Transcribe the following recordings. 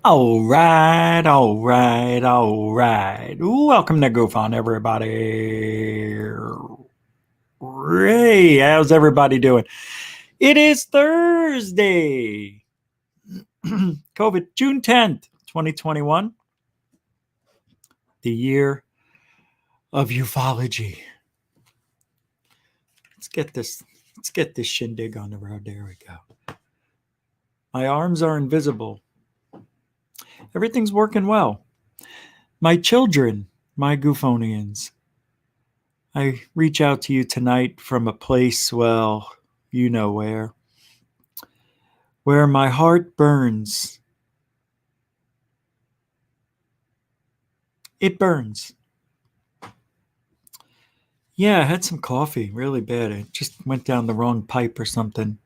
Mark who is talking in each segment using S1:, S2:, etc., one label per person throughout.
S1: All right, all right, all right. Welcome to Goof On, everybody. Hey, how's everybody doing? It is Thursday, COVID, June 10th, 2021, the year of ufology. Let's get this shindig on the road. There we go. My arms are invisible. Everything's working well. My children, my Goofonians, I reach out to you tonight from a place, well, you know where my heart burns. It burns. Yeah, I had some coffee, really bad. It just went down the wrong pipe or something.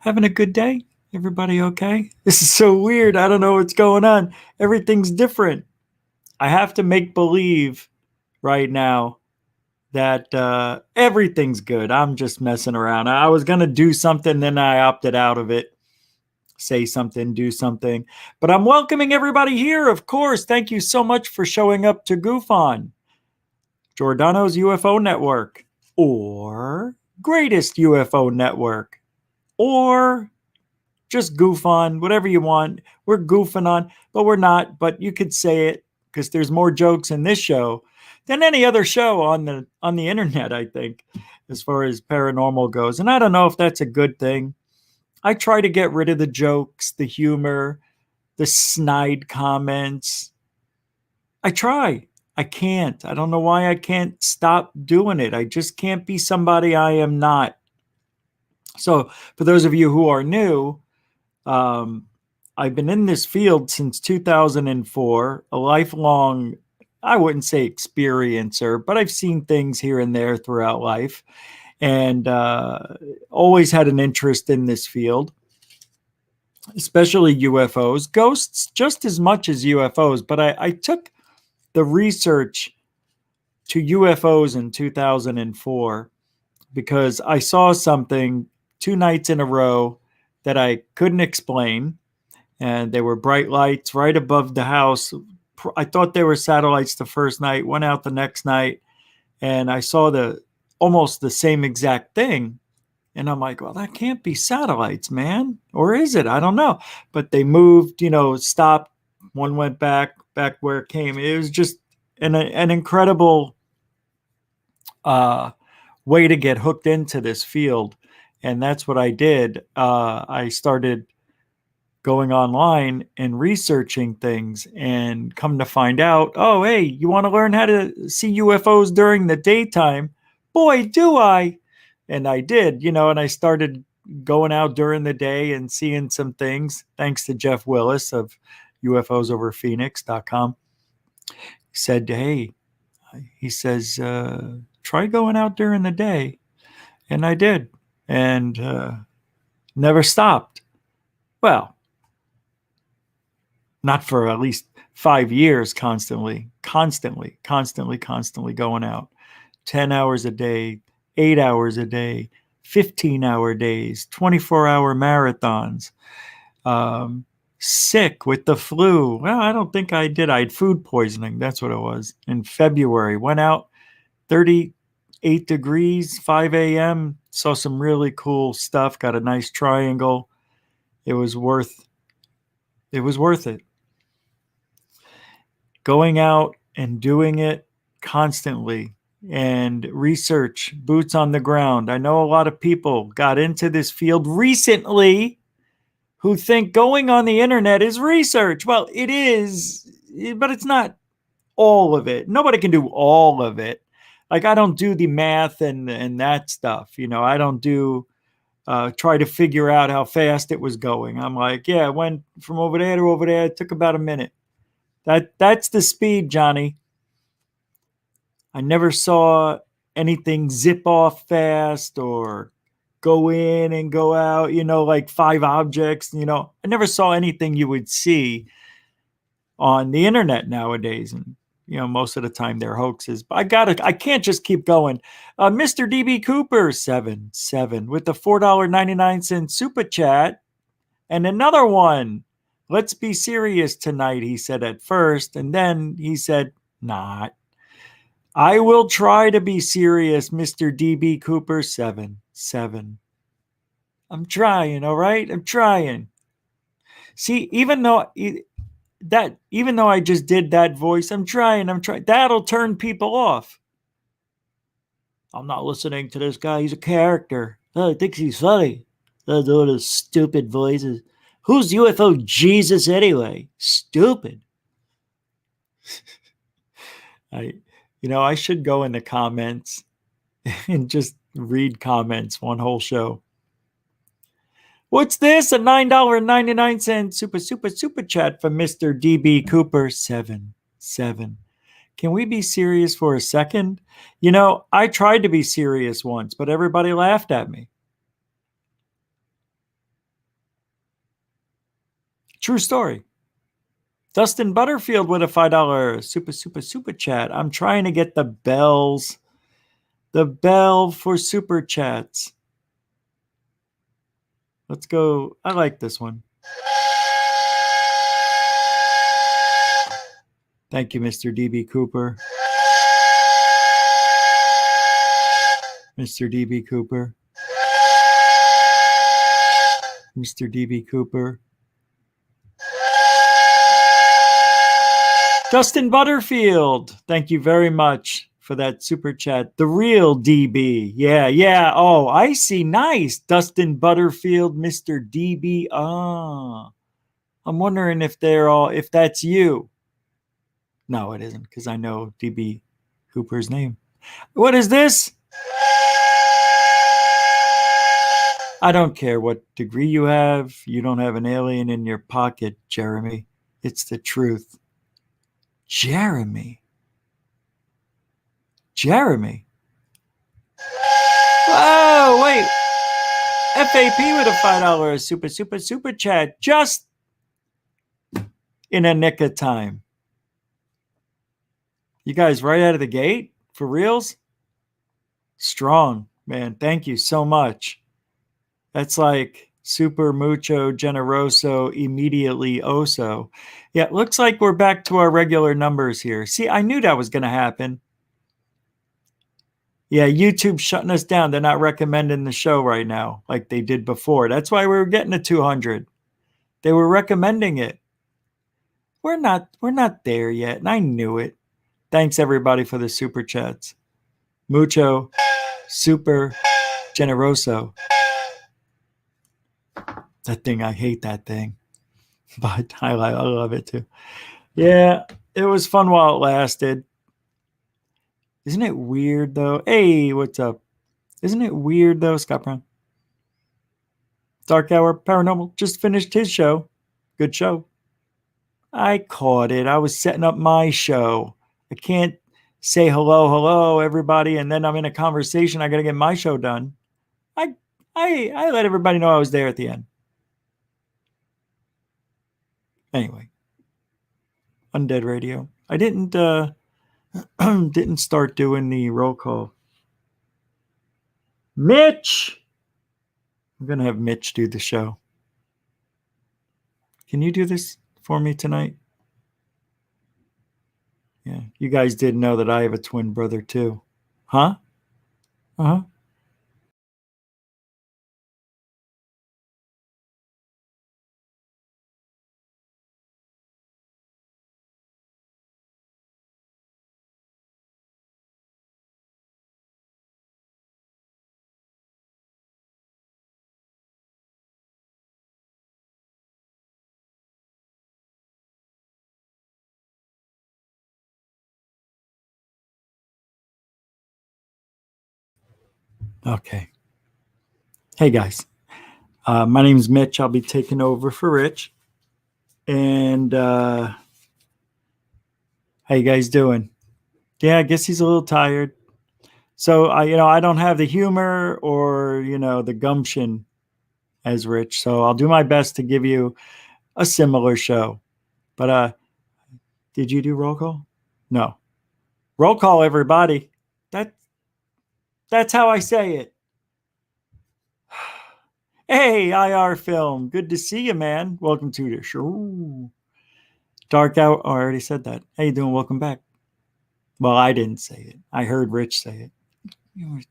S1: Having a good day? Everybody okay? This is so weird. I don't know what's going on. Everything's different. I have to make believe right now that everything's good. I'm just messing around. I was going to do something, then I opted out of it. Say something, do something. But I'm welcoming everybody here, of course. Thank you so much for showing up to Goof On, Giordano's UFO Network, or Greatest UFO Network, or just Goof On, whatever you want. We're goofing on, but we're not. But you could say it because there's more jokes in this show than any other show on the internet, I think, as far as paranormal goes. And I don't know if that's a good thing. I try to get rid of the jokes, the humor, the snide comments. I try. I can't. I don't know why I can't stop doing it. I just can't be somebody I am not. So, for those of you who are new, I've been in this field since 2004, a lifelong, I wouldn't say experiencer, but I've seen things here and there throughout life, and always had an interest in this field, especially UFOs, ghosts just as much as UFOs. But I took the research to UFOs in 2004 because I saw something 2 nights in a row that I couldn't explain. And they were bright lights right above the house. I thought they were satellites the first night, went out the next night, and I saw almost the same exact thing. And I'm like, well, that can't be satellites, man. Or is it? I don't know. But they moved, stopped. One went back where it came. It was just an incredible way to get hooked into this field. And that's what I did. I started going online and researching things, and come to find out, oh, hey, you want to learn how to see UFOs during the daytime? Boy, do I. And I did, and I started going out during the day and seeing some things, thanks to Jeff Willis of UFOsoverPhoenix.com. He said, hey, he says, try going out during the day. And I did, and never stopped. Well, not for at least 5 years, constantly going out. 10 hours a day, 8 hours a day, 15-hour days, 24-hour marathons, sick with the flu. Well, I don't think I did. I had food poisoning. That's what it was. In February, went out 38 degrees, 5 a.m., saw some really cool stuff, got a nice triangle. It was worth it. Going out and doing it constantly, and research, boots on the ground. I know a lot of people got into this field recently who think going on the internet is research. Well, it is, but it's not all of it. Nobody can do all of it. Like, I don't do the math and that stuff. I don't do try to figure out how fast it was going. I'm like, yeah, it went from over there to over there. It took about a minute. That's the speed, Johnny. I never saw anything zip off fast or go in and go out, like 5 objects. I never saw anything you would see on the internet nowadays. And, most of the time they're hoaxes. But I can't just keep going. Mr. DB Cooper, 7 with the $4.99 super chat. And another one. Let's be serious tonight, he said at first. And then he said, not. I will try to be serious, Mr. DB Cooper 7. I'm trying, all right? I'm trying. See, even though I just did that voice, I'm trying. That'll turn people off. I'm not listening to this guy. He's a character. Oh, he thinks he's funny. Does all those stupid voices. Who's UFO Jesus anyway? Stupid. I should go in the comments and just read comments one whole show. What's this? A $9.99 super chat from Mr. DB Cooper 7. Can we be serious for a second? I tried to be serious once, but everybody laughed at me. True story. Dustin Butterfield with a $5 super chat. I'm trying to get the bells. The bell for super chats. Let's go. I like this one. Thank you, Mr. DB Cooper. Mr. DB Cooper. Mr. DB Cooper. Dustin Butterfield. Thank you very much for that super chat. The real DB. Yeah. Oh, I see. Nice. Dustin Butterfield, Mr. DB. I'm wondering if that's you. No, it isn't, because I know DB Cooper's name. What is this? I don't care what degree you have. You don't have an alien in your pocket, Jeremy. It's the truth. Jeremy. Oh, wait. FAP with a $5 super chat. Just in a nick of time. You guys right out of the gate? For reals? Strong, man. Thank you so much. That's like super mucho generoso immediately oso. Yeah, it looks like we're back to our regular numbers here. See, I knew that was going to happen. Yeah, YouTube's shutting us down. They're not recommending the show right now like they did before. That's why we were getting to 200. They were recommending it. We're not there yet, and I knew it. Thanks everybody for the super chats. Mucho super generoso. That thing, I hate that thing, but I love it too. Yeah, it was fun while it lasted. Isn't it weird though? Hey, what's up? Isn't it weird though, Scott Brown? Dark Hour Paranormal just finished his show. Good show. I caught it. I was setting up my show. I can't say hello, everybody, and then I'm in a conversation. I got to get my show done. I let everybody know I was there at the end. Anyway, Undead Radio. I didn't start doing the roll call. Mitch! I'm going to have Mitch do the show. Can you do this for me tonight? Yeah, you guys did know that I have a twin brother too. Huh? Uh-huh. Okay. Hey guys, my name is Mitch. I'll be taking over for Rich. And how you guys doing? Yeah, I guess he's a little tired. So I don't have the humor or the gumption as Rich. So I'll do my best to give you a similar show. But did you do roll call? No. Roll call, everybody. That's how I say it. Hey, IR Film. Good to see you, man. Welcome to the show. Dark Out. Oh, I already said that. How you doing? Welcome back. Well, I didn't say it. I heard Rich say it.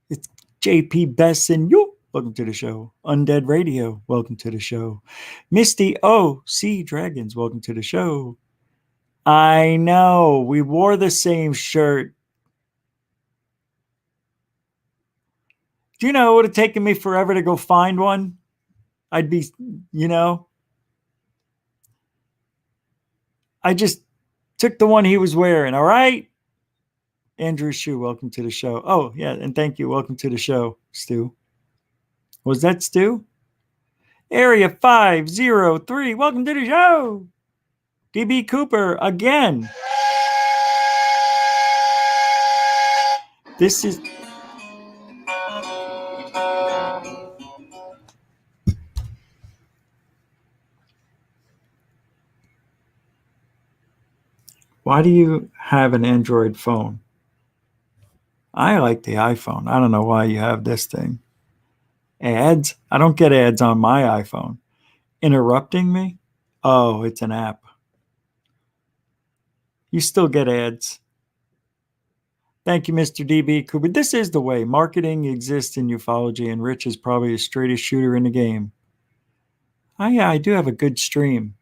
S1: It's JP Bess and you. Welcome to the show. Undead Radio. Welcome to the show. Misty O. Sea Dragons. Welcome to the show. I know. We wore the same shirt. Do you know it would have taken me forever to go find one? I'd be, you know, I just took the one he was wearing. All right. Andrew Shu, welcome to the show. Oh, yeah. And thank you. Welcome to the show, Stu. Was that Stu? Area 503. Welcome to the show. DB Cooper again. This is. Why do you have an Android phone? I like the iPhone. I don't know why you have this thing. Ads? I don't get ads on my iPhone. Interrupting me? Oh, it's an app. You still get ads. Thank you, Mr. DB Cooper. This is the way. Marketing exists in ufology, and Rich is probably the straightest shooter in the game. Oh, yeah, I do have a good stream.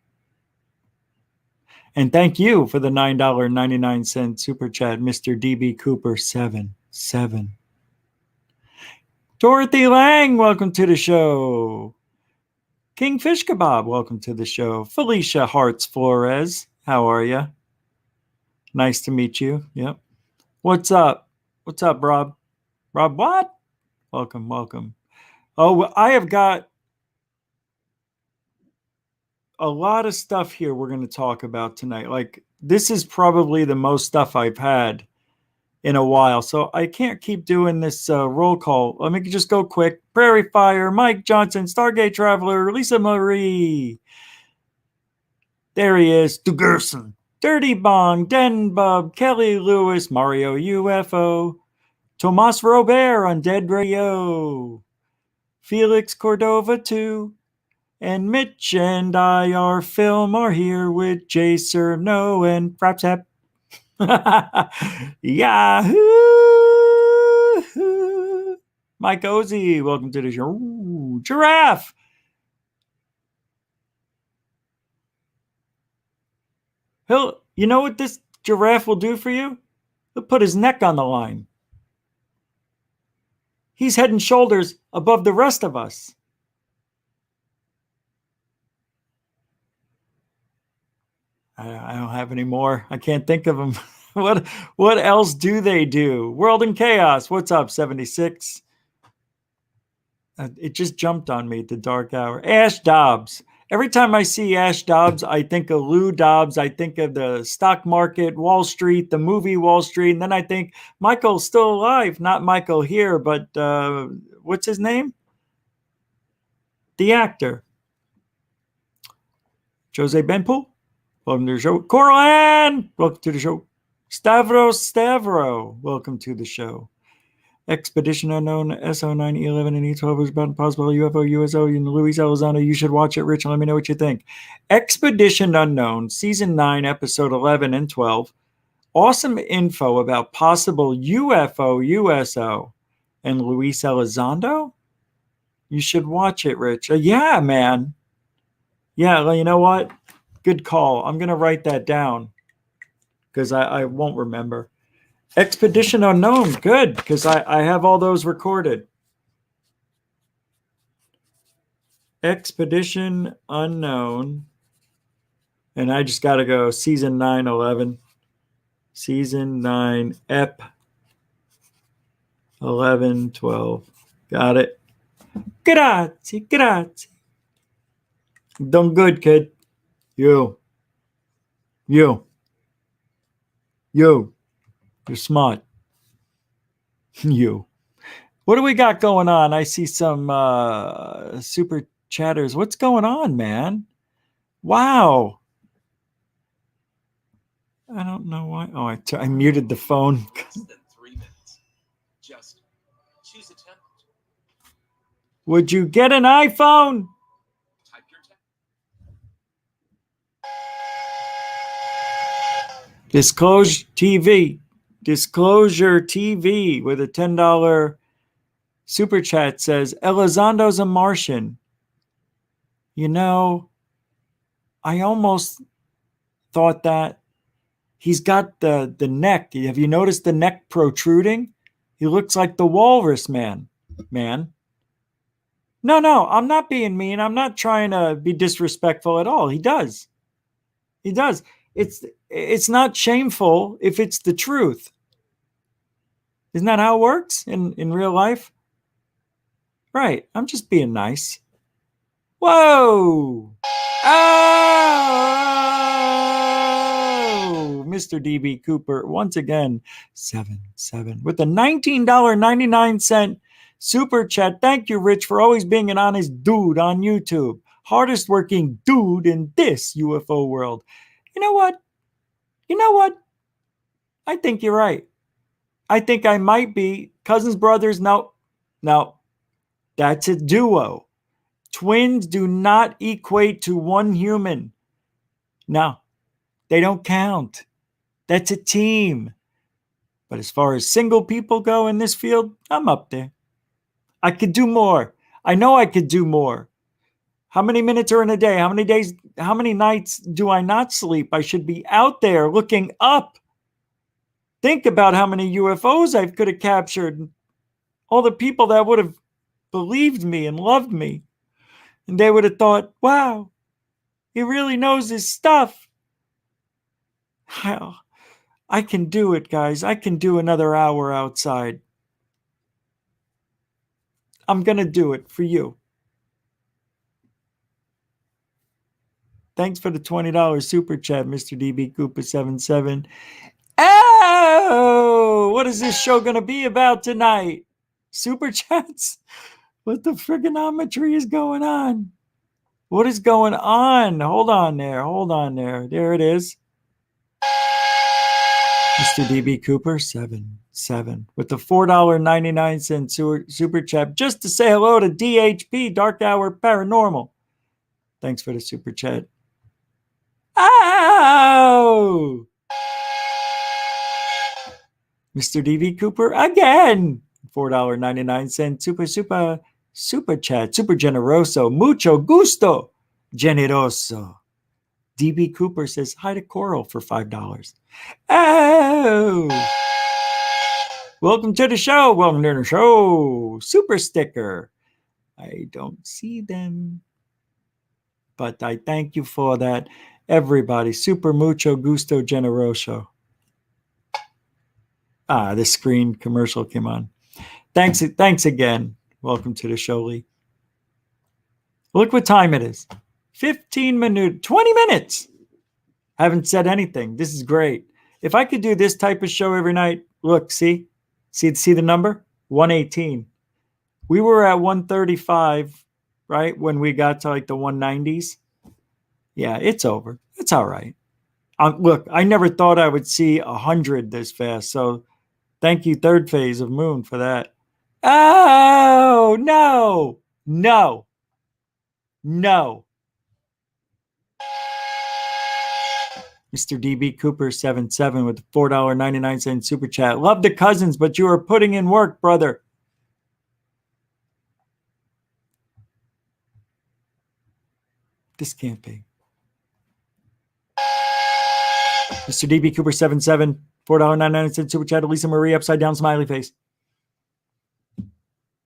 S1: And thank you for the $9.99 super chat, Mr. DB Cooper 77. Dorothy Lang, welcome to the show. King Fish Kebab, welcome to the show. Felicia Hartz Flores, how are you? Nice to meet you. Yep. What's up? What's up, Rob? Rob, what? Welcome, welcome. Oh, I have got a lot of stuff here we're going to talk about tonight. Like, this is probably the most stuff I've had in a while. So I can't keep doing this roll call. Let me just go quick. Prairie Fire, Mike Johnson, Stargate Traveler, Lisa Marie. There he is. Stu Gerson. Dirty Bong, Den Bub, Kelly Lewis, Mario UFO, Tomas Robert on Dead Radio, Felix Cordova 2, and Mitch and IR Film are here with Jay Cerno and Frapsap. Yahoo! Mike Ozzy, welcome to the show. Ooh, Giraffe. You know what this giraffe will do for you? He'll put his neck on the line. He's head and shoulders above the rest of us. I don't have any more. I can't think of them. What else do they do? World in Chaos. What's up, 76? It just jumped on me, the dark hour. Ash Dobbs. Every time I see Ash Dobbs, I think of Lou Dobbs. I think of the stock market, Wall Street, the movie Wall Street. And then I think Michael's still alive. Not Michael here, but what's his name? The actor. Jose Benpool. Welcome to the show. Coraline. Welcome to the show. Stavro. Welcome to the show. Expedition Unknown, SO9E11 and E12 is about impossible UFO, USO, and Luis Elizondo. You should watch it, Rich, and let me know what you think. Expedition Unknown, Season 9, Episode 11 and 12. Awesome info about possible UFO, USO, and Luis Elizondo. You should watch it, Rich. Yeah, man. Yeah, well, you know what? Good call. I'm going to write that down because I won't remember. Expedition Unknown, good, because I have all those recorded. Expedition Unknown, and I just got to go Season 9, 11. Season 9, Ep 11, 12. Got it. Grazie. Done good, kid. You. You're smart. You. What do we got going on? I see some super chatters. What's going on, man? Wow. I don't know why. Oh, I muted the phone.
S2: Less than 3 minutes. Just choose a template.
S1: Would you get an iPhone? Disclosure TV. Disclosure TV with a $10 super chat says, Elizondo's a Martian. You know, I almost thought that. He's got the neck. Have you noticed the neck protruding? He looks like the walrus man. No, I'm not being mean. I'm not trying to be disrespectful at all. He does. He does. It's not shameful if it's the truth. Isn't that how it works in real life? Right. I'm just being nice. Whoa. Oh, Mr. DB Cooper, once again, 7 with a $19.99 super chat. Thank you, Rich, for always being an honest dude on YouTube. Hardest working dude in this UFO world. You know what? I think you're right. I think I might be cousins, brothers. No, that's a duo. Twins do not equate to one human. No, they don't count. That's a team. But as far as single people go in this field, I'm up there. I could do more. I know I could do more. How many minutes are in a day? How many days, how many nights do I not sleep? I should be out there looking up. Think about how many UFOs I could have captured. All the people that would have believed me and loved me. And they would have thought, wow, he really knows his stuff. Hell, I can do it, guys. I can do another hour outside. I'm going to do it for you. Thanks for the $20 super chat, Mr. DB Cooper 77. Oh, what is this show going to be about tonight? Super chats? What the frigonometry is going on? What is going on? Hold on there. There it is. Mr. DB Cooper, 7 with the $4.99 super chat just to say hello to DHP, Dark Hour Paranormal. Thanks for the super chat. Oh! Mr. DB Cooper again. $4.99 super chat. Super generoso. Mucho gusto. Generoso. DB Cooper says hi to Coral for $5. Oh! Welcome to the show. Super sticker. I don't see them, but I thank you for that. Everybody, super mucho gusto generoso. The screen commercial came on. Thanks again. Welcome to the show, Lee. Look what time it is. 20 minutes. I haven't said anything. This is great. If I could do this type of show every night, look, see the number? 118. We were at 135, right? When we got to like the 190s. Yeah, it's over. It's all right. Look, I never thought I would see 100 this fast. So thank you, third phase of Moon, for that. Oh, no. Mr. DB Cooper 77 with the $4.99 super chat. Love the cousins, but you are putting in work, brother. This can't be. Mr. DB Cooper 77, $4.99 super chat. Lisa Marie upside down smiley face.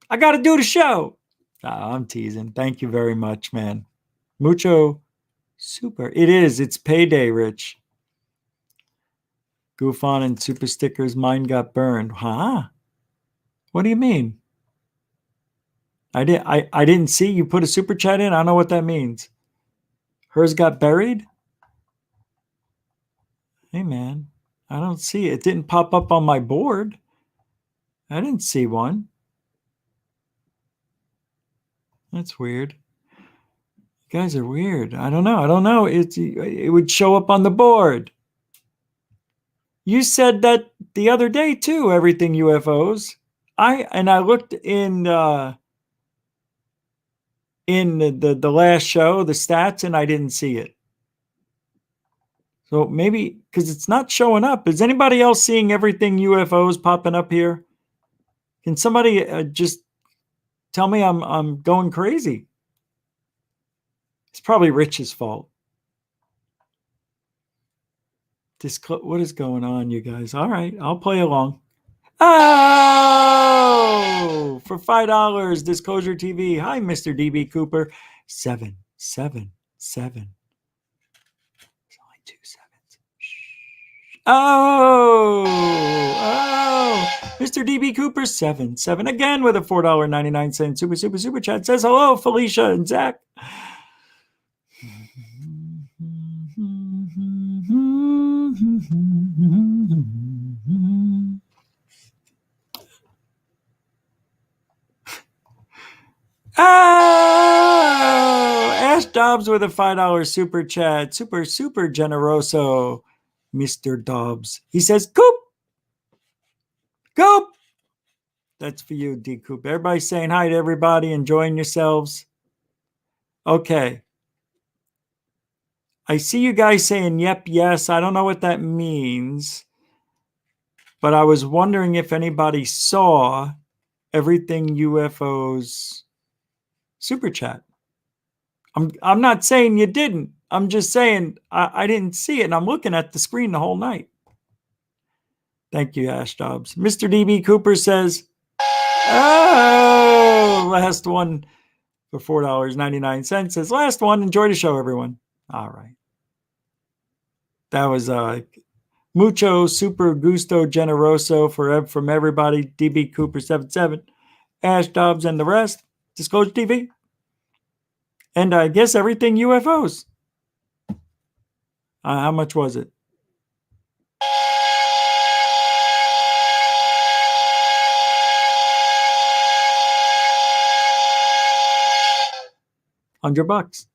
S1: I got to do the show. I'm teasing. Thank you very much, man. Mucho super. It is. It's payday, Rich. Goof on and super stickers. Mine got burned. Huh? What do you mean? I didn't see you put a super chat in. I don't know what that means. Hers got buried? Hey, man. I don't see it. It didn't pop up on my board. I didn't see one. That's weird. You guys are weird. I don't know. It would show up on the board. You said that the other day too, everything UFOs. I looked in in the last show, the stats, and I didn't see it. So maybe because it's not showing up. Is anybody else seeing everything UFOs popping up here? Can somebody just tell me I'm going crazy? It's probably Rich's fault. What is going on, you guys? All right, I'll play along. Oh, for $5, Disclosure TV. Hi, Mr. DB Cooper. 777. It's only 2 sevens. Oh, Mr. DB Cooper, 7 again with a $4.99 super chat. Says hello, Felicia and Zach. Oh, Ash Dobbs with a $5 super chat. Super generoso, Mr. Dobbs. He says, Coop. Coop. That's for you, D. Coop. Everybody saying hi to everybody, enjoying yourselves. Okay. I see you guys saying, yep, yes. I don't know what that means. But I was wondering if anybody saw everything UFOs super chat. I'm not saying you didn't. I'm just saying I didn't see it, and I'm looking at the screen the whole night. Thank you, Ash Dobbs. Mr. DB Cooper says, oh, last one for $4.99. Says, last one. Enjoy the show, everyone. All right. That was mucho super gusto generoso from everybody. DB Cooper 77, Ash Dobbs, and the rest. Disclosure TV. And I guess everything UFOs. How much was it? $100.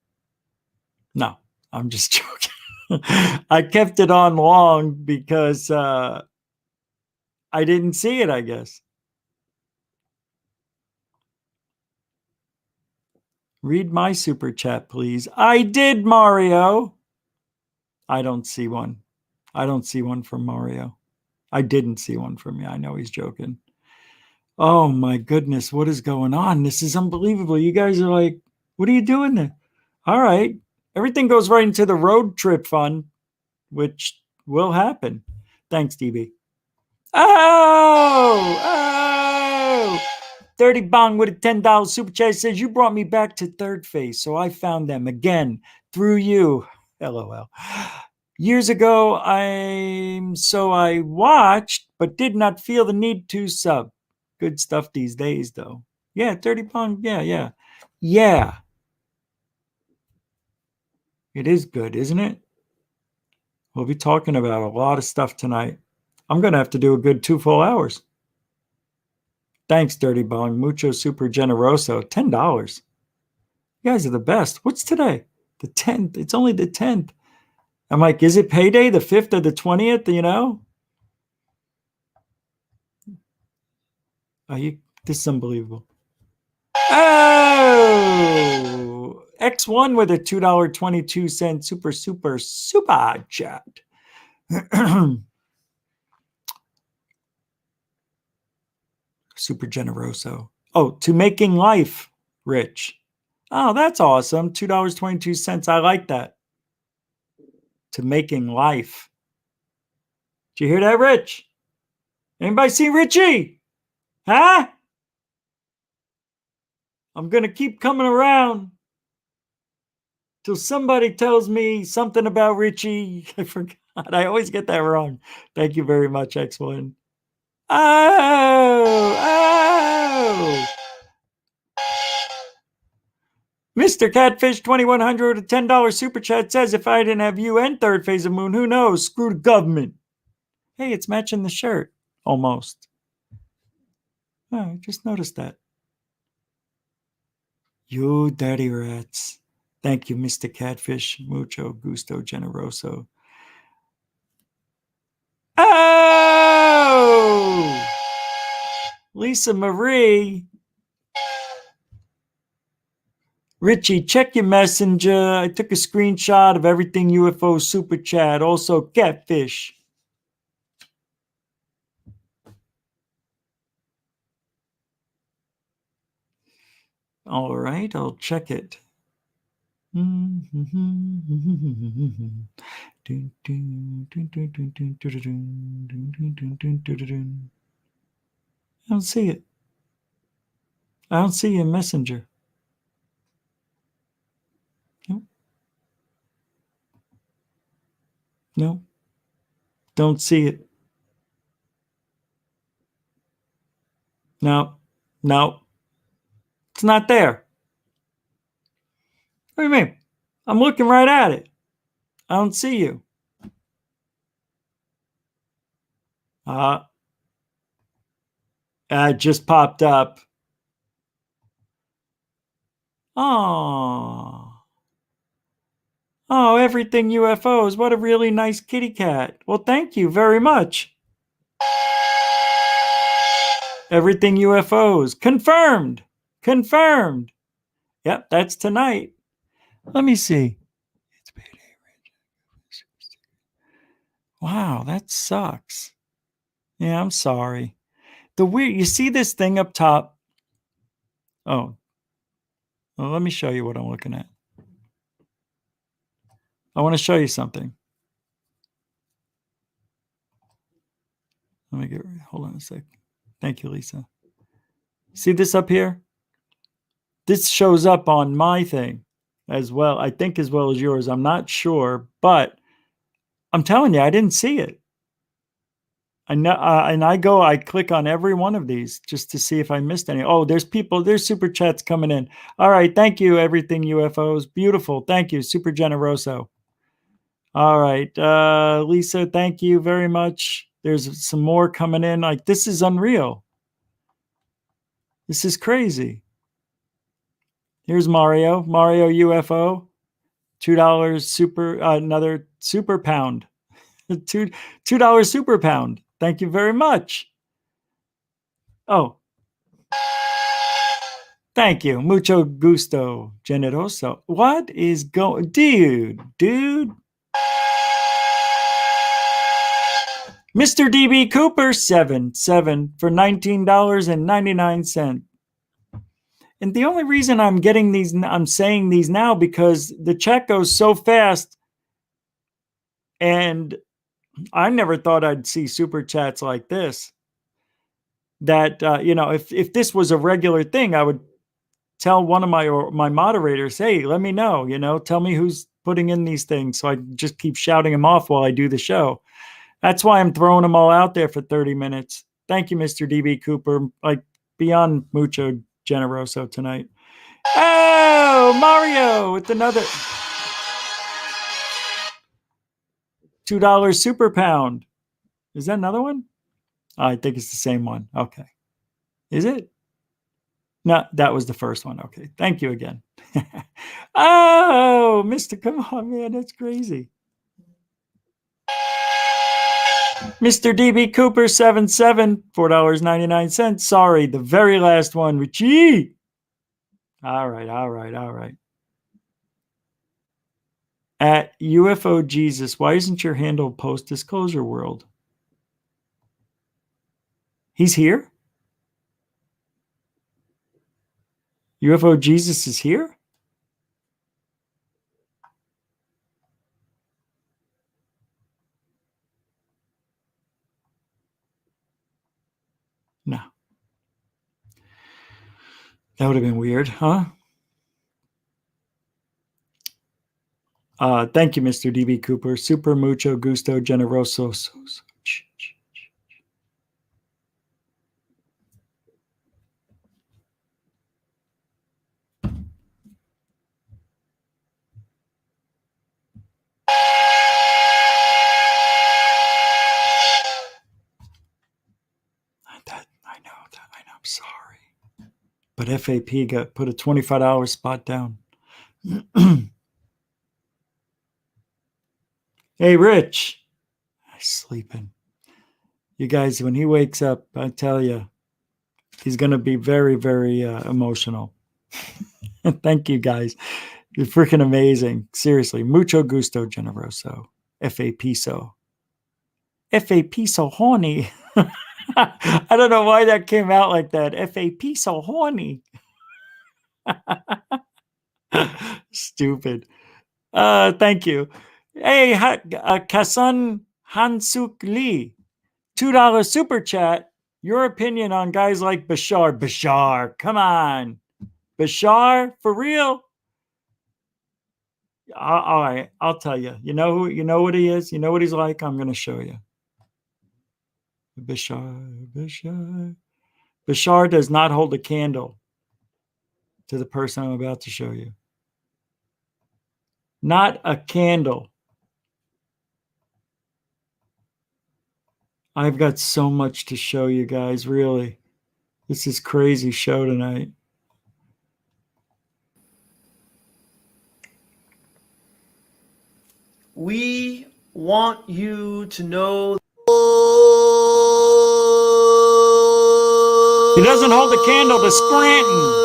S1: No, I'm just joking. I kept it on long because I didn't see it, I guess. Read my super chat, please. I did, Mario. I don't see one. I don't see one from Mario. I didn't see one from you. I know he's joking. Oh my goodness, what is going on? This is unbelievable. You guys are like, what are you doing there? All right. Everything goes right into the road trip fund, which will happen. Thanks, DB. Oh! 30 Bong with a $10 super chat says, you brought me back to third phase, so I found them again through you. LOL. Years ago, I watched, but did not feel the need to sub. Good stuff these days, though. Yeah, 30 Bong. Yeah. Yeah. It is good, isn't it? We'll be talking about a lot of stuff tonight. I'm going to have to do a good 2 full hours. Thanks, Dirty Bong. Mucho super generoso. $10. You guys are the best. What's today? The 10th. It's only the 10th. I'm like, is it payday, the 5th or the 20th? You know? This is unbelievable. Oh! X1 with a $2.22 super chat. Super generoso. Oh, to making life rich. Oh, that's awesome. $2.22. I like that. To making life. Did you hear that, Rich? Anybody see Richie? Huh? I'm going to keep coming around till somebody tells me something about Richie. I forgot. I always get that wrong. Thank you very much, X1. Oh! Mr. Catfish 2100 a $10 super chat says, if I didn't have you and third phase of moon, who knows? Screw the government. Hey, it's matching the shirt. Almost. Oh, I just noticed that. You dirty rats. Thank you, Mr. Catfish. Mucho gusto generoso. Oh! Lisa Marie Richie, check your messenger. I took a screenshot of everything UFO super chat. Also, catfish. All right, I'll check it. I don't see it. I don't see a messenger. No, no, don't see it. No, no, it's not there. What do you mean? I'm looking right at it. I don't see you. Uh, it just popped up. Oh, oh, everything UFOs. What a really nice kitty cat. Well, thank you very much. Everything UFOs. Confirmed. Confirmed. Yep, that's tonight. Let me see. Wow, that sucks. Yeah, I'm sorry. The weird, you see this thing up top? Oh, well, let me show you what I'm looking at. I want to show you something. Let me get, hold on a sec. Thank you, Lisa. See this up here? This shows up on my thing as well. I think as well as yours. I'm not sure, but I'm telling you, I didn't see it. I know, and I click on every one of these just to see if I missed any. Oh, there's people, there's super chats coming in. All right, thank you, everything UFOs. Beautiful, thank you, super generoso. All right, Lisa, thank you very much. There's some more coming in. Like, this is unreal. This is crazy. Here's Mario UFO, $2 super, another super pound, $2 super pound. Thank you very much. Oh, thank you. Mucho gusto, generoso. What is going, dude? Mr. DB Cooper, 7 for $19.99. And the only reason I'm getting these, I'm saying these now because the chat goes so fast. And I never thought I'd see super chats like this. That, if this was a regular thing, I would tell one of my moderators, hey, let me know, tell me who's putting in these things. So I just keep shouting them off while I do the show. That's why I'm throwing them all out there for 30 minutes. Thank you, Mr. DB Cooper. Like, beyond mucho generoso tonight. Oh, Mario with another $2 super pound. Is that another one? I think it's the same one. Okay. Is it? No, that was the first one. Okay. Thank you again. Oh, Mr. Come on, man. That's crazy. Mr. DB Cooper, 77, $4.99. Sorry, the very last one. Gee. All right. At UFO Jesus, why isn't your handle Post Disclosure World? He's here? UFO Jesus is here? No. That would have been weird, huh? Thank you, Mr. DB Cooper. Super mucho gusto generoso. I know. I'm sorry. But FAP put a $25 spot down. Hey, Rich. He's sleeping. You guys, when he wakes up, I tell you, he's going to be very, very emotional. Thank you guys. You're freaking amazing. Seriously. Mucho gusto, generoso. F.A. Piso. F.A. Piso horny. I don't know why that came out like that. F.A. Piso horny. Stupid. Thank you. Hey, Kasan Hansuk Lee. $2 super chat. Your opinion on guys like Bashar. Bashar, come on. Bashar, for real? All right, I'll tell you. You know what he is? You know what he's like? I'm going to show you. Bashar. Bashar does not hold a candle to the person I'm about to show you. Not a candle. I've got so much to show you guys, really. This is crazy show tonight.
S2: We want you to know
S1: he doesn't hold a candle to Scranton.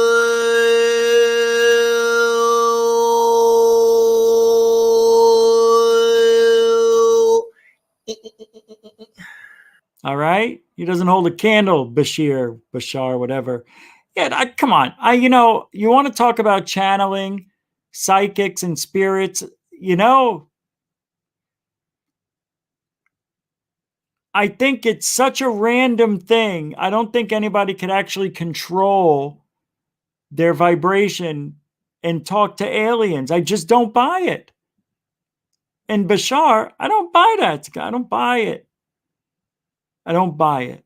S1: All right, he doesn't hold a candle, Bashar, whatever. Yeah, come on. You want to talk about channeling, psychics, and spirits? I think it's such a random thing. I don't think anybody can actually control their vibration and talk to aliens. I just don't buy it. And Bashar, I don't buy that. I don't buy it. I don't buy it.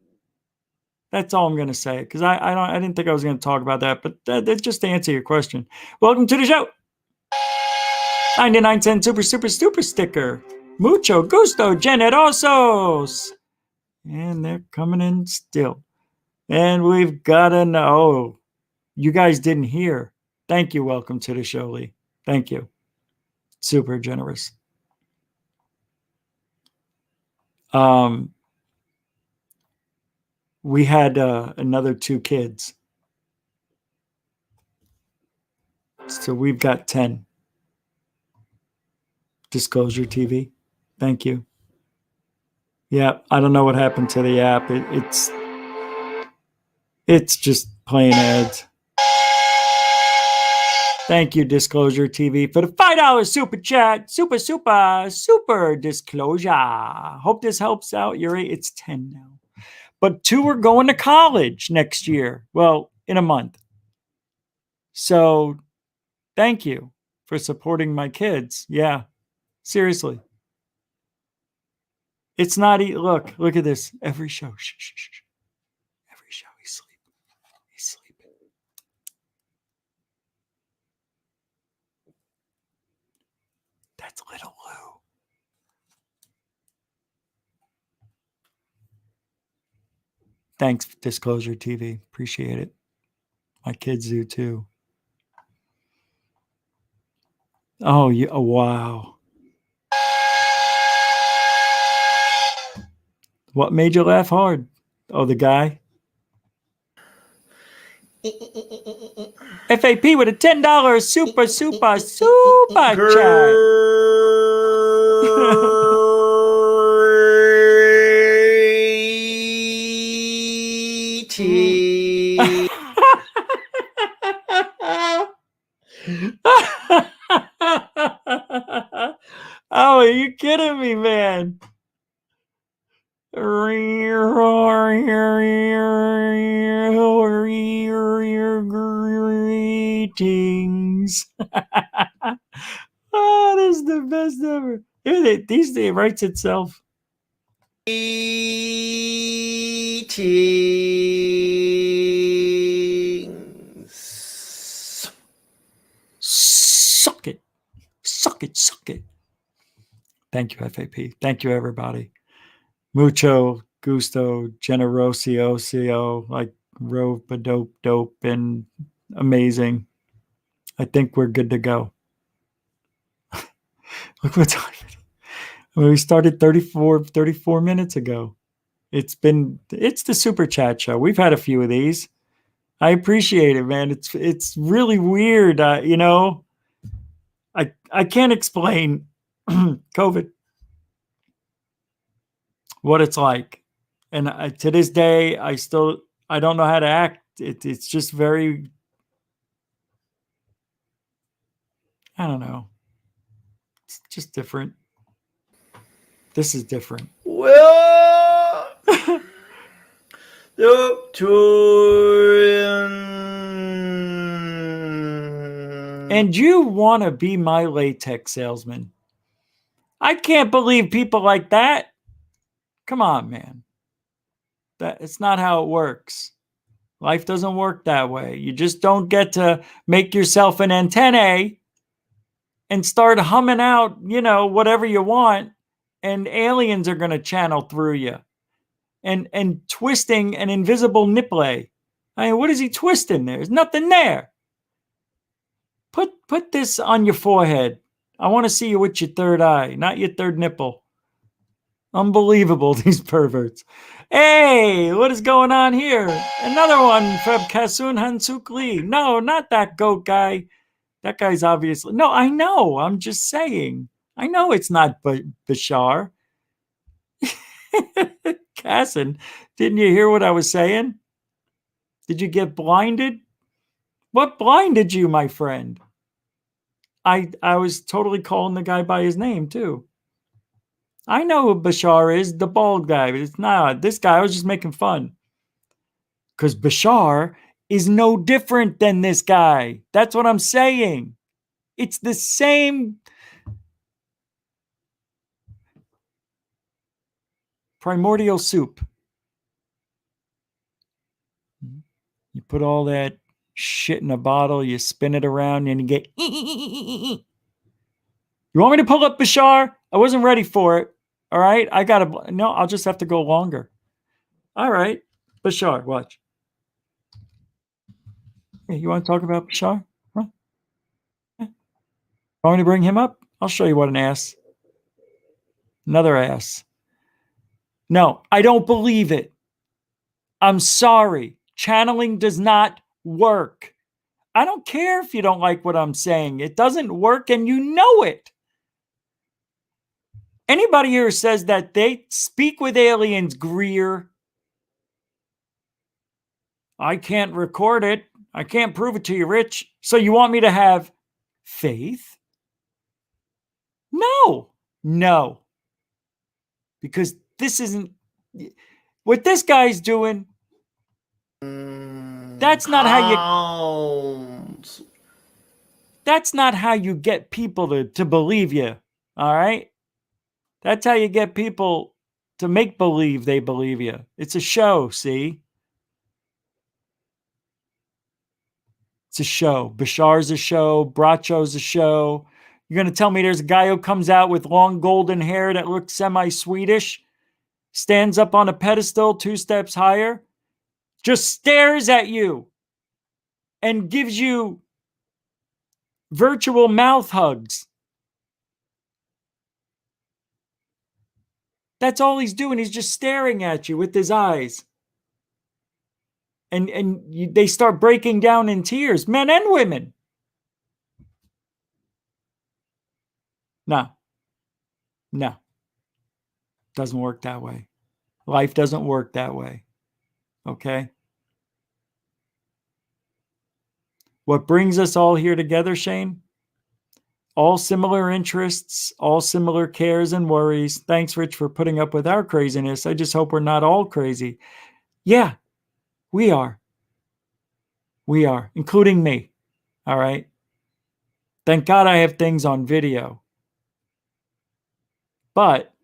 S1: That's all I'm going to say because I didn't think I was going to talk about that, but that's just to answer your question. Welcome to the show. 99-cent super sticker. Mucho gusto, generosos. And they're coming in still. And we've got to know. You guys didn't hear. Thank you. Welcome to the show, Lee. Thank you. Super generous. We had another 2 kids. So we've got 10. Disclosure TV. Thank you. Yeah, I don't know what happened to the app. It's just playing ads. Thank you, Disclosure TV, for the $5 super chat. Super disclosure. Hope this helps out. It's 10 now. But 2 are going to college next year. Well, in a month. So thank you for supporting my kids. Yeah, seriously. It's not, look at this. Every show. Shh. Every show he's sleeping. That's little Lou. Thanks, Disclosure TV. Appreciate it. My kids do too. Oh, yeah. Oh, wow. What made you laugh hard? Oh, the guy? FAP with a $10 super chat. Oh, are you kidding me, man? Greetings. Oh, this is the best ever. These days it writes itself. Suck it. Thank you, FAP. Thank you, everybody. Mucho gusto, generosio, like rope, dope, and amazing. I think we're good to go. Look what time it is. We started 34 minutes ago. It's the super chat show. We've had a few of these. I appreciate it, man. It's really weird. I can't explain COVID, what it's like, and to this day, I don't know how to act. It's just very, I don't know. It's just different. This is different.
S2: Well, Doctor.
S1: And you want to be my latex salesman. I can't believe people like that. Come on, man. It's not how it works. Life doesn't work that way. You just don't get to make yourself an antennae and start humming out, whatever you want, and aliens are going to channel through you and twisting an invisible nipple. I mean, what is he twisting? There's nothing there. Put this on your forehead. I want to see you with your third eye, not your third nipple. Unbelievable, these perverts. Hey, what is going on here? Another one from Kasun Hansuk Lee. No, not that goat guy. That guy's obviously... No, I know. I'm just saying. I know it's not Bashar. Kasson, didn't you hear what I was saying? Did you get blinded? What blinded you, my friend? I was totally calling the guy by his name, too. I know who Bashar is, the bald guy, but it's not. This guy, I was just making fun. Because Bashar is no different than this guy. That's what I'm saying. It's the same primordial soup. You put all that shit in a bottle, you spin it around, and you get... You want me to pull up Bashar? I wasn't ready for it. All right? No, I'll just have to go longer. All right. Bashar, watch. Hey, you want to talk about Bashar? Huh? Want me to bring him up? I'll show you what an ass. Another ass. No, I don't believe it. I'm sorry. Channeling does not work. I don't care if you don't like what I'm saying. It doesn't work and you know it. Anybody here says that they speak with aliens, Greer, I can't record it. I can't prove it to you, Rich. So you want me to have faith? No. Because this isn't what this guy's doing. That's not how you get people to believe you. All right? That's how you get people to make believe they believe you. It's a show, see? It's a show. Bashar's a show. Bracho's a show. You're going to tell me there's a guy who comes out with long golden hair that looks semi-Swedish, stands up on a pedestal 2 steps higher, just stares at you and gives you virtual mouth hugs. That's all he's doing. He's just staring at you with his eyes. They start breaking down in tears, men and women. No. Doesn't work that way. Life doesn't work that way. Okay? What brings us all here together, Shane? All similar interests, all similar cares and worries. Thanks, Rich, for putting up with our craziness. I just hope we're not all crazy. Yeah, we are. We are, including me. All right? Thank God I have things on video. But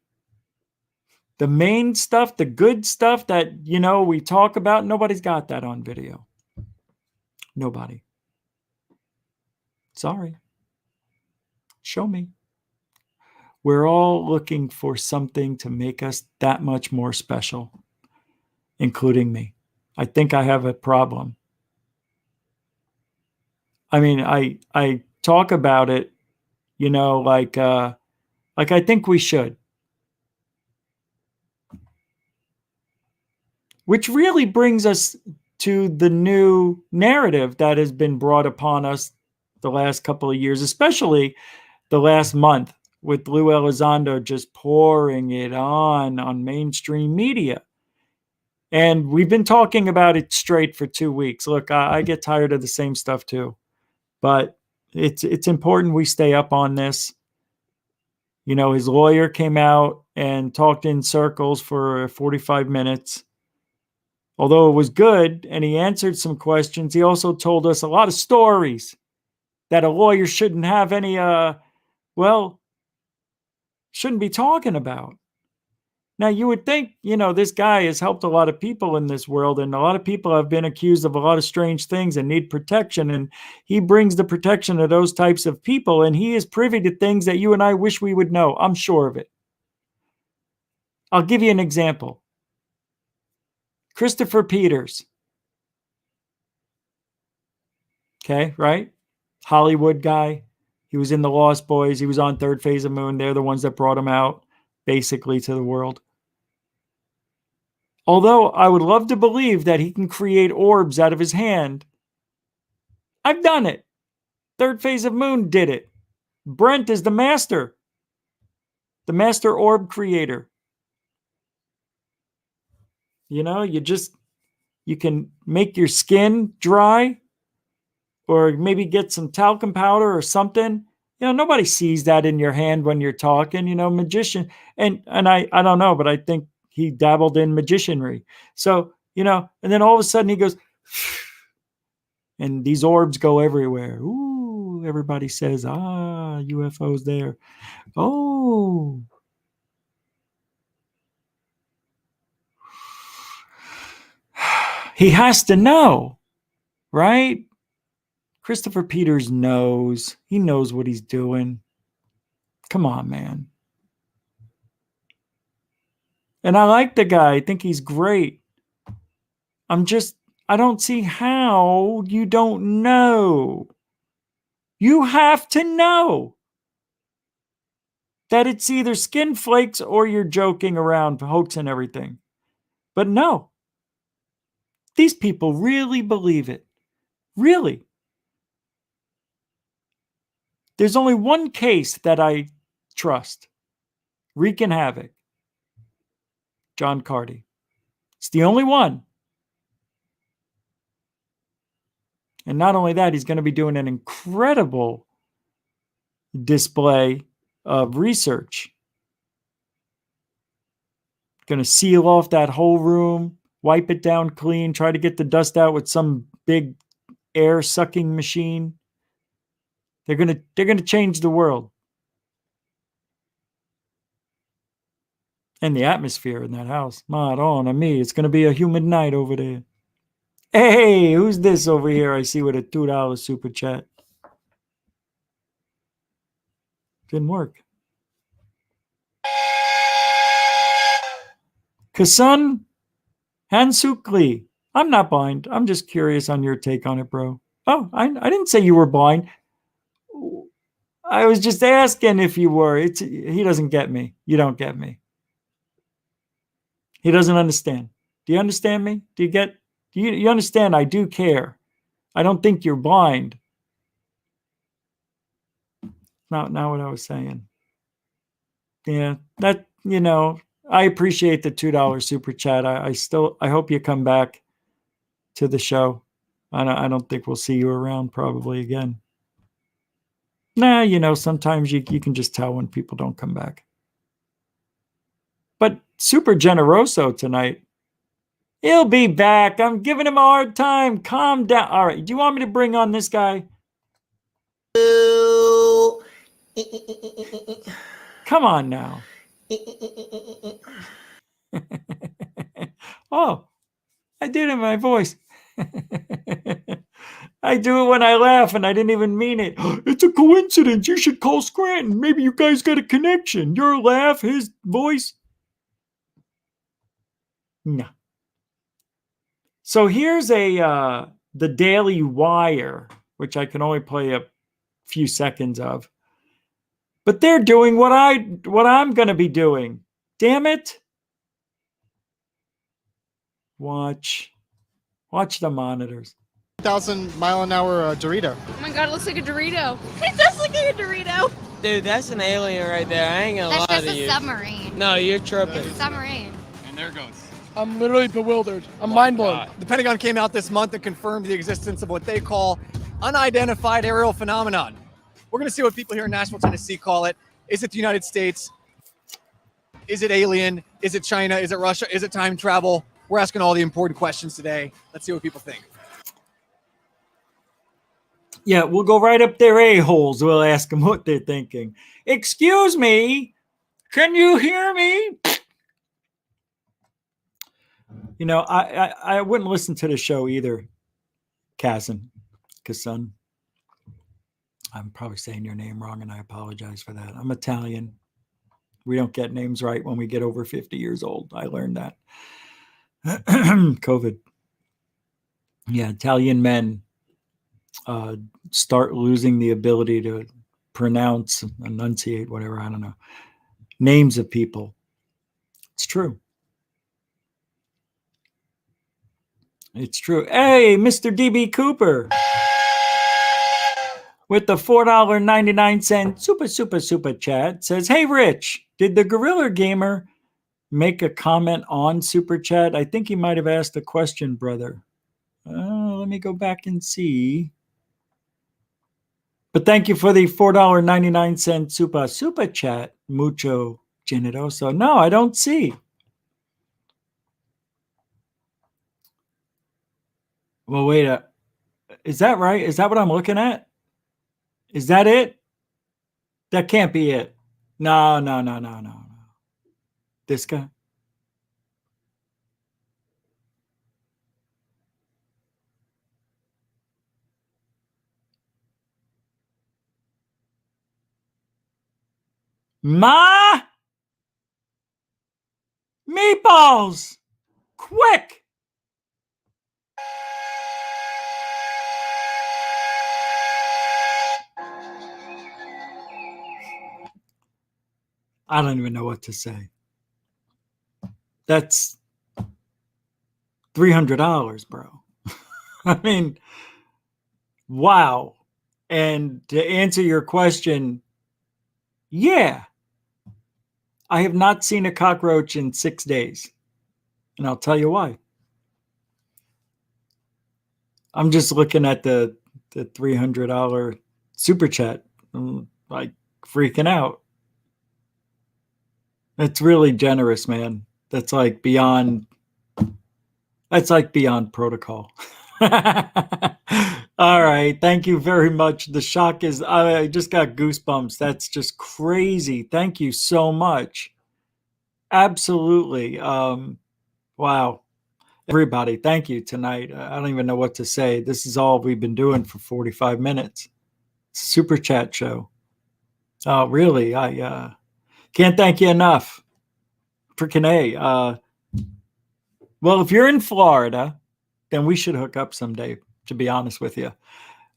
S1: the main stuff, the good stuff that, we talk about, nobody's got that on video. Nobody. Sorry. Show me. We're all looking for something to make us that much more special, including me. I think I have a problem. I mean, I talk about it, like I think we should. Which really brings us to the new narrative that has been brought upon us the last couple of years, especially the last month, with Lou Elizondo just pouring it on mainstream media. And we've been talking about it straight for 2 weeks. Look, I get tired of the same stuff too, but it's important we stay up on this. You know, his lawyer came out and talked in circles for 45 minutes. Although it was good and he answered some questions, he also told us a lot of stories that a lawyer shouldn't have any, shouldn't be talking about. Now, you would think, this guy has helped a lot of people in this world, and a lot of people have been accused of a lot of strange things and need protection. And he brings the protection of those types of people, and he is privy to things that you and I wish we would know. I'm sure of it. I'll give you an example. Christopher Peters. Okay, right? Hollywood guy. He was in The Lost Boys. He was on Third Phase of Moon. They're the ones that brought him out, basically, to the world. Although I would love to believe that he can create orbs out of his hand, I've done it. Third Phase of Moon did it. Brent is the master orb creator. You can make your skin dry, or maybe get some talcum powder or something. Nobody sees that in your hand when you're talking, magician. And I don't know, but I think he dabbled in magicianry. So, and then all of a sudden he goes, and these orbs go everywhere. Ooh, everybody says, UFO's there. Oh. He has to know, right? Christopher Peters knows. He knows what he's doing. Come on, man. And I like the guy. I think he's great. I don't see how you don't know. You have to know that it's either skin flakes or you're joking around, hoaxing everything. But no, these people really believe it. Really. There's only one case that I trust. Wreaking havoc. John Carty. It's the only one. And not only that, he's going to be doing an incredible display of research. Going to seal off that whole room, wipe it down clean, try to get the dust out with some big air sucking machine. They're going to change the world. And the atmosphere in that house. Madonna me, it's going to be a humid night over there. Hey, who's this over here I see with a $2 super chat? Didn't work. Kasun Hansukli. I'm not blind. I'm just curious on your take on it, bro. Oh, I didn't say you were blind. I was just asking if you were. He doesn't get me. You don't get me. He doesn't understand. Do you understand me? Do you understand? I do care. I don't think you're blind. Not what I was saying. Yeah, that, I appreciate the $2 super chat. I hope you come back to the show. I don't think we'll see you around probably again. Nah, sometimes you can just tell when people don't come back. But Super Generoso tonight. He'll be back. I'm giving him a hard time. Calm down. All right. Do you want me to bring on this guy? Come on now. Oh, I did it in my voice. I do it when I laugh and I didn't even mean it. It's a coincidence. You should call Scranton. Maybe you guys got a connection. Your laugh, his voice. No. So here's the Daily Wire, which I can only play a few seconds of. But they're doing what I'm going to be doing. Damn it. Watch. Watch the monitors.
S3: 1,000-mile-an-hour Dorito.
S4: Oh my god, it looks like a Dorito. It does look like a Dorito.
S5: Dude, that's an alien right there. I ain't gonna
S6: That's
S5: lie
S6: just
S5: to
S6: a
S5: you.
S6: submarine.
S5: No, you're tripping.
S6: It's a submarine.
S3: And there goes.
S7: I'm literally bewildered. I'm mind blown.
S3: The Pentagon came out this month and confirmed the existence of what they call unidentified aerial phenomenon. We're going to see what people here in Nashville, Tennessee call it. Is it the United States? Is it alien? Is it China? Is it Russia? Is it time travel? We're asking all the important questions today. Let's see what people think.
S1: Yeah, we'll go right up their a-holes. We'll ask them what they're thinking. Excuse me, can you hear me? You know, I wouldn't listen to the show either, Kazan. I'm probably saying your name wrong, and I apologize for that. I'm Italian. We don't get names right when we get over 50 years old. I learned that. COVID. Yeah, Italian men start losing the ability to pronounce, enunciate, whatever, I don't know, names of people. It's true. It's true. Hey, Mr. DB Cooper with the $4.99 super chat says, hey, Rich, did the Gorilla Gamer make a comment on super chat? I think he might have asked a question, brother. Let me go back and see. But thank you for the $4.99 super chat, mucho generoso. No, I don't see. Well, wait. Is that right? Is that what I'm looking at? Is that it? That can't be it. No. This guy? Ma! Meatballs! Quick! I don't even know what to say. That's $300, bro. I mean, wow. And to answer your question, yeah. I have not seen a cockroach in 6 days. And I'll tell you why. I'm just looking at the $300 super chat. I'm like freaking out. It's really generous, man. That's like beyond protocol. All right. Thank you very much. The shock is, I just got goosebumps. That's just crazy. Thank you so much. Absolutely. Wow. Everybody, thank you tonight. I don't even know what to say. This is all we've been doing for 45 minutes. Super chat show. Oh, really? I can't thank you enough. Freaking A. Well, if you're in Florida, then we should hook up someday, to be honest with you.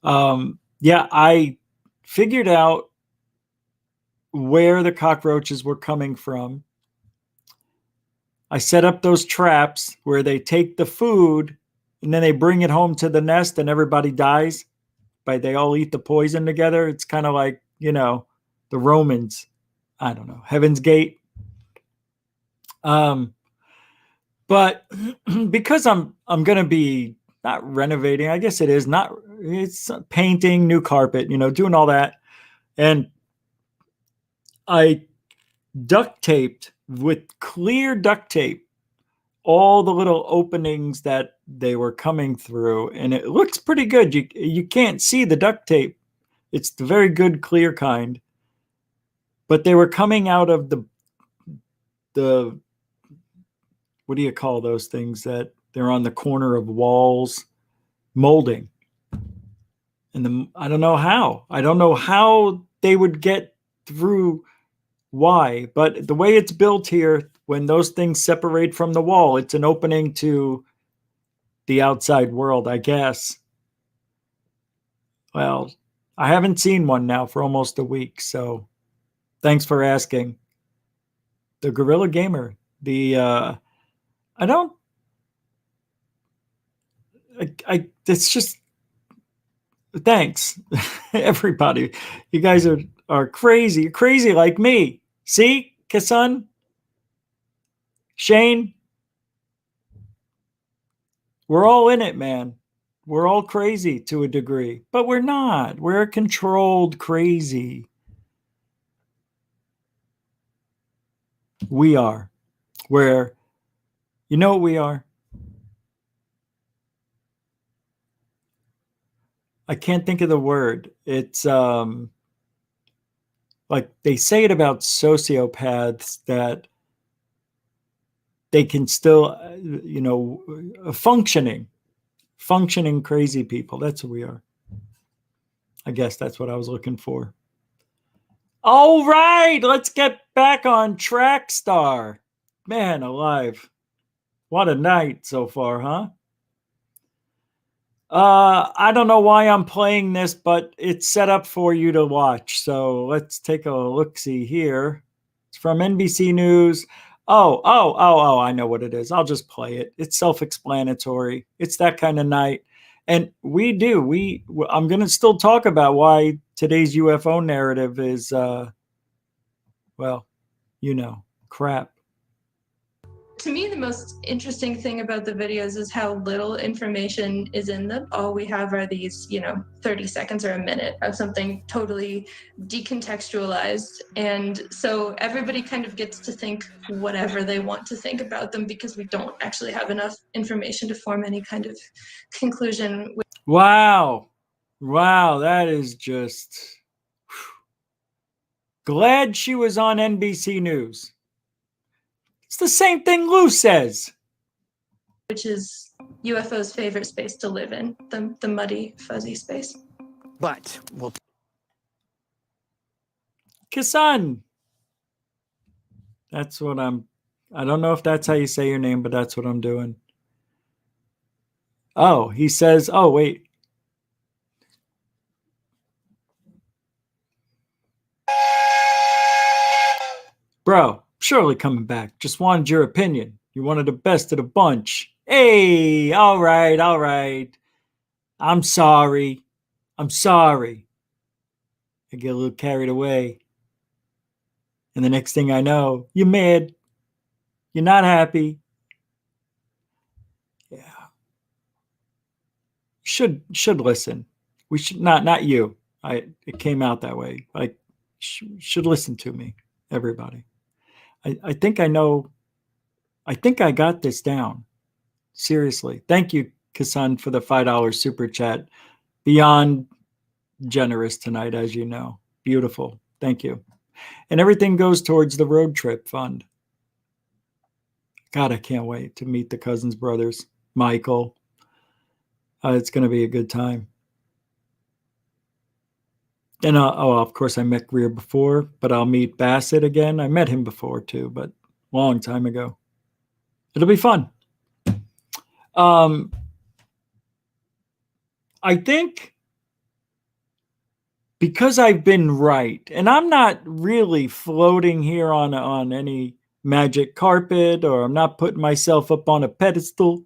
S1: Yeah, I figured out where the cockroaches were coming from. I set up those traps where they take the food and then they bring it home to the nest and everybody dies. But they all eat the poison together. It's kind of like, the Romans. I don't know. Heaven's Gate. But because I'm going to be not renovating, I guess it's painting, new carpet, doing all that. And I duct taped with clear duct tape all the little openings that they were coming through, and it looks pretty good. You can't see the duct tape. It's the very good clear kind. But they were coming out of the what do you call those things that they're on the corner of walls, molding. And I don't know how they would get through. Why? But the way it's built here, when those things separate from the wall, it's an opening to the outside world, I guess. Well, I haven't seen one now for almost a week, so thanks for asking. The Gorilla Gamer, it's just thanks, everybody. You guys are crazy. You're crazy like me. See, Kasan, Shane, we're all in it, man. We're all crazy to a degree, but we're not. We're controlled crazy. We are. Where, you know what we are? I can't think of the word. It's like they say it about sociopaths that they can still, functioning crazy people. That's what we are. I guess that's what I was looking for. All right, let's get back on track, Star. Man alive. What a night so far, huh? I don't know why I'm playing this, but it's set up for you to watch. So let's take a look-see here. It's from NBC News. Oh, I know what it is. I'll just play it. It's self-explanatory. It's that kind of night. And I'm going to still talk about why today's UFO narrative is, crap.
S6: To me, the most interesting thing about the videos is how little information is in them. All we have are these, 30 seconds or a minute of something totally decontextualized. And so everybody kind of gets to think whatever they want to think about them because we don't actually have enough information to form any kind of conclusion.
S1: Wow, that is just... Glad she was on NBC News. It's the same thing Lou says.
S6: Which is UFO's favorite space to live in, the muddy, fuzzy space.
S2: But we'll
S1: Kasan. That's what I don't know if that's how you say your name, but that's what I'm doing. Oh, he says, oh, wait. Bro, surely coming back. Just wanted your opinion. You wanted the best of the bunch. Hey, all right. I'm sorry. I get a little carried away. And the next thing I know, you're mad. You're not happy. Yeah. Should listen. We should not you. It came out that way. Like should listen to me, everybody. I think I know. I think I got this down. Seriously. Thank you, Kasan, for the $5 super chat. Beyond generous tonight, as you know. Beautiful. Thank you. And everything goes towards the road trip fund. God, I can't wait to meet the Cousins brothers. Michael. It's going to be a good time. And of course, I met Greer before, but I'll meet Bassett again. I met him before too, but long time ago. It'll be fun. I think because I've been right, and I'm not really floating here on any magic carpet, or I'm not putting myself up on a pedestal,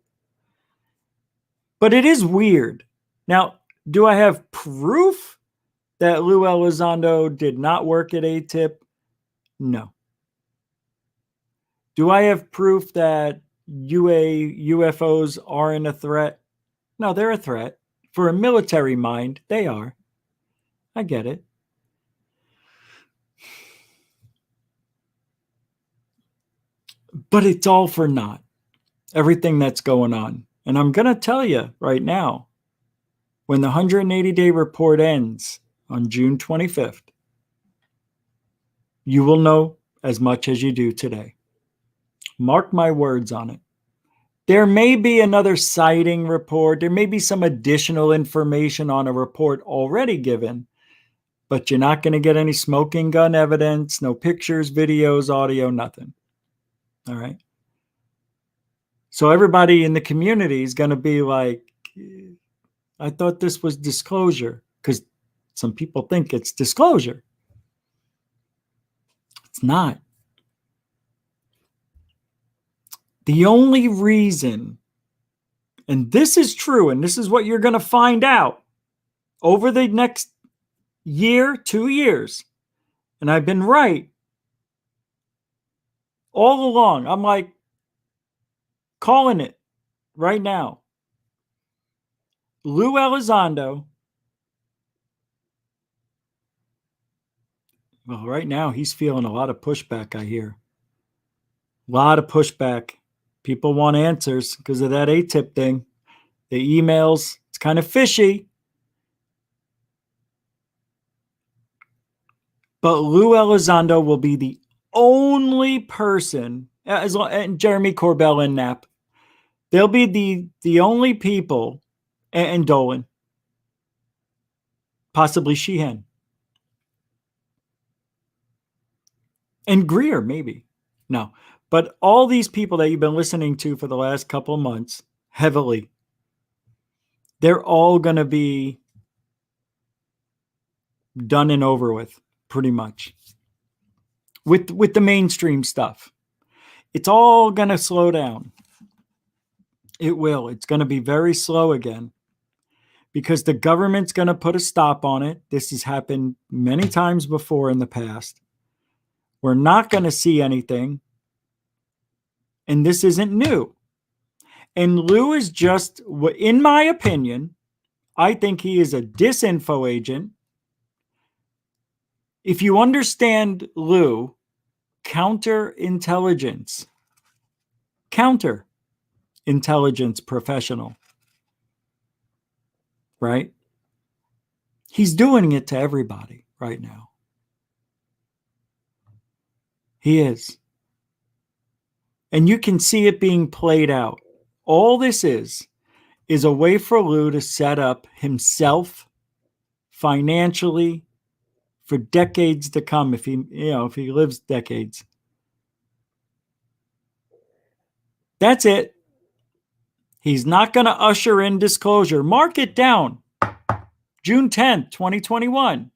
S1: but it is weird. Now, do I have proof that Lou Elizondo did not work at ATIP? No. Do I have proof that UFOs aren't a threat? No, they're a threat. For a military mind, they are. I get it. But it's all for naught. Everything that's going on. And I'm going to tell you right now, when the 180-day report ends on June 25th, you will know as much as you do today. Mark my words on it. There may be another sighting report. There may be some additional information on a report already given, but you're not going to get any smoking gun evidence, no pictures, videos, audio, nothing. All right. So everybody in the community is going to be like, I thought this was disclosure, because some people think it's disclosure. It's not. The only reason And this is true, and this is what you're going to find out over the next year, 2 years. And I've been right all along. I'm like calling it right now. Lou Elizondo, well, right now he's feeling a lot of pushback, I hear. A lot of pushback. People want answers because of that ATIP thing. The emails, it's kind of fishy. But Lou Elizondo will be the only person, and Jeremy Corbell and Knapp, they'll be the only people, and Dolan, possibly Sheehan, and Greer, maybe. No. But all these people that you've been listening to for the last couple of months, heavily, they're all going to be done and over with, pretty much, with the mainstream stuff. It's all going to slow down. It will. It's going to be very slow again because the government's going to put a stop on it. This has happened many times before in the past. We're not going to see anything. And this isn't new. And Lou is just, in my opinion, I think he is a disinfo agent. If you understand Lou, counterintelligence professional, right? He's doing it to everybody right now. He is. And you can see it being played out. All this is a way for Lou to set up himself financially for decades to come, if he lives decades. That's it. He's not going to usher in disclosure. Mark it down. June 10th, 2021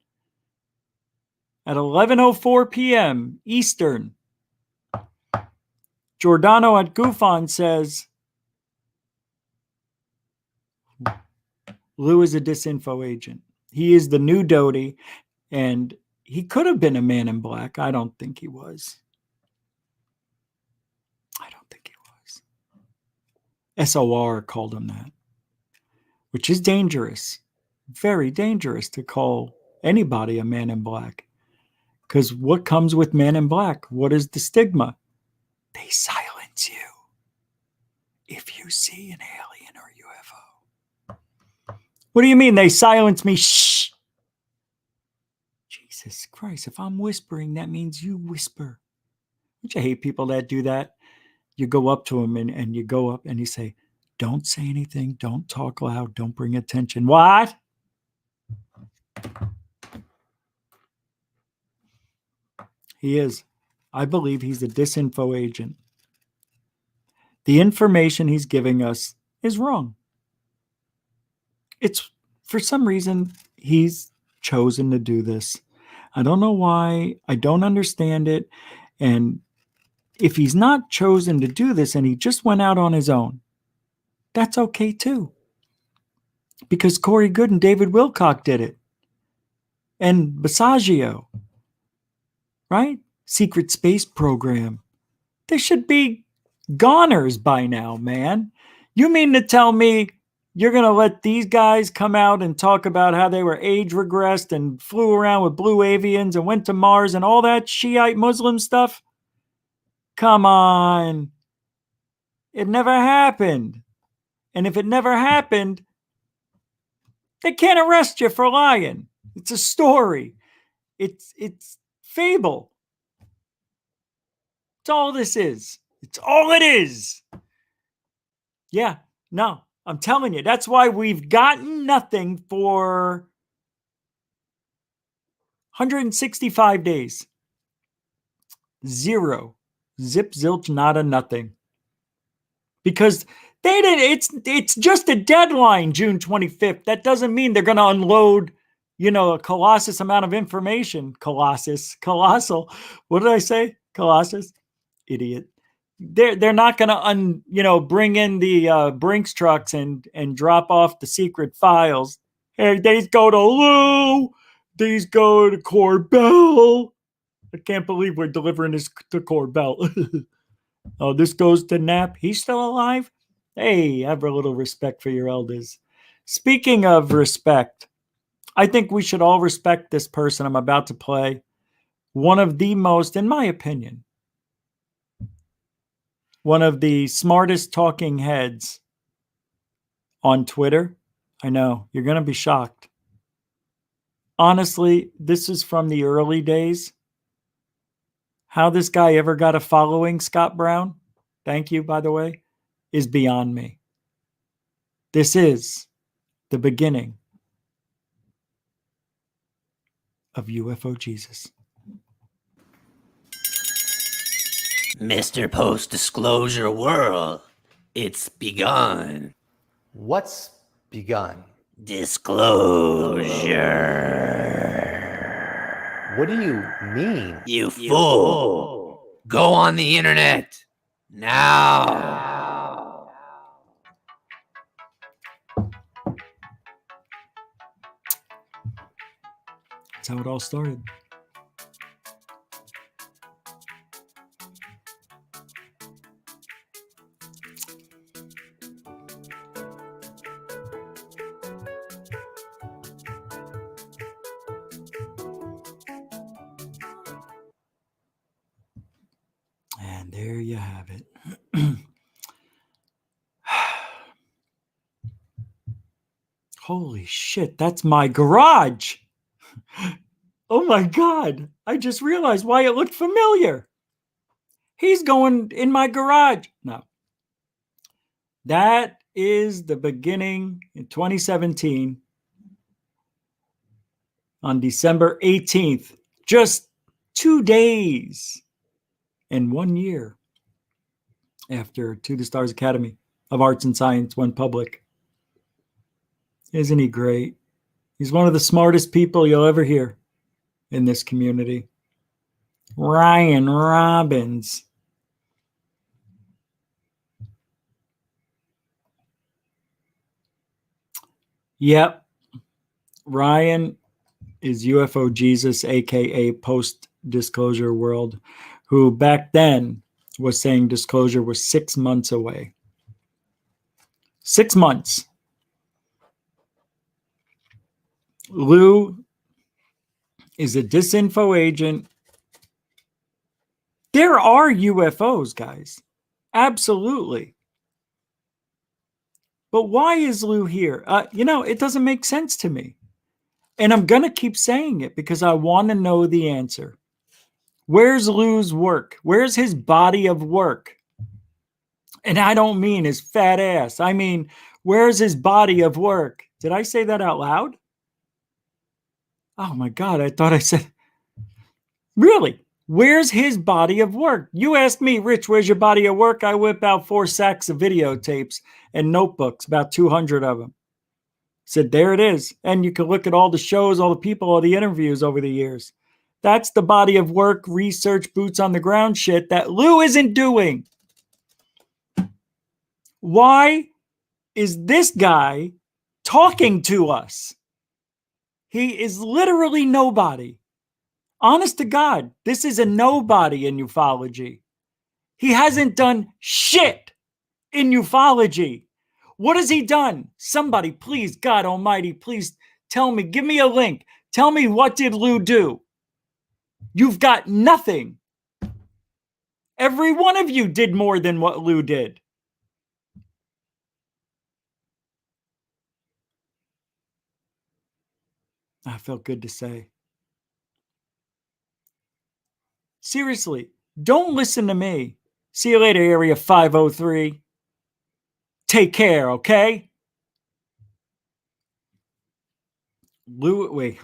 S1: at 11:04 p.m. Eastern. Giordano at Goofon says Lou is a disinfo agent. He is the new Doty, and he could have been a man in black. I don't think he was. SOR called him that, which is dangerous. Very dangerous to call anybody a man in black. Because what comes with man in black? What is the stigma? They silence you if you see an alien or UFO. What do you mean they silence me? Shh. Jesus Christ, if I'm whispering, that means you whisper. Don't you hate people that do that? You go up to him and you go up and you say, don't say anything, don't talk loud, don't bring attention. What? He is. I believe he's a disinfo agent. The information he's giving us is wrong. It's, for some reason, he's chosen to do this. I don't know why. I don't understand it. And if he's not chosen to do this and he just went out on his own, that's okay too. Because Corey Good and David Wilcock did it. And Basaggio, right? Secret Space Program. They should be goners by now, man. You mean to tell me you're going to let these guys come out and talk about how they were age regressed and flew around with blue avians and went to Mars and all that Shiite Muslim stuff? Come on. It never happened. And if it never happened, they can't arrest you for lying. It's a story. It's fable. It's all this is. It's all it is. Yeah, no, I'm telling you. That's why we've gotten nothing for 165 days. Zero. Zip, zilch, nada, nothing. Because they didn't, it's just a deadline, June 25th. That doesn't mean they're going to unload, a colossus amount of information. Colossal. What did I say? Colossus? Idiot. they're not going to bring in the Brinks trucks and drop off the secret files. Hey, these go to Lou. These go to Corbell. I can't believe we're delivering this to Corbell. Oh, this goes to Knapp. He's still alive? Hey, have a little respect for your elders. Speaking of respect, I think we should all respect this person I'm about to play. One of the most, in my opinion, one of the smartest talking heads on Twitter. I know, you're going to be shocked. Honestly, this is from the early days. How this guy ever got a following, Scott Brown, thank you, by the way, is beyond me. This is the beginning of UFO Jesus.
S8: Mr. Post Disclosure World, it's begun.
S2: What's begun?
S8: Disclosure.
S2: What do you mean?
S8: You fool. Go on the internet. Now.
S1: That's how it all started. And there you have it. Holy shit, that's my garage. Oh my God. I just realized why it looked familiar. He's going in my garage. No. That is the beginning in 2017 on December 18th. Just 2 days and 1 year after To the Stars Academy of Arts and Science went public. Isn't he great? He's one of the smartest people you'll ever hear in this community. Ryan Robbins. Yep. Ryan is UFO Jesus, aka Post Disclosure World, who back then was saying disclosure was 6 months away. 6 months. Lou is a disinfo agent. There are UFOs, guys. Absolutely. But why is Lou here? It doesn't make sense to me. And I'm going to keep saying it because I want to know the answer. Where's Lou's work? Where's his body of work? And I don't mean his fat ass. I mean, where's his body of work? Did I say that out loud? Oh my God, I thought I said, really? Where's his body of work? You ask me, Rich, where's your body of work? I whip out 4 sacks of videotapes and notebooks, about 200 of them. Said, there it is. And you can look at all the shows, all the people, all the interviews over the years. That's the body of work, research, boots on the ground shit that Lou isn't doing. Why is this guy talking to us? He is literally nobody. Honest to God, this is a nobody in ufology. He hasn't done shit in ufology. What has he done? Somebody, please, God Almighty, please tell me. Give me a link. Tell me, what did Lou do? You've got nothing. Every one of you did more than what Lou did. I felt good to say. Seriously, don't listen to me. See you later, Area 503. Take care, okay? Lou, wait.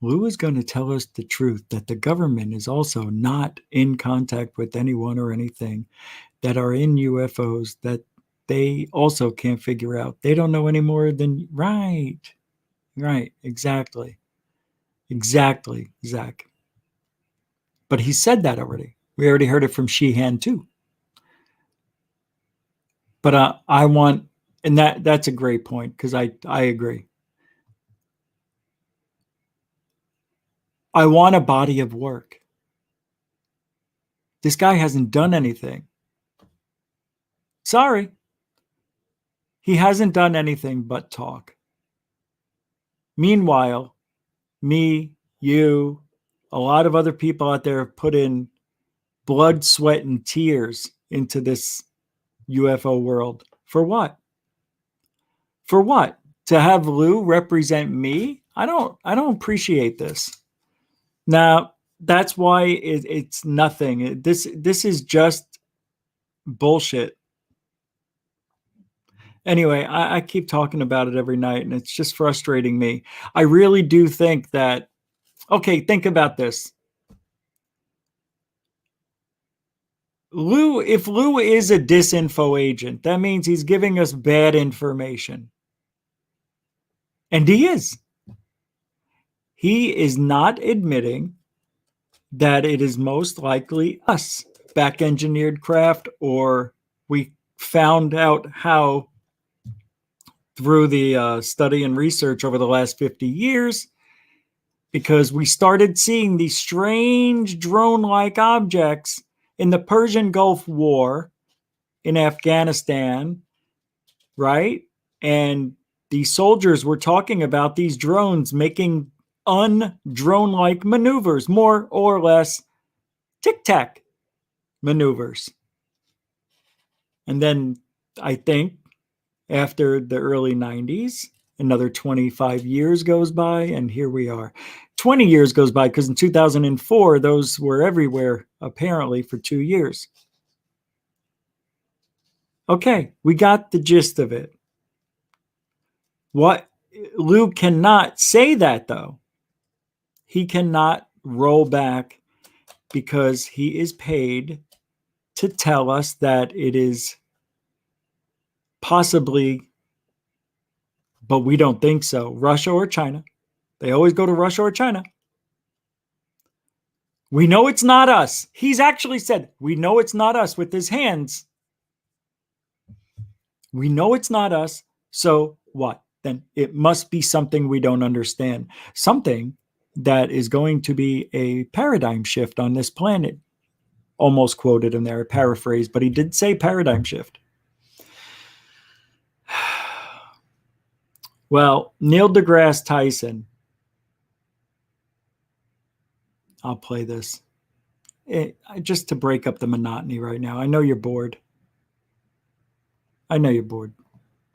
S1: Lou is going to tell us the truth that the government is also not in contact with anyone or anything that are in UFOs that they also can't figure out. They don't know any more than, right, exactly, Zach. But he said that already. We already heard it from Sheehan too. But I want, and that's a great point, because I agree. I want a body of work. This guy hasn't done anything. Sorry. He hasn't done anything but talk. Meanwhile, me, you, a lot of other people out there have put in blood, sweat, and tears into this UFO world. For what? For what? To have Lou represent me? I don't appreciate this. Now, that's why it's nothing. This is just bullshit. Anyway, I keep talking about it every night, and it's just frustrating me. I really do think that, okay, think about this. If Lou is a disinfo agent, that means he's giving us bad information. And he is. He is not admitting that it is most likely us, back engineered craft, or we found out how through the study and research over the last 50 years, because we started seeing these strange drone-like objects in the Persian Gulf War, in Afghanistan, right? And these soldiers were talking about these drones making un-drone-like maneuvers, more or less tic-tac maneuvers. And then I think after the early 90s, another 25 years goes by, and here we are. 20 years goes by, because in 2004, those were everywhere, apparently, for 2 years. Okay, we got the gist of it. What Lou cannot say that, though. He cannot roll back, because he is paid to tell us that it is possibly, but we don't think so, Russia or China. They always go to Russia or China. We know it's not us. He's actually said, we know it's not us, with his hands. We know it's not us. So what? Then it must be something we don't understand. Something that is going to be a paradigm shift on this planet. Almost quoted him there, paraphrase, but he did say paradigm shift. Well, Neil deGrasse Tyson. I'll play this. Just to break up the monotony right now. I know you're bored. I know you're bored.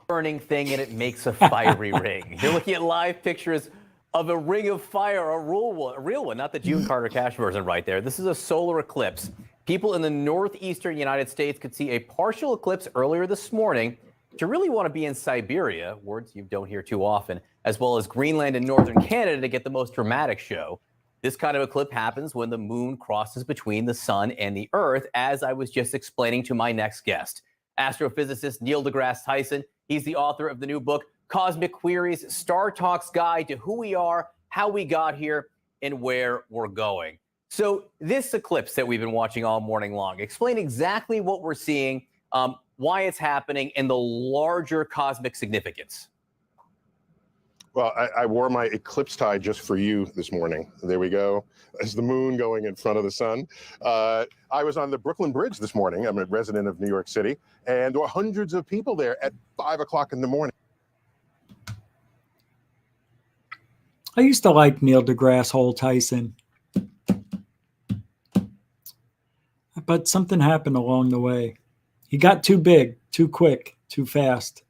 S9: Burning thing, and it makes a fiery ring. You're looking at live pictures of a ring of fire, a real one, not the June Carter Cash version right there. This is a solar eclipse. People in the northeastern United States could see a partial eclipse earlier this morning. But you really want to be in Siberia, words you don't hear too often, as well as Greenland and northern Canada to get the most dramatic show. This kind of eclipse happens when the moon crosses between the sun and the earth, as I was just explaining to my next guest, astrophysicist Neil deGrasse Tyson. He's the author of the new book, Cosmic Queries, Star Talk's Guide to Who We Are, How We Got Here, and Where We're Going. So this eclipse that we've been watching all morning long, explain exactly what we're seeing, why it's happening, and the larger cosmic significance.
S10: Well, I wore my eclipse tie just for you this morning. There we go. As the moon going in front of the sun. I was on the Brooklyn Bridge this morning. I'm a resident of New York City, and there were hundreds of people there at 5 o'clock in the morning.
S1: I used to like Neil deGrasse Tyson. But something happened along the way. He got too big, too quick, too fast.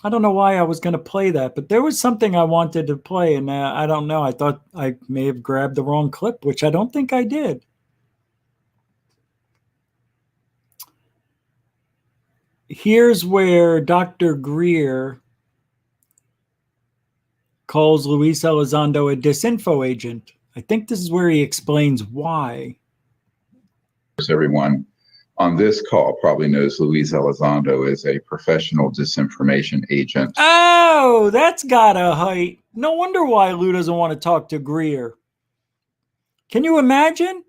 S1: I don't know why I was going to play that, but there was something I wanted to play, and I don't know. I thought I may have grabbed the wrong clip, which I don't think I did. Here's where Dr. Greer calls Luis Elizondo a disinfo agent. I think this is where he explains why.
S11: Everyone on this call probably knows Luis Elizondo is a professional disinformation agent.
S1: Oh, that's got a height. No wonder why Lou doesn't want to talk to Greer. Can you imagine?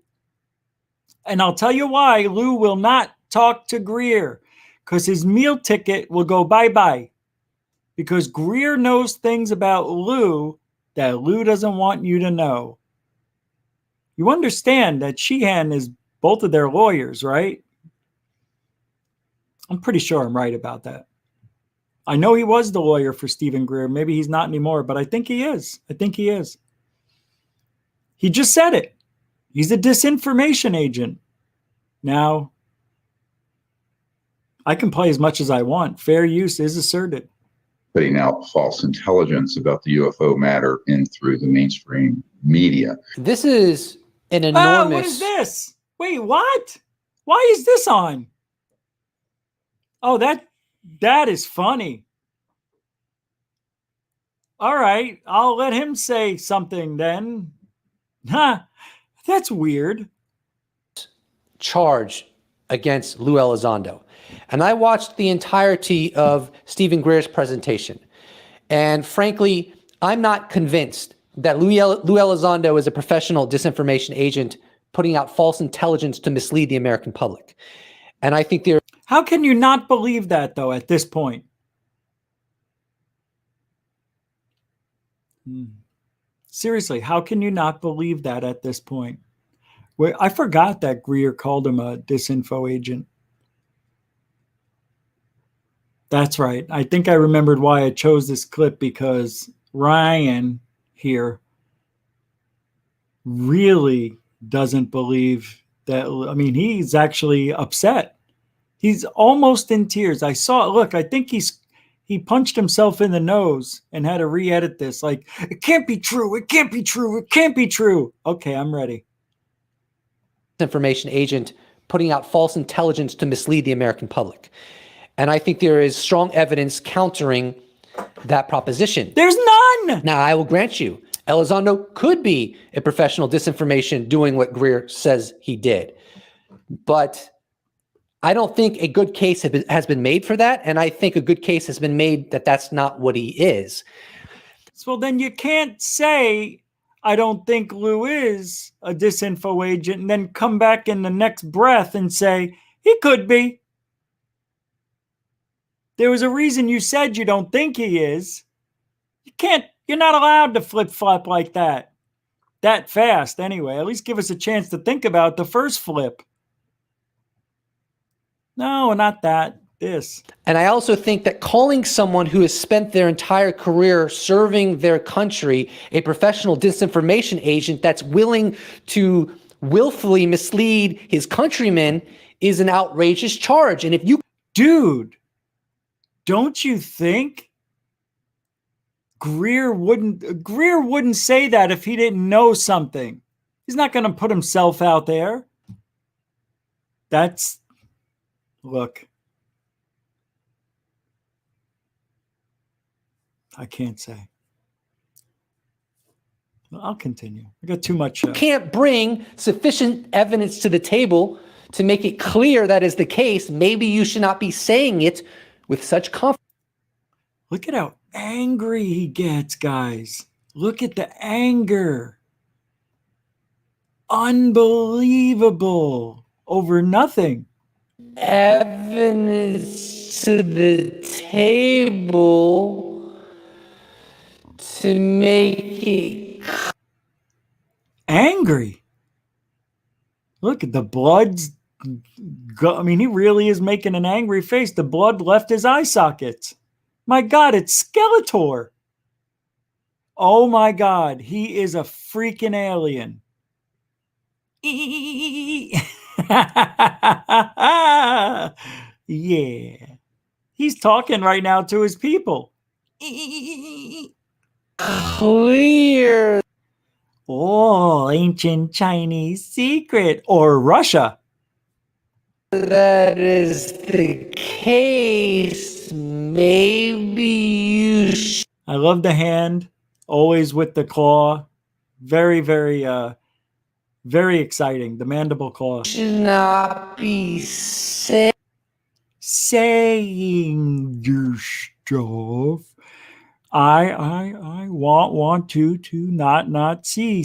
S1: And I'll tell you why Lou will not talk to Greer, because his meal ticket will go bye-bye. Because Greer knows things about Lou that Lou doesn't want you to know. You understand that Sheehan is both of their lawyers, right? I'm pretty sure I'm right about that. I know he was the lawyer for Stephen Greer. Maybe he's not anymore, but I think he is. I think he is. He just said it. He's a disinformation agent. Now, I can play as much as I want. Fair use is asserted.
S11: Putting out false intelligence about the UFO matter in through the mainstream media.
S12: This is an
S1: Oh,
S12: enormous.
S1: what is this? Wait, what? Why is this on? Oh, that is funny. All right, I'll let him say something then. Huh, that's weird.
S12: Charge against Lou Elizondo. And I watched the entirety of Stephen Greer's presentation. And frankly, I'm not convinced that Lou Elizondo is a professional disinformation agent putting out false intelligence to mislead the American public. And I think
S1: How can you not believe that, though, at this point? Seriously, how can you not believe that at this point? Well, I forgot that Greer called him a disinfo agent. That's right. I think I remembered why I chose this clip, because Ryan here really doesn't believe that. I mean, he's actually upset. He's almost in tears. I saw, look, I think he punched himself in the nose and had to re-edit this. Like, it can't be true. It can't be true. It can't be true. Okay, I'm ready.
S12: Information agent putting out false intelligence to mislead the American public. And I think there is strong evidence countering that proposition.
S1: There's none.
S12: Now, I will grant you, Elizondo could be a professional disinformation doing what Greer says he did. But I don't think a good case has been made for that. And I think a good case has been made that that's not what he is.
S1: Well, then you can't say, I don't think Lou is a disinfo agent, and then come back in the next breath and say, he could be. There was a reason you said you don't think he is. You're not allowed to flip-flop like that fast anyway. At least give us a chance to think about the first flip. No, not that. This.
S12: And I also think that calling someone who has spent their entire career serving their country a professional disinformation agent that's willing to willfully mislead his countrymen is an outrageous charge. And if you...
S1: Dude, don't you think Greer wouldn't say that if he didn't know something? He's not going to put himself out there. Look. I can't say. I'll continue. I got too much.
S12: Can't bring sufficient evidence to the table to make it clear that is the case. Maybe you should not be saying it with such confidence.
S1: Look at how angry he gets, guys. Look at the anger. Unbelievable. Over nothing.
S12: Evidence to the table to make it
S1: angry. Look at the blood's I mean, he really is making an angry face. The blood left his eye sockets. My God, it's Skeletor. Oh my God, he is a freaking alien. Yeah. He's talking right now to his people.
S12: Clear.
S1: Oh, ancient Chinese secret. Or Russia.
S12: That is the case. Maybe you should.
S1: I love the hand. Always with the claw. Very, very, very exciting. The mandible claw.
S12: Should not be
S1: saying your stuff. I want to not see.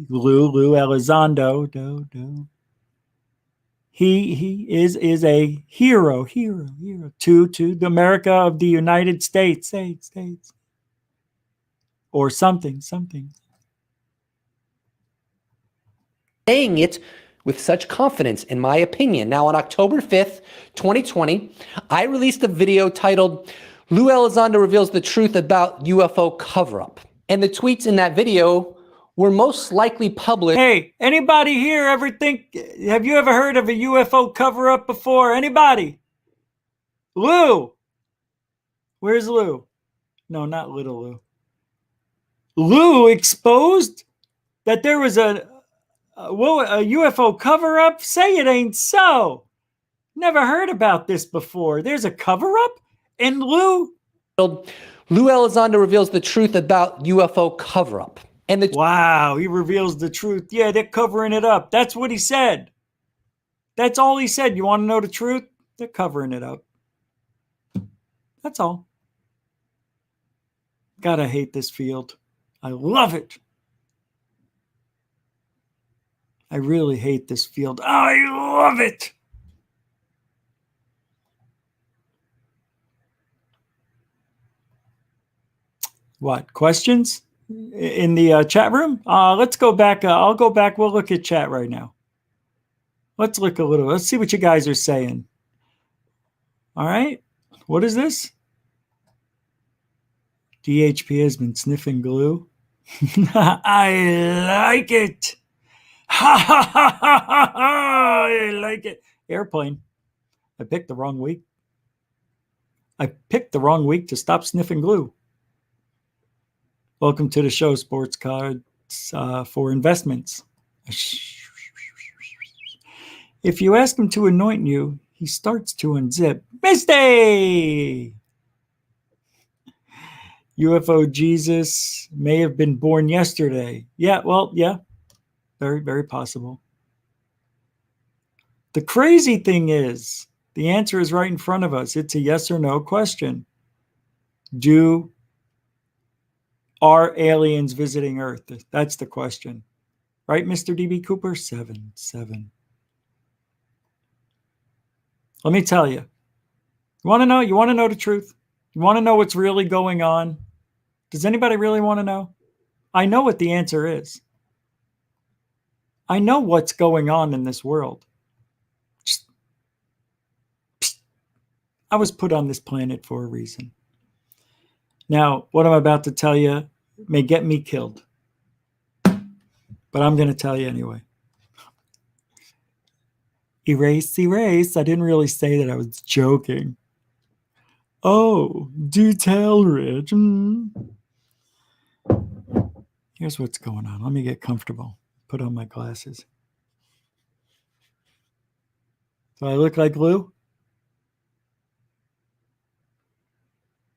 S1: Lou Elizondo, do. He is a hero to the America of the United States, or something.
S12: Saying it with such confidence, in my opinion. Now, on October 5th, 2020, I released a video titled, Lou Elizondo Reveals the Truth About UFO Cover-Up. And the tweets in that video were most likely published.
S1: Hey, anybody here ever think, have you ever heard of a UFO cover-up before? Anybody? Lou? Where's Lou? No, not little Lou. Lou exposed that there was a UFO cover-up? Say it ain't so. Never heard about this before. There's a cover-up? And Lou
S12: Elizondo reveals the truth about UFO cover-up. And
S1: wow, he reveals the truth. Yeah, they're covering it up. That's what he said. That's all he said. You want to know the truth? They're covering it up. That's all. Gotta hate this field. I love it. I really hate this field. I love it. What, questions in the chat room? Let's go back. I'll go back. We'll look at chat right now. Let's look a little. Let's see what you guys are saying. All right. What is this? DHP has been sniffing glue. I like it. Ha ha ha ha ha ha. I like it. Airplane. I picked the wrong week. I picked the wrong week to stop sniffing glue. Welcome to the show, Sports Cards for Investments. If you ask him to anoint you, he starts to unzip. Misty! UFO Jesus may have been born yesterday. Yeah, well, yeah. Very, very possible. The crazy thing is, the answer is right in front of us. It's a yes or no question. Are aliens visiting Earth? That's the question. Right, Mr. DB Cooper? 7. Let me tell you. You want to know? You want to know the truth? You want to know what's really going on? Does anybody really want to know? I know what the answer is. I know what's going on in this world. I was put on this planet for a reason. Now, what I'm about to tell you may get me killed, but I'm going to tell you anyway. Erase. I didn't really say that. I was joking. Oh, do tell, Rich. Here's what's going on. Let me get comfortable. Put on my glasses. Do I look like Lou?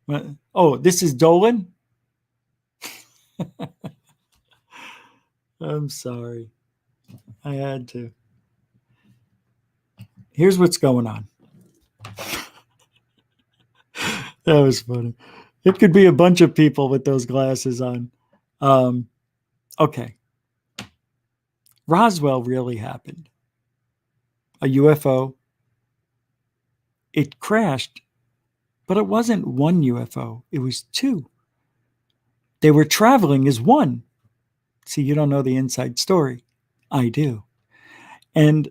S1: What? Oh, this is Dolan? I'm sorry. I had to. Here's what's going on. That was funny. It could be a bunch of people with those glasses on. Okay. Roswell really happened. A UFO. It crashed, but it wasn't one UFO. It was two. They were traveling as one. See, you don't know the inside story. I do. And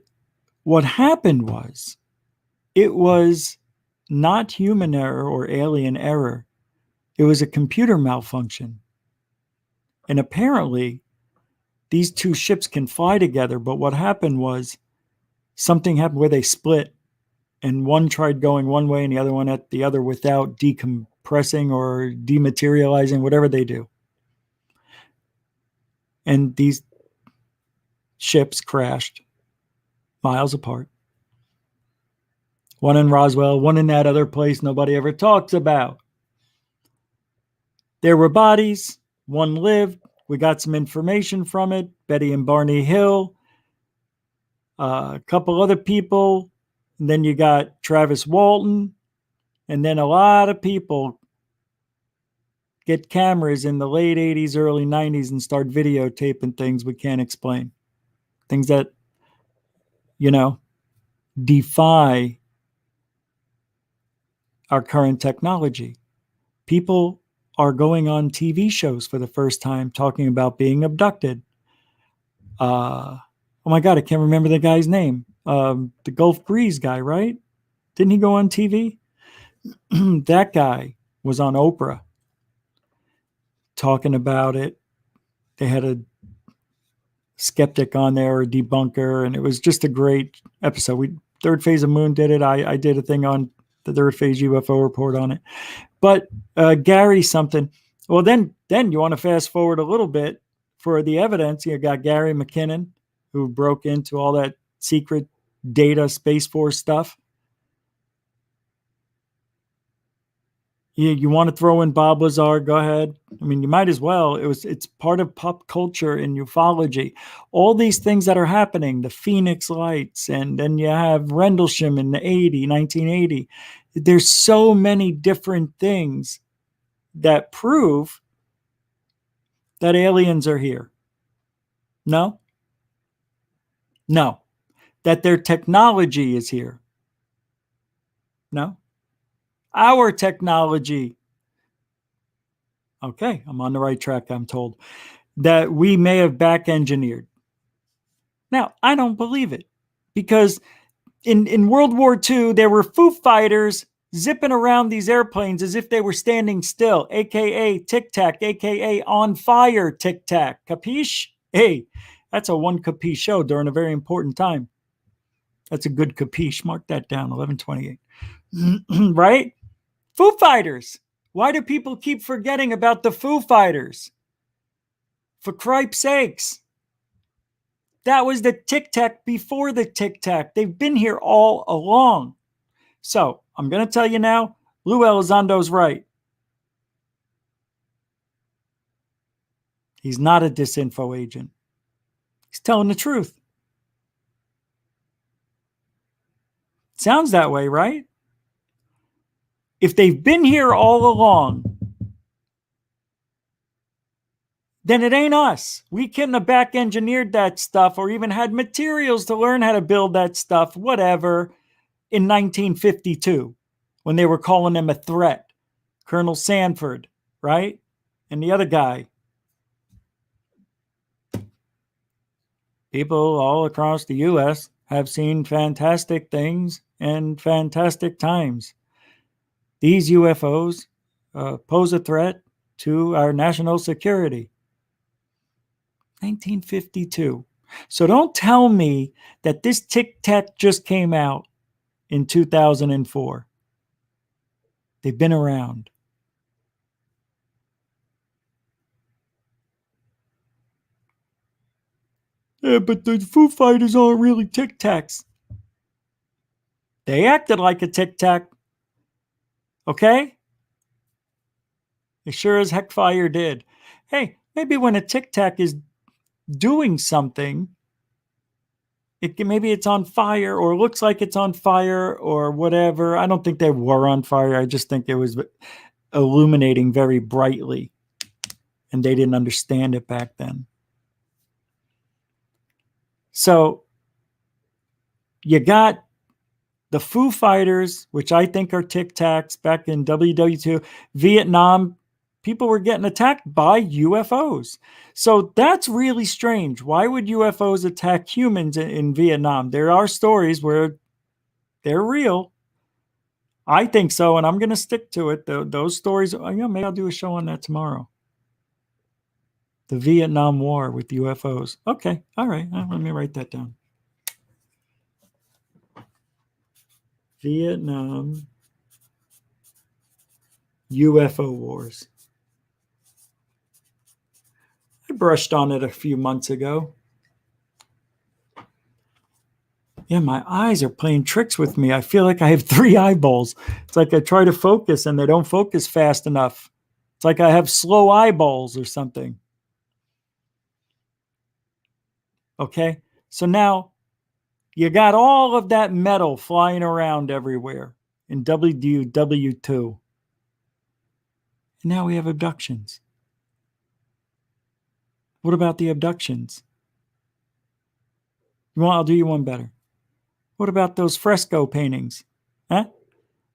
S1: what happened was, it was not human error or alien error. It was a computer malfunction. And apparently, these two ships can fly together, but what happened was something happened where they split, and one tried going one way and the other one at the other without decompressing or dematerializing, whatever they do. And these ships crashed miles apart. One in Roswell, one in that other place nobody ever talks about. There were bodies. One lived. We got some information from it. Betty and Barney Hill. A couple other people. And then you got Travis Walton. And then a lot of people get cameras in the late 80s, early 90s and start videotaping things we can't explain. Things that, defy our current technology. People are going on TV shows for the first time talking about being abducted. Oh my God, I can't remember the guy's name. The Gulf Breeze guy, right? Didn't he go on TV? That guy was on Oprah talking about it. They had a skeptic on there, or a debunker, and it was just a great episode. Third Phase of Moon did it. I did a thing on the Third Phase UFO report on it. But Gary something. Well, then you want to fast forward a little bit for the evidence. You got Gary McKinnon, who broke into all that secret data, Space Force stuff. You want to throw in Bob Lazar? Go ahead. I mean, you might as well. It's part of pop culture and ufology. All these things that are happening, the Phoenix Lights, and then you have Rendlesham in the 1980. There's so many different things that prove that aliens are here. No? No. That their technology is here. No? Our technology. Okay, I'm on the right track, I'm told. That we may have back engineered. Now, I don't believe it, because in World War II, there were Foo Fighters zipping around these airplanes as if they were standing still, aka Tic Tac, aka on fire Tic Tac. Capiche? Hey, that's a one capiche show during a very important time. That's a good capiche. Mark that down, 1128. Right? Foo Fighters. Why do people keep forgetting about the Foo Fighters? For cripe's sakes. That was the Tic Tac before the Tic Tac. They've been here all along. So I'm going to tell you now, Lou Elizondo's right. He's not a disinfo agent. He's telling the truth. Sounds that way, right? If they've been here all along, then it ain't us. We couldn't have back engineered that stuff or even had materials to learn how to build that stuff, whatever, in 1952 when they were calling them a threat. Colonel Sanford, right? And the other guy. People all across the U.S. have seen fantastic things and fantastic times. These UFOs pose a threat to our national security. 1952. So don't tell me that this Tic Tac just came out in 2004. They've been around. Yeah, but the Foo Fighters aren't really Tic Tacs. They acted like a Tic Tac. Okay? They sure as heck fire did. Hey, maybe when a Tic Tac is doing something, maybe it's on fire or looks like it's on fire or whatever. I don't think they were on fire. I just think it was illuminating very brightly, and they didn't understand it back then. So you got the Foo Fighters, which I think are Tic Tacs back in WW2, Vietnam. People were getting attacked by UFOs. So that's really strange. Why would UFOs attack humans in Vietnam? There are stories where they're real. I think so, and I'm going to stick to it. Those stories, maybe I'll do a show on that tomorrow. The Vietnam War with UFOs. Okay, all right. Let me write that down. Vietnam UFO wars. I brushed on it a few months ago. Yeah, my eyes are playing tricks with me. I feel like I have 3 eyeballs. It's like I try to focus and they don't focus fast enough. It's like I have slow eyeballs or something. Okay, so now you got all of that metal flying around everywhere in WW2. And now we have abductions. What about the abductions? Well, I'll do you one better. What about those fresco paintings? Huh?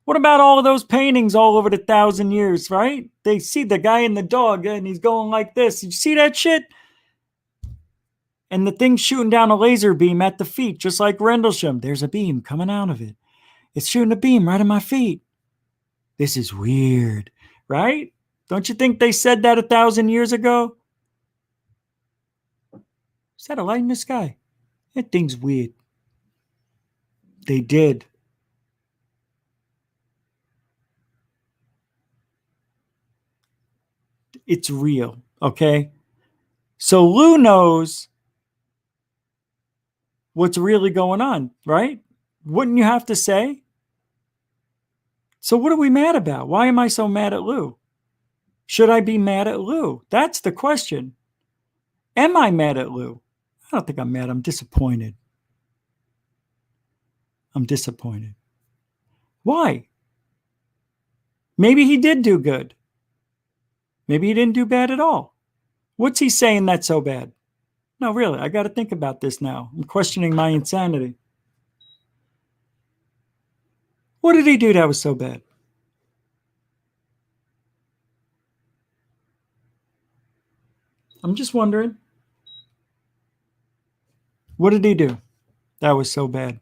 S1: What about all of those paintings all over the 1,000 years, right? They see the guy and the dog and he's going like this. Did you see that shit? And the thing's shooting down a laser beam at the feet, just like Rendlesham. There's a beam coming out of it. It's shooting a beam right at my feet. This is weird, right? Don't you think they said that 1,000 years ago? Is that a light in the sky? That thing's weird. They did. It's real, okay? So Lou knows what's really going on, right? Wouldn't you have to say? So what are we mad about? Why am I so mad at Lou? Should I be mad at Lou? That's the question. Am I mad at Lou? I don't think I'm mad. I'm disappointed. I'm disappointed. Why? Maybe he did do good. Maybe he didn't do bad at all. What's he saying that's so bad? No, really, I got to think about this now. I'm questioning my insanity. What did he do that was so bad? I'm just wondering. What did he do that was so bad?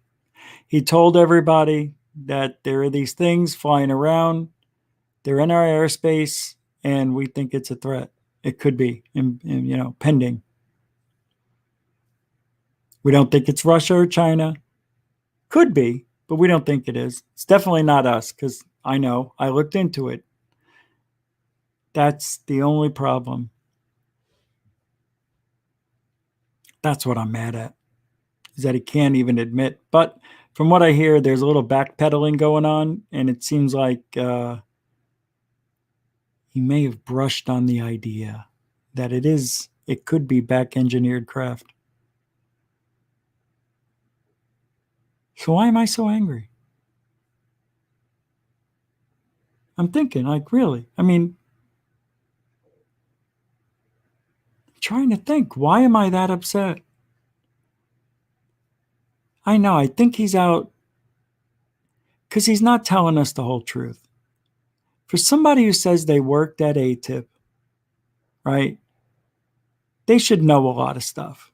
S1: He told everybody that there are these things flying around. They're in our airspace, and we think it's a threat. It could be, pending. We don't think it's Russia or China. Could be, but we don't think it is. It's definitely not us, because I know. I looked into it. That's the only problem. That's what I'm mad at, is that he can't even admit. But from what I hear, there's a little backpedaling going on, and it seems like he may have brushed on the idea that it could be back-engineered craft. So why am I so angry? I'm thinking, like, really? I mean, I'm trying to think, why am I that upset? I know, I think he's out because he's not telling us the whole truth. For somebody who says they worked at ATIP, right, they should know a lot of stuff.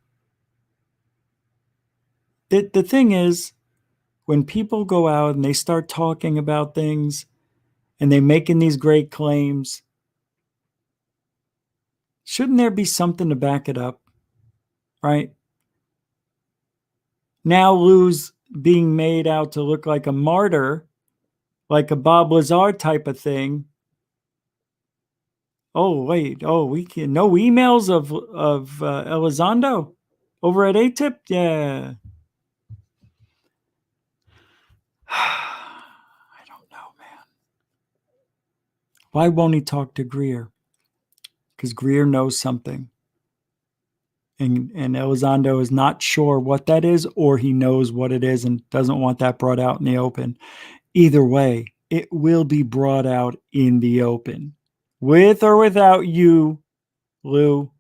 S1: The thing is, when people go out and they start talking about things and they're making these great claims, shouldn't there be something to back it up, right? Now Lou's being made out to look like a martyr, like a Bob Lazar type of thing. Oh, wait. Oh, we can no emails of Elizondo over at ATIP? Yeah. I don't know, man. Why won't he talk to Greer? Because Greer knows something. And Elizondo is not sure what that is, or he knows what it is and doesn't want that brought out in the open. Either way, it will be brought out in the open. With or without you, Lou.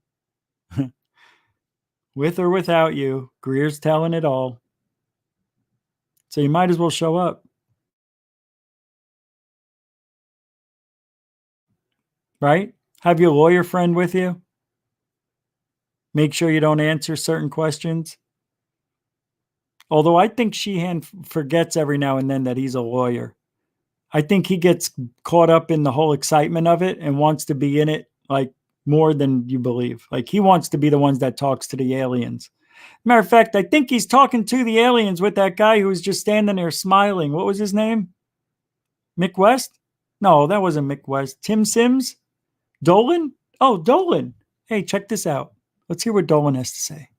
S1: With or without you, Greer's telling it all. So you might as well show up. Right? Have your lawyer friend with you. Make sure you don't answer certain questions. Although I think Sheehan forgets every now and then that he's a lawyer. I think he gets caught up in the whole excitement of it and wants to be in it like more than you believe. Like he wants to be the ones that talks to the aliens. Matter of fact, I think he's talking to the aliens with that guy who was just standing there smiling. What was his name? Mick West? No, that wasn't Mick West. Tim Sims? Dolan? Oh, Dolan. Hey, check this out. Let's hear what Dolan has to say.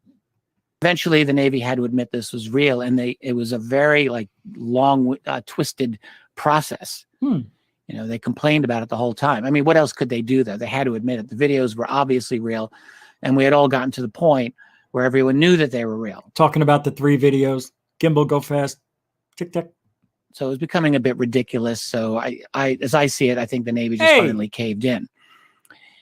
S13: Eventually, the Navy had to admit this was real, and it was a very long, twisted process. You know, they complained about it the whole time. I mean, what else could they do though? They had to admit it. The videos were obviously real, and we had all gotten to the point where everyone knew that they were real.
S1: Talking about the 3 videos. Gimbal, go fast. Tick, tick.
S13: So it was becoming a bit ridiculous. So as I see it, I think the Navy just finally caved in.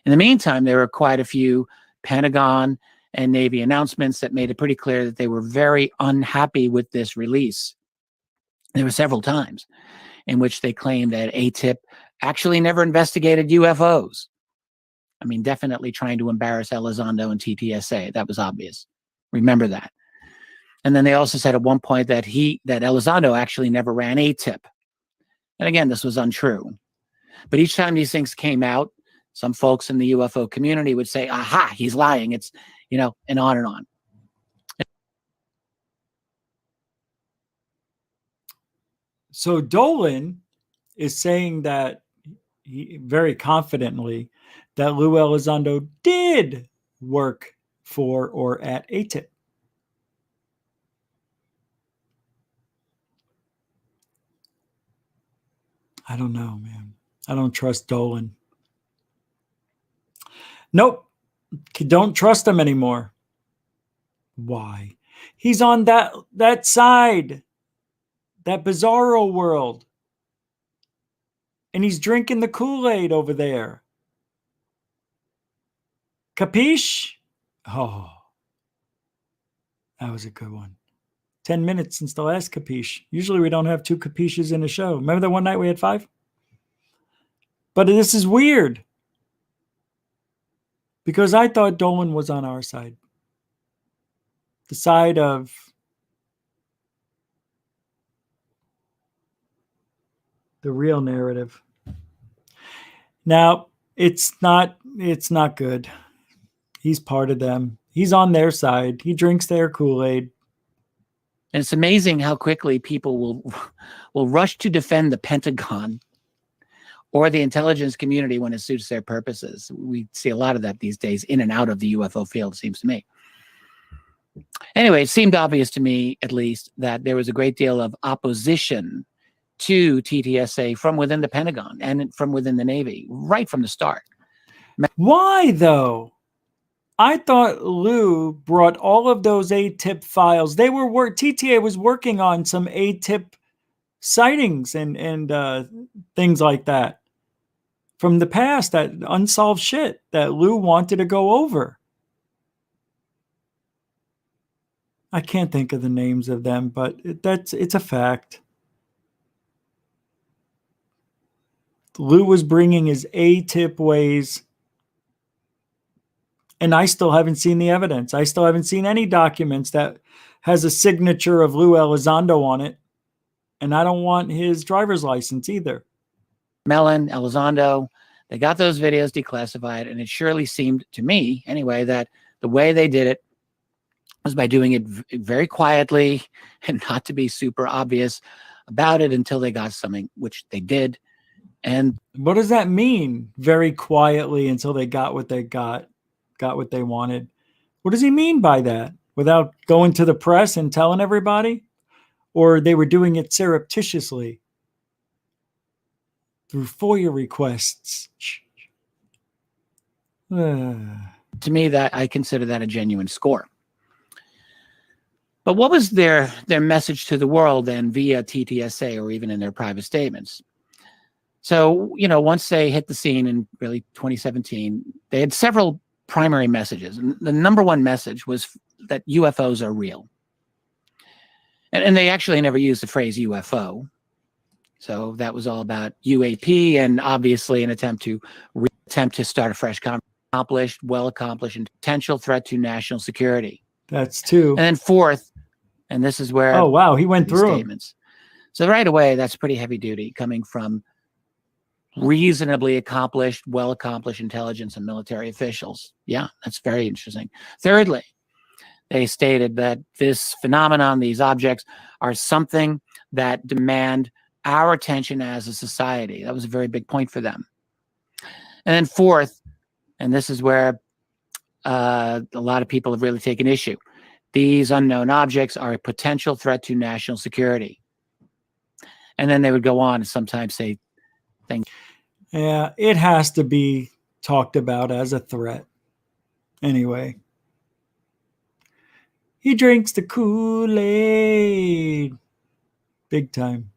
S13: In the meantime, there were quite a few Pentagon and Navy announcements that made it pretty clear that they were very unhappy with this release. There were several times in which they claimed that ATIP actually never investigated UFOs. I mean, definitely trying to embarrass Elizondo and TTSA. That was obvious. Remember that. And then they also said at one point that Elizondo actually never ran ATIP. And again, this was untrue. But each time these things came out, some folks in the UFO community would say, aha, he's lying. It's, and on and on.
S1: So Dolan is saying that very confidently that Lou Elizondo did work for or at ATIP. I don't know, man. I don't trust Dolan. Nope. Don't trust him anymore. Why? He's on that side, that bizarro world. And he's drinking the Kool-Aid over there. Capiche? Oh, that was a good one. 10 minutes since the last capiche. Usually we don't have 2 capiches in a show. Remember that one night we had 5? But this is weird. Because I thought Dolan was on our side. The side of the real narrative. Now, it's not good. He's part of them. He's on their side. He drinks their Kool-Aid.
S13: And it's amazing how quickly people will rush to defend the Pentagon or the intelligence community when it suits their purposes. We see a lot of that these days in and out of the UFO field, it seems to me. Anyway, it seemed obvious to me, at least, that there was a great deal of opposition to TTSA from within the Pentagon and from within the Navy, right from the start.
S1: Why, though? I thought Lou brought all of those ATIP files. TTA was working on some ATIP sightings and things like that from the past, that unsolved shit that Lou wanted to go over. I can't think of the names of them, but it's a fact. Lou was bringing his ATIP ways, and I still haven't seen the evidence. I still haven't seen any documents that has a signature of Lou Elizondo on it, and I don't want his driver's license either.
S13: Mellon, Elizondo, they got those videos declassified, and it surely seemed to me, anyway, that the way they did it was by doing it very quietly and not to be super obvious about it until they got something, which they did. And
S1: what does that mean? Very quietly until they got what they got what they wanted. What does he mean by that? Without going to the press and telling everybody? Or they were doing it surreptitiously through FOIA requests?
S13: To me, that I consider that a genuine score. But what was their message to the world then via TTSA or even in their private statements? So, once they hit the scene in really 2017, they had several primary messages. And the number one message was that UFOs are real. And they actually never used the phrase UFO. So that was all about UAP and obviously an attempt to start a fresh accomplished, well-accomplished, and potential threat to national security.
S1: That's 2.
S13: And then 4th, and this is where...
S1: Oh, wow, he went through
S13: statements. So right away, that's pretty heavy duty coming from reasonably accomplished, well-accomplished intelligence and military officials. Yeah, that's very interesting. Thirdly, they stated that this phenomenon, these objects, are something that demand our attention as a society. That was a very big point for them. And then 4th, and this is where a lot of people have really taken issue, these unknown objects are a potential threat to national security. And then they would go on and sometimes say things.
S1: Yeah, it has to be talked about as a threat. Anyway. He drinks the Kool-Aid. Big time.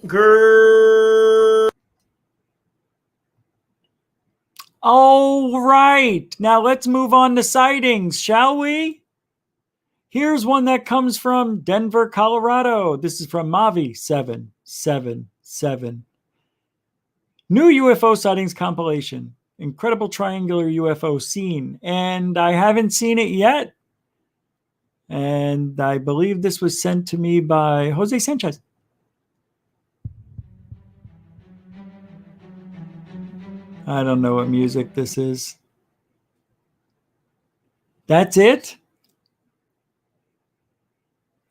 S2: Grrr.
S1: All right. Now let's move on to sightings, shall we? Here's one that comes from Denver, Colorado. This is from Mavi777. New UFO sightings compilation. Incredible triangular UFO seen. And I haven't seen it yet. And I believe this was sent to me by Jose Sanchez. I don't know what music this is. That's it?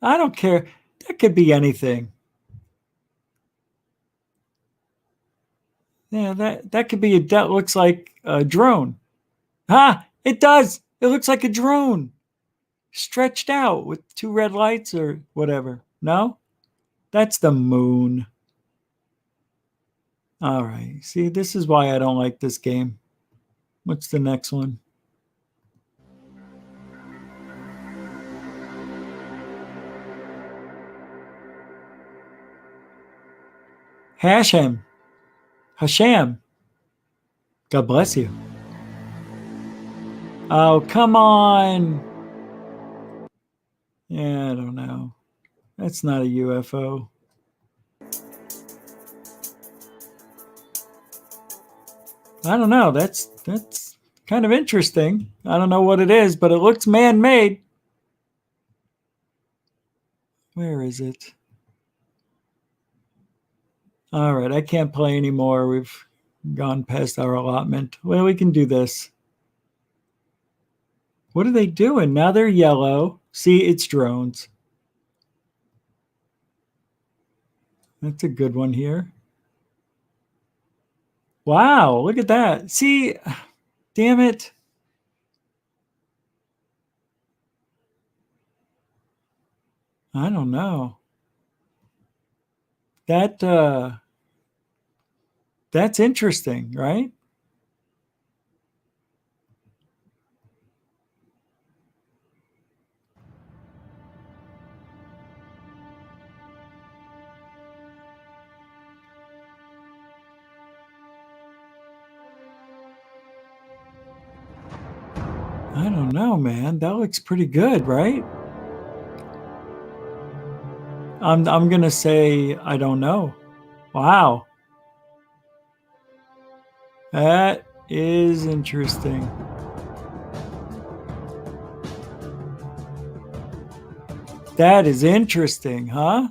S1: I don't care. That could be anything. Yeah, that could be that looks like a drone. Ah, it does. It looks like a drone. Stretched out with two red lights or whatever. No? That's the moon. All right. See, this is why I don't like this game. What's the next one? Hashem. Hashem. God bless you. Oh, come on. Yeah, I don't know. That's not a UFO. I don't know. That's kind of interesting. I don't know what it is, but it looks man-made. Where is it? All right, I can't play anymore. We've gone past our allotment. Well, we can do this. What are they doing? Now they're yellow. See, it's drones. That's a good one here. Wow, look at that. See, damn it. I don't know. That's interesting, right? I don't know, man. That looks pretty good, right? I'm gonna say I don't know. Wow. That is interesting. That is interesting, huh?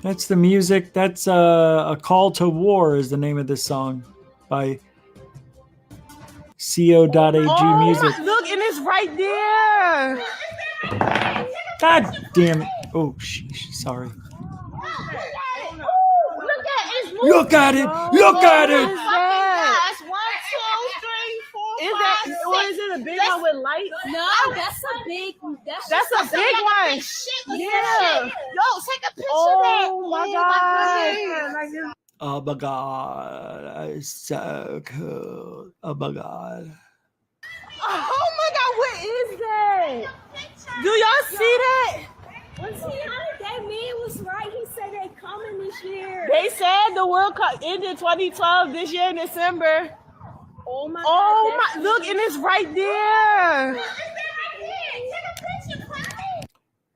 S1: That's the music. That's A Call to War is the name of this song by co.ag music.
S5: Look, and it's right there.
S1: God damn it. Oh, sheesh. Sorry. Look at it. Look at it.
S5: That's 1, 2, 3, 4, is 5, that, 6. Or is it a big one with lights?
S4: No, that's a big.
S5: That's a big one. Yeah.
S4: Yo, take a picture
S5: Oh my God.
S1: Oh my God. It's so cool. Oh my God.
S5: Oh my God, what is that? Do y'all see that?
S4: Was he on it? That man was right. He said they coming this year.
S5: They said the World Cup ended 2012 this year in December.
S4: Oh my God.
S5: Oh my, look, and it's right there.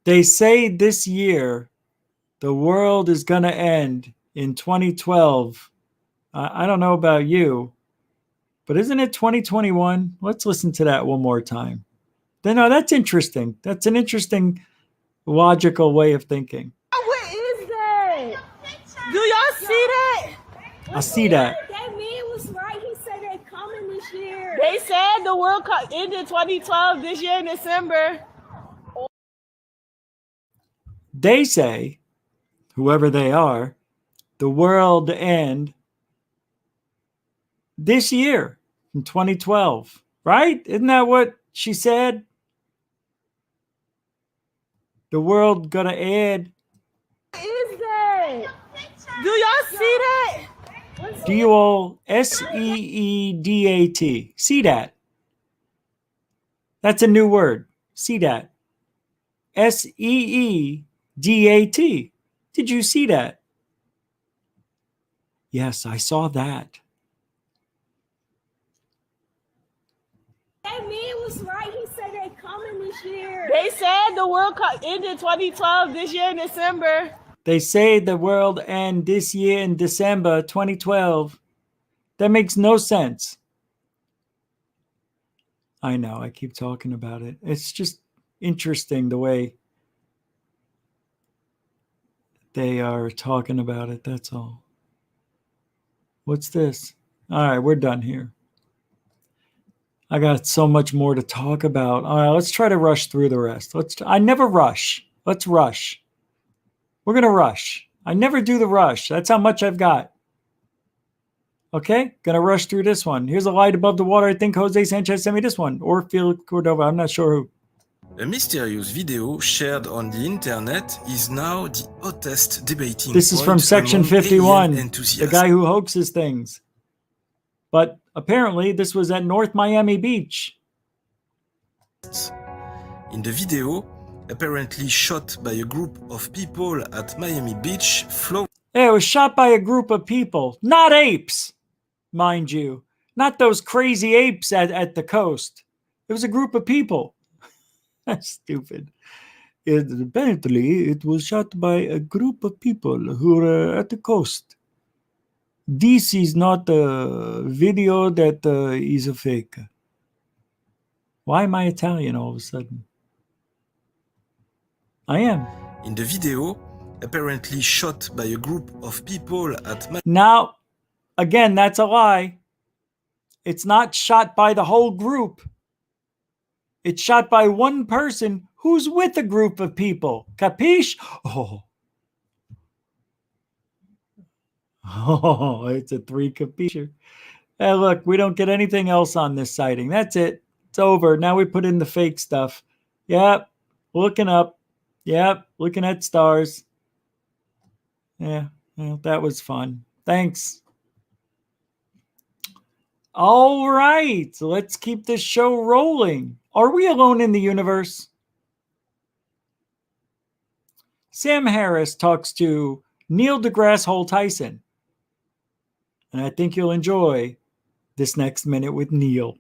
S1: They say this year the world is going to end in 2012. I don't know about you, but isn't it 2021? Let's listen to that one more time. No, that's interesting. That's an interesting logical way of thinking.
S5: What is that? Do y'all see that?
S1: I see that.
S4: That man was right. He said they coming this year.
S5: They said the World Cup ended 2012 this year in December.
S1: They say, whoever they are, the world end this year in 2012, right? Isn't that what she said? The world gonna end.
S5: What is that? Do y'all see that?
S4: What's
S1: Do you all SEEDAT? CDAT. That's a new word. CDAT. SEEDAT. Did you see that? Yes, I saw that.
S4: That man was right. He said they coming this year.
S5: They said the World Cup ended 2012 this year in December.
S1: They say the world end this year in December 2012. That makes no sense. I know, I keep talking about it. It's just interesting the way they are talking about it, that's all. What's this? All right, we're done here. I got so much more to talk about. All right, let's try to rush through the rest. I never rush. Let's rush. We're going to rush. I never do the rush. That's how much I've got. Okay, gonna rush through this one. Here's a light above the water. I think Jose Sanchez sent me this one. Or Phil Cordova, I'm not sure who.
S14: A mysterious video shared on the internet is now the hottest debating
S1: This is from
S14: point
S1: Section
S14: among
S1: 51,
S14: alien
S1: the
S14: enthusiasts.
S1: guy who hoaxes things. But apparently this was at North Miami Beach.
S14: In the video, apparently shot by a group of people at Miami Beach,
S1: Yeah, it was shot by a group of people, not apes, mind you. Not those crazy apes at the coast. It was a group of people. That's stupid. Apparently, it was shot by a group of people who are at the coast. This is not a video that is a fake. Why am I Italian all of a sudden? I am.
S14: In the video, apparently shot by a group of people at
S1: Now, again, that's a lie. It's not shot by the whole group. It's shot by one person who's with a group of people. Capiche? Oh, it's a three capisher. Hey, look, we don't get anything else on this sighting. That's it. It's over. Now we put in the fake stuff. Yep. Looking up. Yep. Looking at stars. Yeah. Well, that was fun. Thanks. All right. So let's keep this show rolling. Are we alone in the universe? Sam Harris talks to Neil deGrasse Tyson. And I think you'll enjoy this next minute with Neil.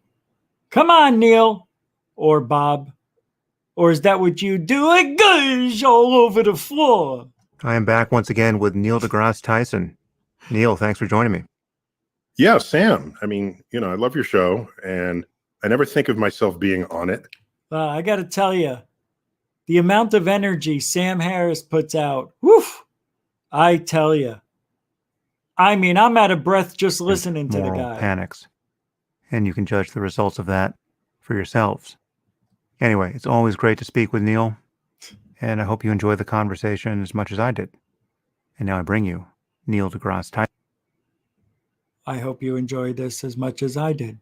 S1: Come on, Neil. Or Bob. Or is that what you do? It goes all over the floor.
S15: I am back once again with Neil deGrasse Tyson. Neil, thanks for joining me.
S10: Yeah, Sam. I mean, I love your show, and I never think of myself being on it.
S1: I got to tell you, the amount of energy Sam Harris puts out, woof, I tell you. I mean, I'm out of breath just listening to the
S15: Moral
S1: guy.
S15: panics. And you can judge the results of that for yourselves. Anyway, it's always great to speak with Neil, and I hope you enjoy the conversation as much as I did. And now I bring you Neil deGrasse Tyson.
S1: I hope you enjoyed this as much as I did.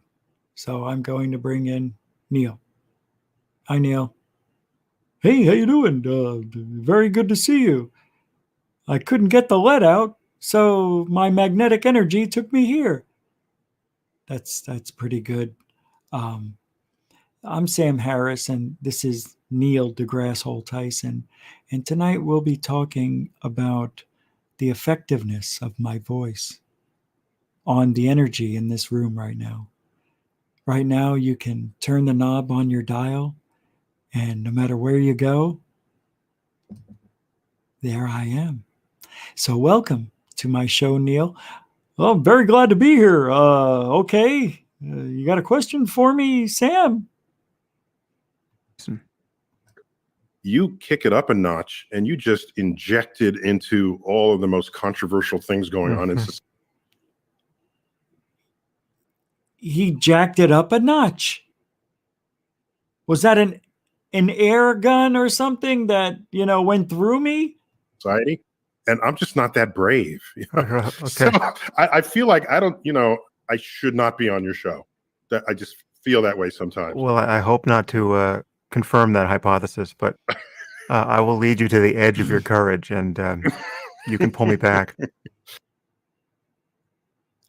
S1: So I'm going to bring in Neil. Hi, Neil. Hey, how you doing? Very good to see you. I couldn't get the lead out, so my magnetic energy took me here. That's pretty good. I'm Sam Harris, and this is Neil deGrasse Tyson. And tonight we'll be talking about the effectiveness of my voice on the energy in this room right now. Right now, you can turn the knob on your dial, and no matter where you go, there I am. So welcome to my show, Neil. Well, I'm very glad to be here. Okay. You got a question for me, Sam?
S10: You kick it up a notch, and you just injected into all of the most controversial things going on in society.
S1: He jacked it up a notch. Was that an air gun or something that, went through me?
S10: Society, and I'm just not that brave.
S15: Okay.
S10: So I feel like I don't, I should not be on your show. That I just feel that way sometimes.
S15: Well, I hope not to confirm that hypothesis, but I will lead you to the edge of your courage, and you can pull me back.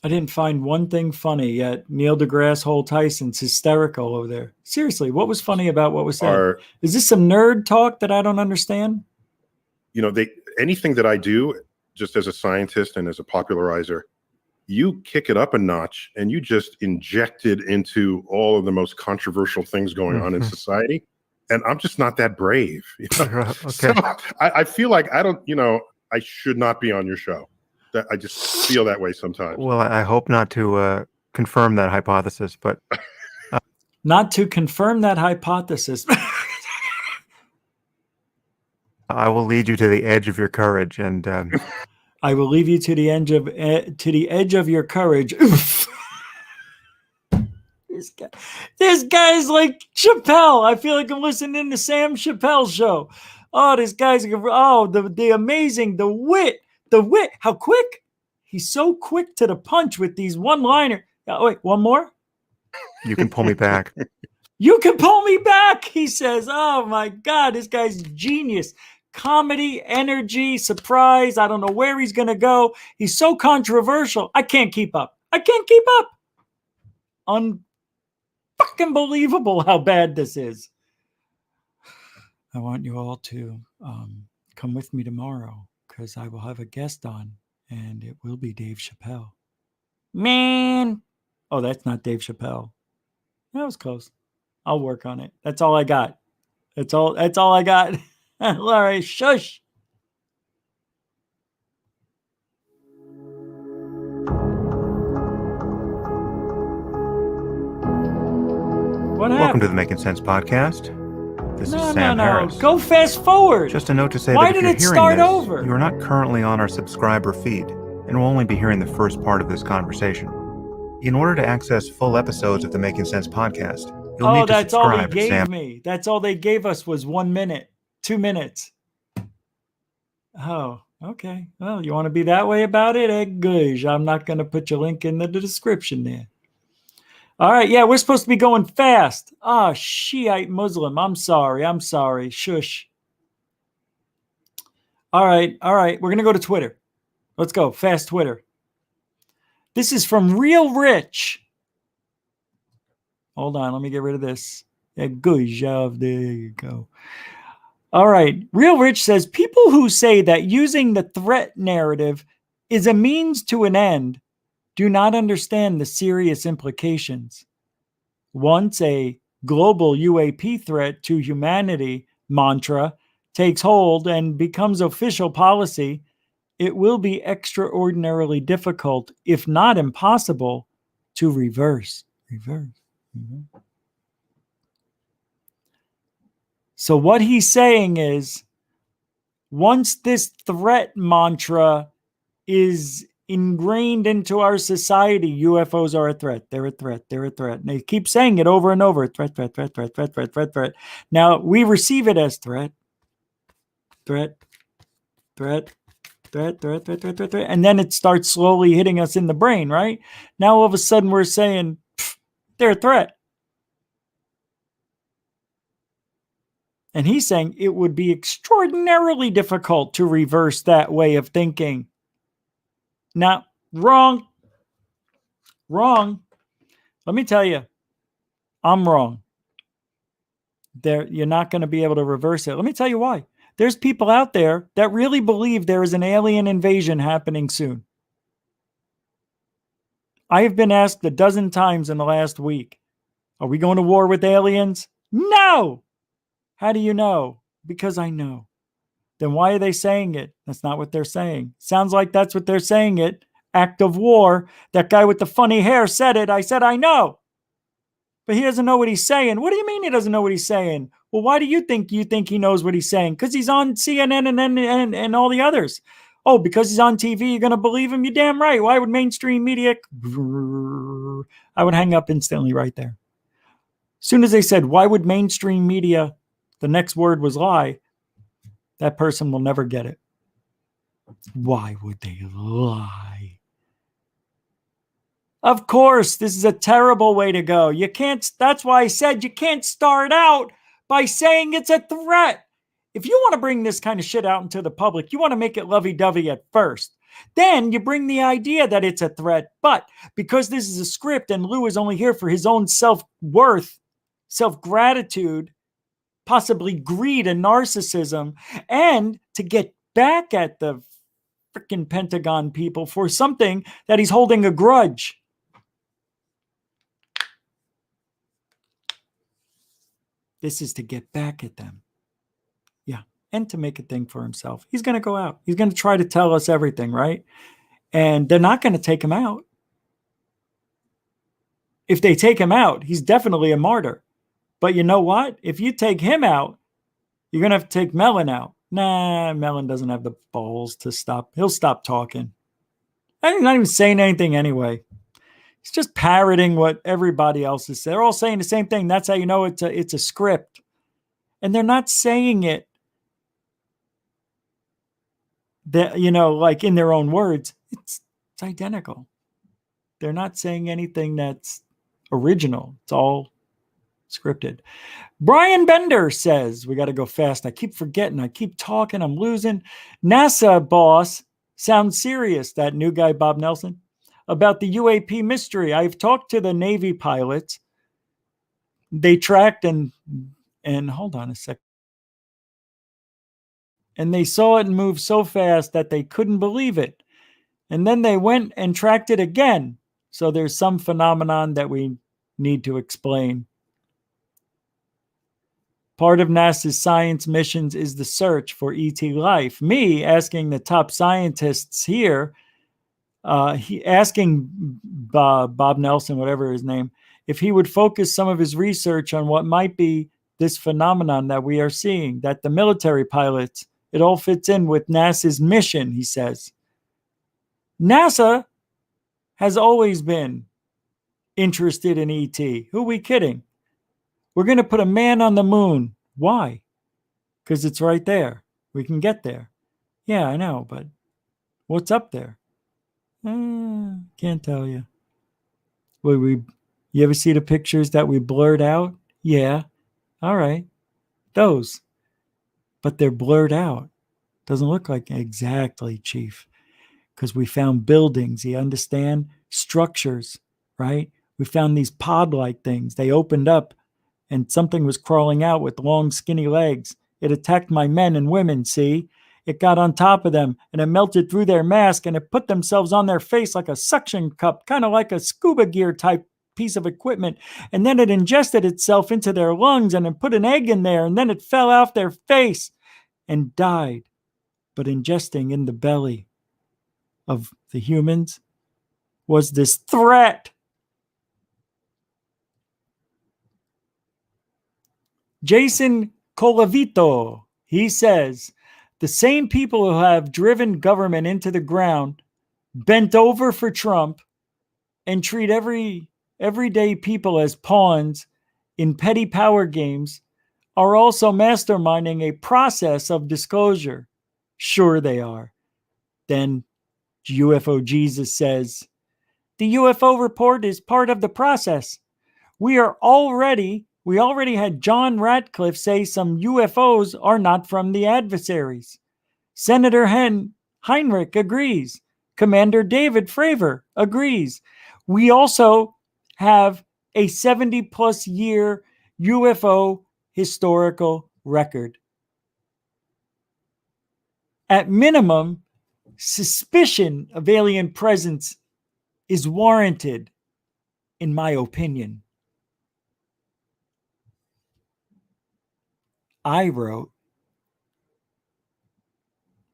S1: I didn't find one thing funny yet. Neil deGrasse Hole Tyson's hysterical over there. Seriously, what was funny about what was said? Is this some nerd talk that I don't understand?
S10: Anything that I do, just as a scientist and as a popularizer, you kick it up a notch and you just inject it into all of the most controversial things going on in society. And I'm just not that brave.
S15: Okay.
S10: So I feel like I should not be on your show. That I just feel that way sometimes.
S15: Well, I hope not to confirm that hypothesis, but
S1: not to confirm that hypothesis.
S15: I will lead you to the edge of your courage, and
S1: I will leave you to the edge of your courage. This guy's like Chappelle. I feel like I'm listening to Sam Chappelle's show. Oh, this guy's the amazing, the wit. How quick? He's so quick to the punch with these one-liner. Wait, one more?
S15: You can pull me back.
S1: You can pull me back, he says. Oh my God, this guy's genius. Comedy, energy, surprise. I don't know where he's going to go. He's so controversial. I can't keep up. Unfucking believable how bad this is. I want you all to come with me tomorrow because I will have a guest on and it will be Dave Chappelle. Man. Oh, that's not Dave Chappelle. That was close. I'll work on it. That's all I got. That's all I got. All right, shush. What happened?
S15: Welcome to the Making Sense podcast. This is Sam Harris.
S1: Go fast forward.
S15: Just a note to say
S1: Why
S15: that if
S1: did
S15: you're
S1: it
S15: hearing
S1: start
S15: this,
S1: over?
S15: you are not currently on our subscriber feed and will only be hearing the first part of this conversation. In order to access full episodes of the Making Sense podcast, you'll need to
S1: that's all he
S15: subscribe.
S1: gave me. That's all they gave us was 1 minute, 2 minutes. Oh, okay. Well, you want to be that way about it? Good. I'm not going to put your link in the description there. All right. Yeah, we're supposed to be going fast. Shiite Muslim. I'm sorry. Shush. All right. We're going to go to Twitter. Let's go. Fast Twitter. This is from Real Rich. Hold on. Let me get rid of this. Yeah, good job. There you go. All right. Real Rich says, people who say that using the threat narrative is a means to an end do not understand the serious implications. Once a global UAP threat to humanity mantra takes hold and becomes official policy, it will be extraordinarily difficult, if not impossible, to reverse. So what he's saying is, once this threat mantra is ingrained into our society, UFOs are a threat. They're a threat. And they keep saying it over and over. Threat. Now we receive it as threat. And then it starts slowly hitting us in the brain, right? Now all of a sudden we're saying, they're a threat. And he's saying it would be extraordinarily difficult to reverse that way of thinking. Now, wrong. Let me tell you, I'm wrong. You're not going to be able to reverse it. Let me tell you why. There's people out there that really believe there is an alien invasion happening soon. I have been asked 12 times in the last week, are we going to war with aliens? No! How do you know? Because I know. Then why are they saying it? That's not what they're saying. Sounds like that's what they're saying it. Act of war. That guy with the funny hair said it. I said, I know. But he doesn't know what he's saying. What do you mean he doesn't know what he's saying? Well, why do you think he knows what he's saying? Because he's on CNN and all the others. Oh, because he's on TV, you're going to believe him? You're damn right. Why would mainstream media? I would hang up instantly right there. As soon as they said, why would mainstream media, the next word was lie, that person will never get it. Why would they lie? Of course, this is a terrible way to go. You can't, that's why I said you can't start out by saying it's a threat. If you want to bring this kind of shit out into the public, you want to make it lovey-dovey at first. Then you bring the idea that it's a threat. But because this is a script and Lou is only here for his own self-worth, self-gratitude, possibly greed and narcissism, and to get back at the freaking Pentagon people for something that he's holding a grudge. This is to get back at them. Yeah. And to make a thing for himself. He's going to go out. He's going to try to tell us everything, right? And they're not going to take him out. If they take him out, he's definitely a martyr. But you know what? If you take him out, you're going to have to take Mellon out. Nah, Mellon doesn't have the balls to stop. He'll stop talking. He's not even saying anything anyway. He's just parroting what everybody else is saying. They're all saying the same thing. That's how you know it's a script. And they're not saying it, that, like in their own words. It's identical. They're not saying anything that's original. It's all scripted. Brian Bender says, we got to go fast. I keep forgetting. I keep talking. I'm losing. NASA boss sounds serious, that new guy, Bob Nelson, about the UAP mystery. I've talked to the Navy pilots. They tracked and hold on a second. And they saw it move so fast that they couldn't believe it. And then they went and tracked it again. So there's some phenomenon that we need to explain. Part of NASA's science missions is the search for ET life. Me asking the top scientists here, asking Bob Nelson, whatever his name, if he would focus some of his research on what might be this phenomenon that we are seeing, that the military pilots, it all fits in with NASA's mission, he says. NASA has always been interested in ET. Who are we kidding? We're going to put a man on the moon. Why? Because it's right there. We can get there. Yeah, I know, but what's up there? Can't tell you. You ever see the pictures that we blurred out? Yeah. All right. Those. But they're blurred out. Doesn't look like exactly, Chief. Because we found buildings, you understand? Structures, right? We found these pod-like things. They opened up and something was crawling out with long, skinny legs. It attacked my men and women, see? It got on top of them, and it melted through their mask, and it put themselves on their face like a suction cup, kind of like a scuba gear type piece of equipment. And then it ingested itself into their lungs, and it put an egg in there, and then it fell off their face and died. But ingesting in the belly of the humans was this threat. Jason Colavito, he says, the same people who have driven government into the ground, bent over for Trump, and treat everyday people as pawns in petty power games are also masterminding a process of disclosure. Sure they are. Then UFO Jesus says, the UFO report is part of the process. We already had John Ratcliffe say some UFOs are not from the adversaries. Senator Heinrich agrees. Commander David Fravor agrees. We also have a 70-plus year UFO historical record. At minimum, suspicion of alien presence is warranted, in my opinion. I wrote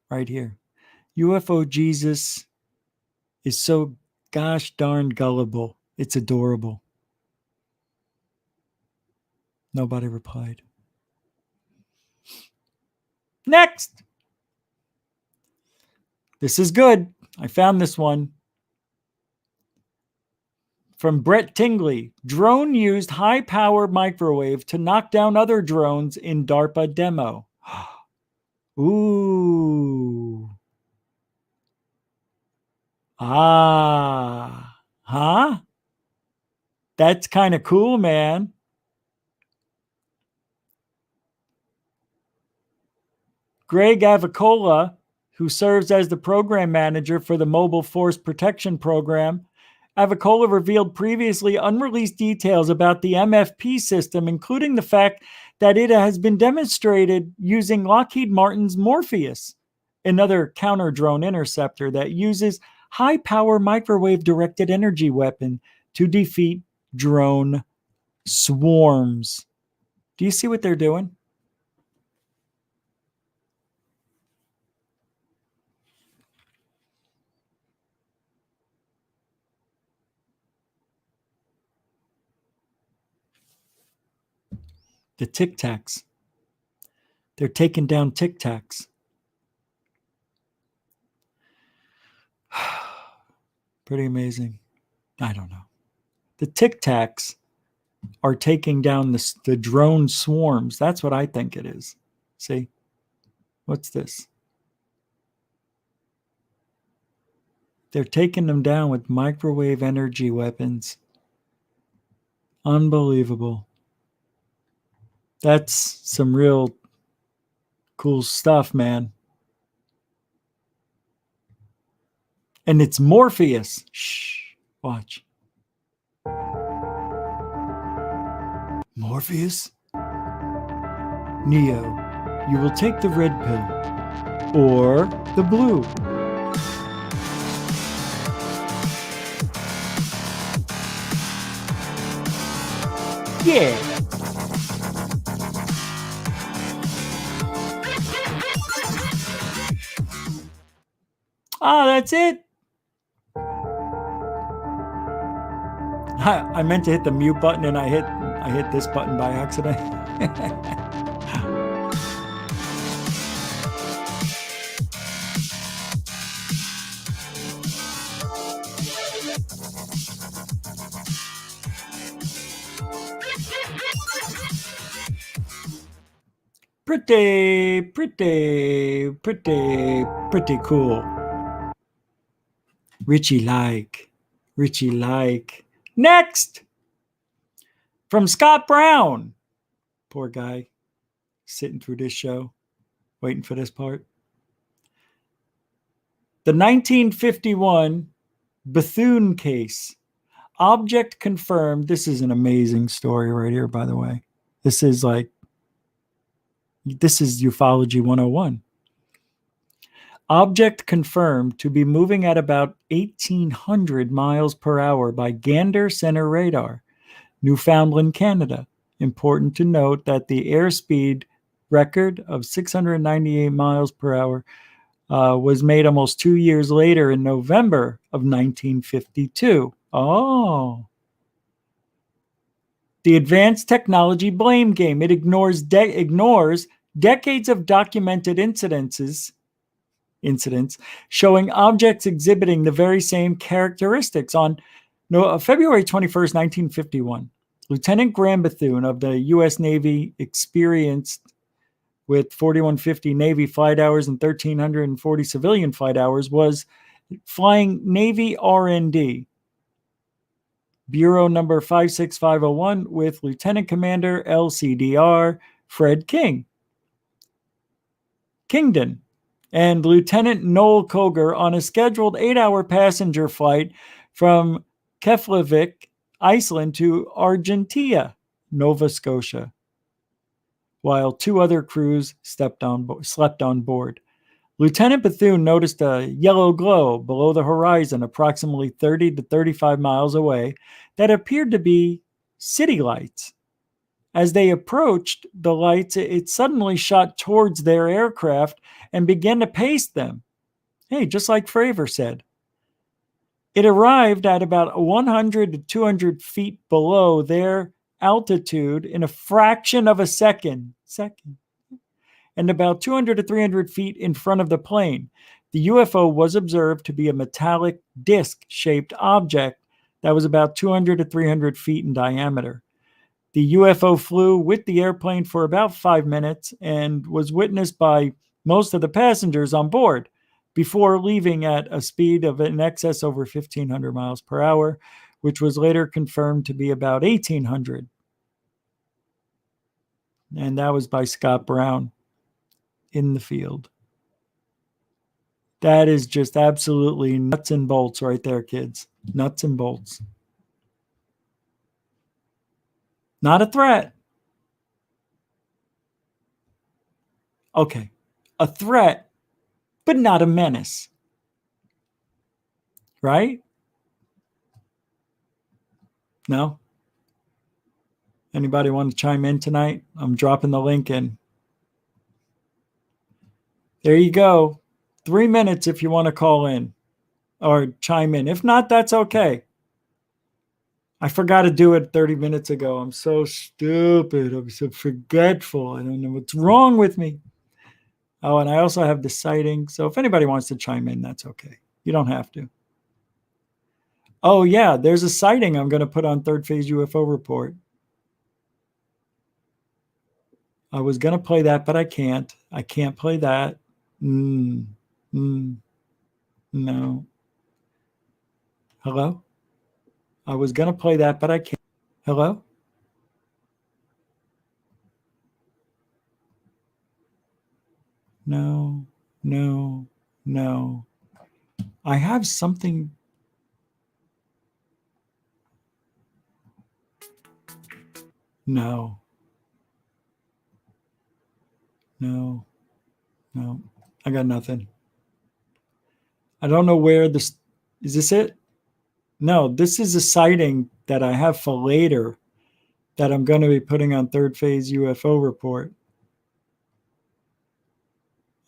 S1: right here, UFO Jesus is so gosh darn gullible. It's adorable. Nobody replied. Next. This is good. I found this one. From Brett Tingley. Drone used high-power microwave to knock down other drones in DARPA demo. Ooh. Ah. Huh? That's kind of cool, man. Greg Avicola, who serves as the program manager for the Mobile Force Protection Program, Avicola revealed previously unreleased details about the MFP system, including the fact that it has been demonstrated using Lockheed Martin's Morpheus, another counter-drone interceptor that uses high-power microwave-directed energy weapon to defeat drone swarms. Do you see what they're doing? The Tic Tacs. They're taking down Tic Tacs. Pretty amazing. I don't know. The Tic Tacs are taking down the drone swarms. That's what I think it is. See? What's this? They're taking them down with microwave energy weapons. Unbelievable. That's some real cool stuff, man. And it's Morpheus. Shh. Watch. Morpheus? Neo, you will take the red pill. Or the blue. Yeah. Ah, that's it. I meant to hit the mute button and I hit this button by accident. Pretty cool. Richie like. Next! From Scott Brown. Poor guy. Sitting through this show. Waiting for this part. The 1951 Bethune case. Object confirmed. This is an amazing story right here, by the way. This is ufology 101. Object confirmed to be moving at about 1,800 miles per hour by Gander Center radar, Newfoundland, Canada. Important to note that the airspeed record of 698 miles per hour was made almost 2 years later in November of 1952. Oh. The advanced technology blame game. It ignores decades of documented incidents showing objects exhibiting the very same characteristics. On February 21st, 1951, Lieutenant Graham Bethune of the U.S. Navy, experienced with 4,150 Navy flight hours and 1,340 civilian flight hours, was flying Navy R&D, Bureau number 56501, with Lieutenant Commander LCDR Fred Kingdon and Lieutenant Noel Koger on a scheduled 8-hour passenger flight from Keflavik, Iceland to Argentia, Nova Scotia, while 2 other crews slept on board. Lieutenant Bethune noticed a yellow glow below the horizon approximately 30 to 35 miles away that appeared to be city lights. As they approached the lights, it suddenly shot towards their aircraft and began to pace them. Hey, just like Fravor said. It arrived at about 100 to 200 feet below their altitude in a fraction of a second, and about 200 to 300 feet in front of the plane. The UFO was observed to be a metallic disc-shaped object that was about 200 to 300 feet in diameter. The UFO flew with the airplane for about 5 minutes and was witnessed by most of the passengers on board before leaving at a speed of in excess over 1,500 miles per hour, which was later confirmed to be about 1,800. And that was by Scott Brown in the field. That is just absolutely nuts and bolts right there, kids. Nuts and bolts. Not a threat. Okay. A threat, but not a menace. Right? No? Anybody want to chime in tonight? I'm dropping the link in. There you go. 3 minutes if you want to call in or chime in. If not, that's okay. I forgot to do it 30 minutes ago. I'm so stupid. I'm so forgetful. I don't know what's wrong with me. Oh, and I also have the sighting. So if anybody wants to chime in, that's okay. You don't have to. Oh, yeah, there's a sighting I'm going to put on Third Phase UFO Report. I was going to play that, but I can't. I can't play that. No. Hello? I was going to play that, but I can't. Hello? No, no, no. I have something. No. No. No. I got nothing. I don't know where this is. This it? No, this is a sighting that I have for later that I'm going to be putting on Third Phase UFO Report.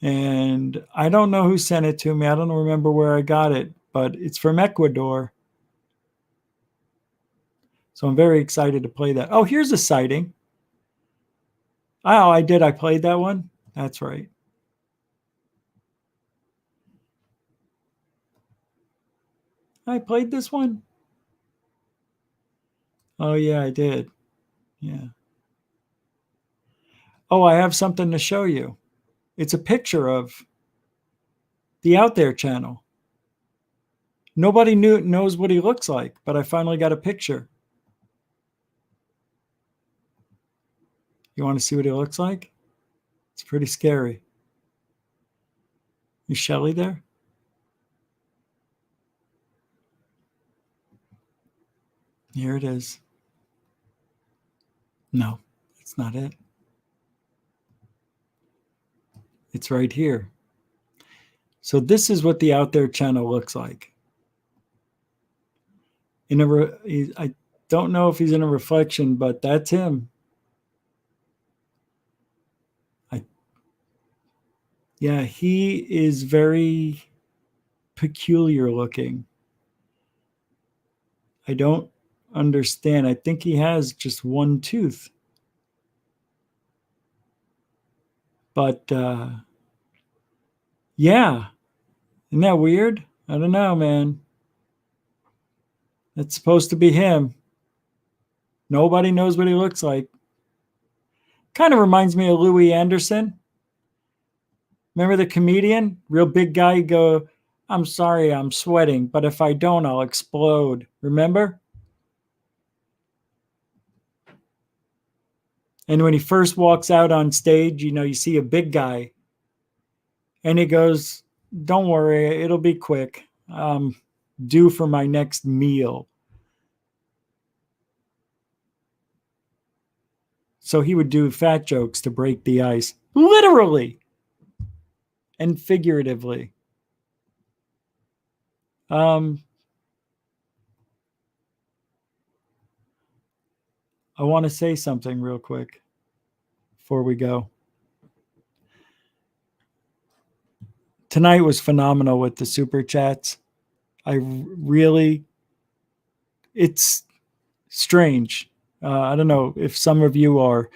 S1: And I don't know who sent it to me. I don't remember where I got it, but it's from Ecuador. So I'm very excited to play that. Oh, here's a sighting. Oh, I did. I played that one. That's right. I played this one. Oh, yeah, I did. Yeah. Oh, I have something to show you. It's a picture of the Out There channel. Nobody knows what he looks like, but I finally got a picture. You want to see what he looks like? It's pretty scary. Is Shelly there? Here it is. No, it's not it. It's right here. So this is what the Out There channel looks like. I don't know if he's in a reflection, but that's him. Yeah, he is very peculiar looking. I don't understand. I think he has just one tooth. But yeah, isn't that weird? I don't know, man. That's supposed to be him. Nobody knows what he looks like. Kind of reminds me of Louis Anderson. Remember the comedian? Real big guy, go, I'm sorry, I'm sweating, but if I don't, I'll explode. Remember? And when he first walks out on stage, you see a big guy. And he goes, don't worry, it'll be quick. Due for my next meal. So he would do fat jokes to break the ice. Literally. And figuratively. I want to say something real quick before we go. Tonight was phenomenal with the super chats. It's strange. I don't know if some of you are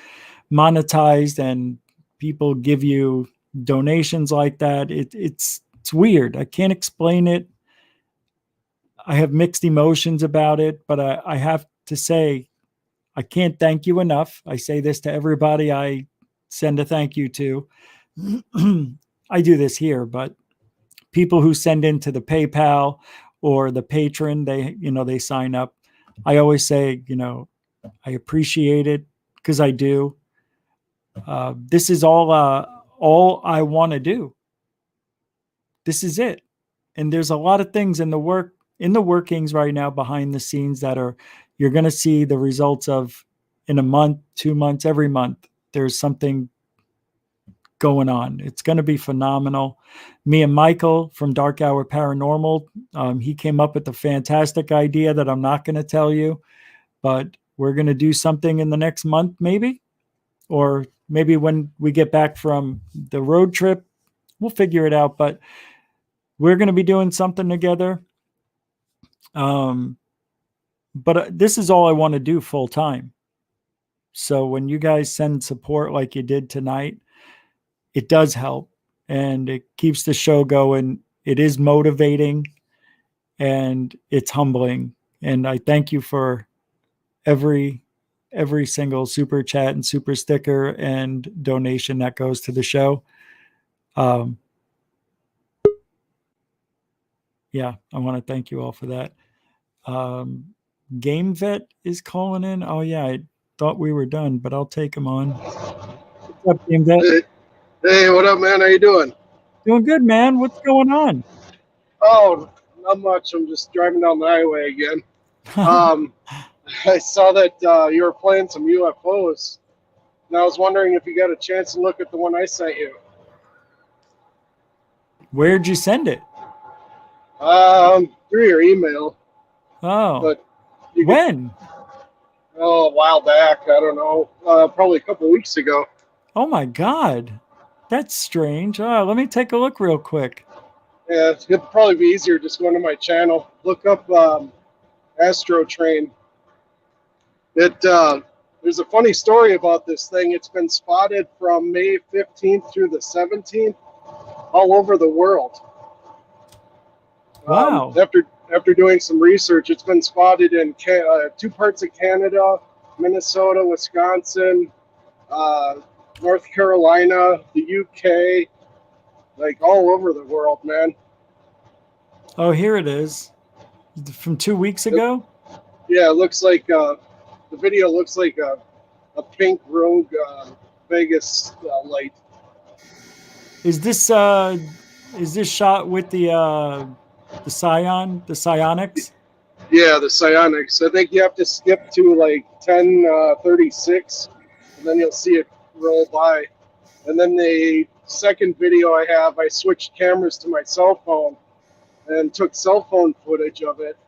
S1: monetized and people give you donations like that. It's weird. I can't explain it. I have mixed emotions about it, but I have to say, I can't thank you enough. I say this to everybody I send a thank you to. I do this here, but people who send into the PayPal or the patron, they sign up. I always say, I appreciate it because I do. This is all I want to do. this is it. And there's a lot of things in the workings right now behind the scenes that you're going to see the results of in a month, 2 months, every month. There's something going on. It's going to be phenomenal. Me and Michael from Dark Hour Paranormal, he came up with the fantastic idea that I'm not going to tell you, but we're going to do something in the next month, maybe, or maybe when we get back from the road trip, we'll figure it out. But we're going to be doing something together. But this is all I want to do full time. So when you guys send support like you did tonight, it does help, and it keeps the show going. It is motivating, and it's humbling. And I thank you for every single super chat and super sticker and donation that goes to the show. Yeah, I want to thank you all for that. Game Vet is calling in. Oh yeah, I thought we were done, but I'll take him on. What's up, Game Vet?
S16: Hey, what up, man? How you doing?
S1: Doing good, man. What's going on?
S16: Oh, not much. I'm just driving down the highway again. I saw that you were playing some UFOs, and I was wondering if you got a chance to look at the one I sent you.
S1: Where'd you send it?
S16: Through your email.
S1: Oh.
S16: But
S1: when?
S16: A while back. I don't know. Probably a couple weeks ago.
S1: Oh my God. That's strange. Let me take a look real quick.
S16: Yeah, it'd probably be easier just going to my channel. Look up Astro Train. There's a funny story about this thing. It's been spotted from May 15th through the 17th all over the world.
S1: Wow.
S16: After doing some research, it's been spotted in 2 parts of Canada, Minnesota, Wisconsin, North Carolina, the UK, like all over the world, man.
S1: Oh, here it is. From 2 weeks ago?
S16: Yeah, it looks like the video looks like a pink rogue Vegas light.
S1: Is this shot with the psionics?
S16: Yeah, the psionics. I think you have to skip to like 10:36, and then you'll see it roll by. And then the second video I have, I switched cameras to my cell phone and took cell phone footage of it.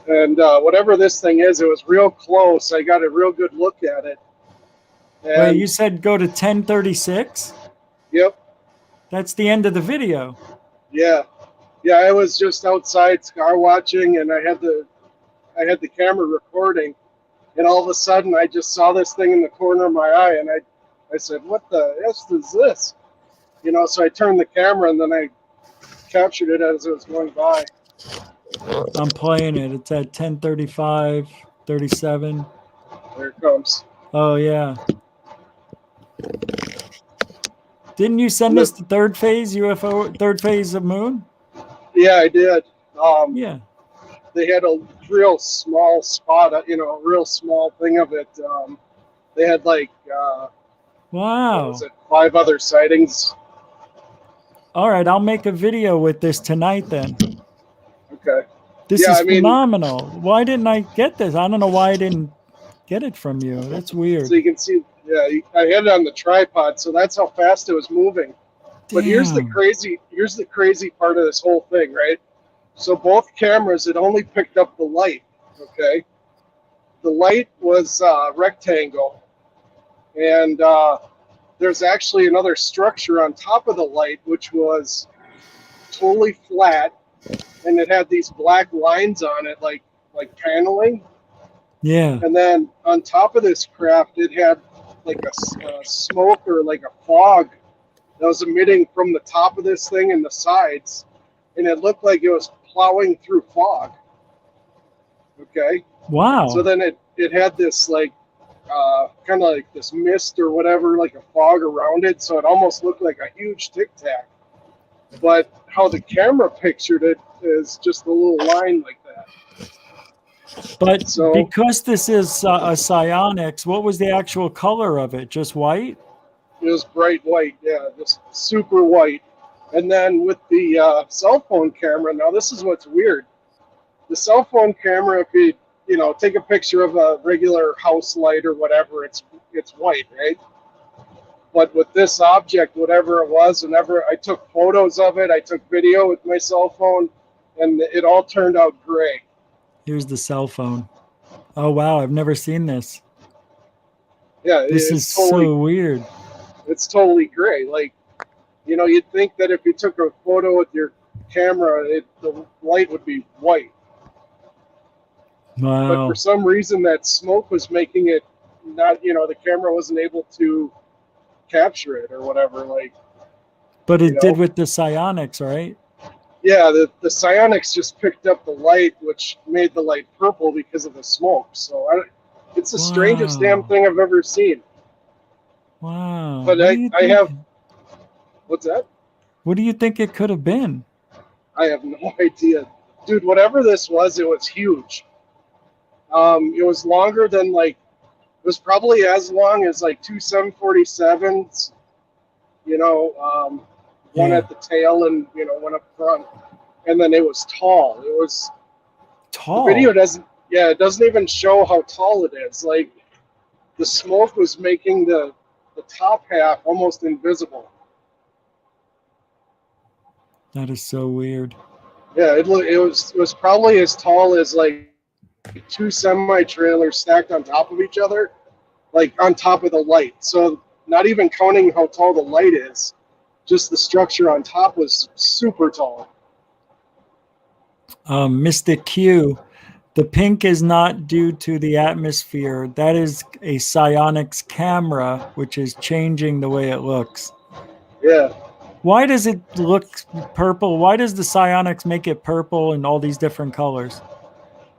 S16: And whatever this thing is, it was real close. I got a real good look at it. And
S1: wait, you said go to 10:36?
S16: Yep.
S1: That's the end of the video.
S16: Yeah. Yeah, I was just outside scar watching, and I had the camera recording, and all of a sudden I just saw this thing in the corner of my eye, and I said, "What the F is this?" You know, so I turned the camera, and then I captured it as it was going by.
S1: I'm playing it. It's at 10:35, 37.
S16: There it comes.
S1: Oh yeah. Didn't you send us the third phase UFO, third phase of moon?
S16: Yeah, I did.
S1: Yeah.
S16: They had a real small spot, a real small thing of it. They had like,
S1: wow.
S16: What was it, 5 other sightings.
S1: All right, I'll make a video with this tonight then.
S16: Okay.
S1: This is phenomenal. Why didn't I get this? I don't know why I didn't get it from you. That's weird.
S16: So you can see, yeah, I had it on the tripod, so that's how fast it was moving. But here's the crazy part of this whole thing, right? So both cameras, it only picked up the light, okay? The light was rectangle, and there's actually another structure on top of the light, which was totally flat, and it had these black lines on it, like paneling.
S1: Yeah.
S16: And then on top of this craft, it had like a smoke or like a fog that was emitting from the top of this thing and the sides, and it looked like it was plowing through fog. Okay.
S1: Wow.
S16: So then it had this like kind of like this mist or whatever, like a fog around it, so it almost looked like a huge tic tac. But how the camera pictured it is just a little line like that.
S1: But because this is a psionics, what was the actual color of it? Just white?
S16: It was bright white, yeah, just super white. And then with the cell phone camera, now this is what's weird. The cell phone camera, if you know, take a picture of a regular house light or whatever, it's white, right? But with this object, whatever it was, whenever I took photos of it, I took video with my cell phone, and it all turned out gray.
S1: Here's the cell phone. Oh wow, I've never seen this.
S16: Yeah,
S1: This is so weird.
S16: It's totally gray. Like, you know, you'd think that if you took a photo with your camera, the light would be white. But for
S1: Wow.
S16: some reason, that smoke was making it not, you know, the camera wasn't able to capture it or whatever. Like,
S1: But
S16: you
S1: it
S16: know,
S1: did with the psionics, right?
S16: yeah, the psionics just picked up the light, which made the light purple because of the smoke. So it's the strangest damn
S1: Wow.
S16: thing I've ever seen.
S1: Wow.
S16: But
S1: What do you
S16: I
S1: think?
S16: have, what's that?
S1: What do you think it could have been?
S16: I have no idea. Dude, whatever this was, it was huge. It was longer than like, it was probably as long as like two 747s, you know, one
S1: Yeah.
S16: at the tail and, you know, one up front. And then it was tall. It was, the video
S1: Tall.
S16: doesn't, yeah, it doesn't even show how tall it is. Like, the smoke was making the top half almost invisible.
S1: That is so weird.
S16: Yeah, it was probably as tall as like two semi trailers stacked on top of each other, like on top of the light. So not even counting how tall the light is, just the structure on top was super tall.
S1: Mr. Q, the pink is not due to the atmosphere. That is a psionics camera, which is changing the way it looks.
S16: Yeah.
S1: Why does it look purple? Why does the psionics make it purple in all these different colors?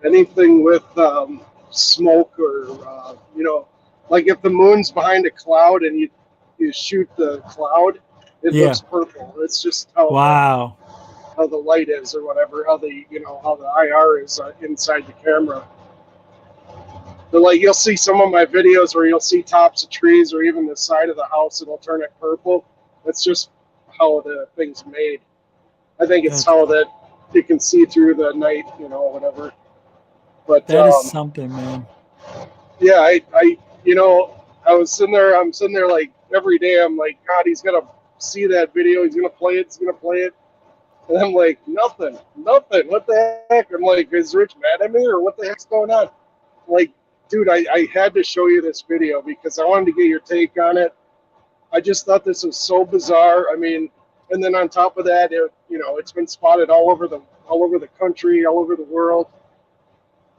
S16: Anything with smoke or you know, like if the moon's behind a cloud and you shoot the cloud, it
S1: Yeah.
S16: looks purple. It's just how
S1: Wow.
S16: how the light is or whatever, how the, you know, how the IR is inside the camera. But like, you'll see some of my videos where you'll see tops of trees or even the side of the house, it'll turn it purple. That's just how the thing's made. I think it's how that you can see through the night, you know, whatever. But
S1: That is something, man.
S16: yeah, I you know, I'm sitting there like every day, I'm like, God, he's gonna see that video, he's gonna play it. And I'm like, nothing. What the heck? I'm like, is Rich mad at me or what the heck's going on? Like, dude, I had to show you this video because I wanted to get your take on it. I just thought this was so bizarre. I mean, and then on top of that, you know, it's been spotted all over the country, all over the world.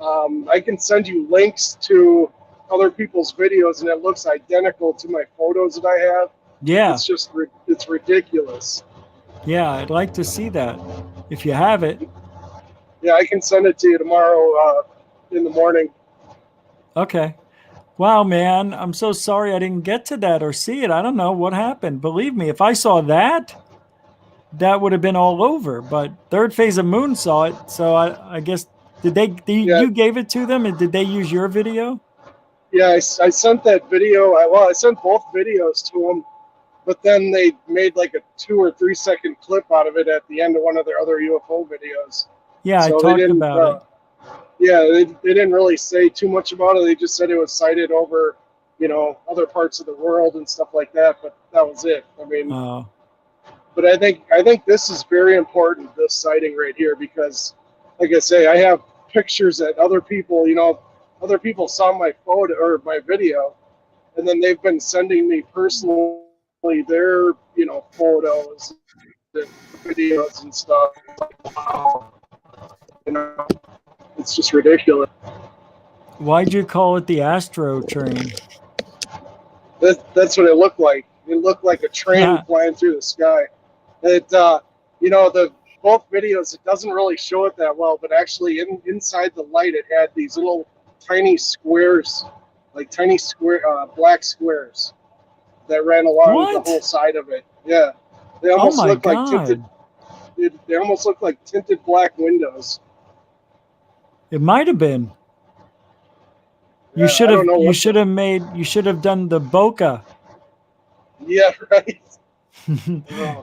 S16: I can send you links to other people's videos, and it looks identical to my photos that I have.
S1: Yeah.
S16: It's just it's ridiculous.
S1: Yeah, I'd like to see that if you have it.
S16: Yeah, I can send it to you tomorrow in the morning.
S1: Okay. Wow, man. I'm so sorry I didn't get to that or see it. I don't know what happened. Believe me, if I saw that, that would have been all over. But Third Phase of Moon saw it. So I guess, you gave it to them and did they use your video?
S16: Yeah, I sent that video. I sent both videos to them, but then they made like a 2 or 3 second clip out of it at the end of one of their other UFO videos.
S1: Yeah,
S16: so
S1: I talked about it.
S16: Yeah, they didn't really say too much about it. They just said it was sighted over, you know, other parts of the world and stuff like that. But that was it. I mean, but I think this is very important, this sighting right here, because, like I say, I have pictures that other people, you know, other people saw my photo or my video, and then they've been sending me personally their, you know, photos, and videos and stuff. Wow. You know, it's just ridiculous.
S1: Why'd you call it the Astro Train?
S16: That's what it looked like. It looked like a train flying through the sky. It, you know, both videos, it doesn't really show it that well, but actually inside the light, it had these little tiny squares, like tiny square black squares that ran along the whole side of it. Yeah, they almost look like tinted. They almost look like tinted black windows.
S1: It might have been.
S16: Yeah,
S1: You should have done the bokeh.
S16: Yeah, right.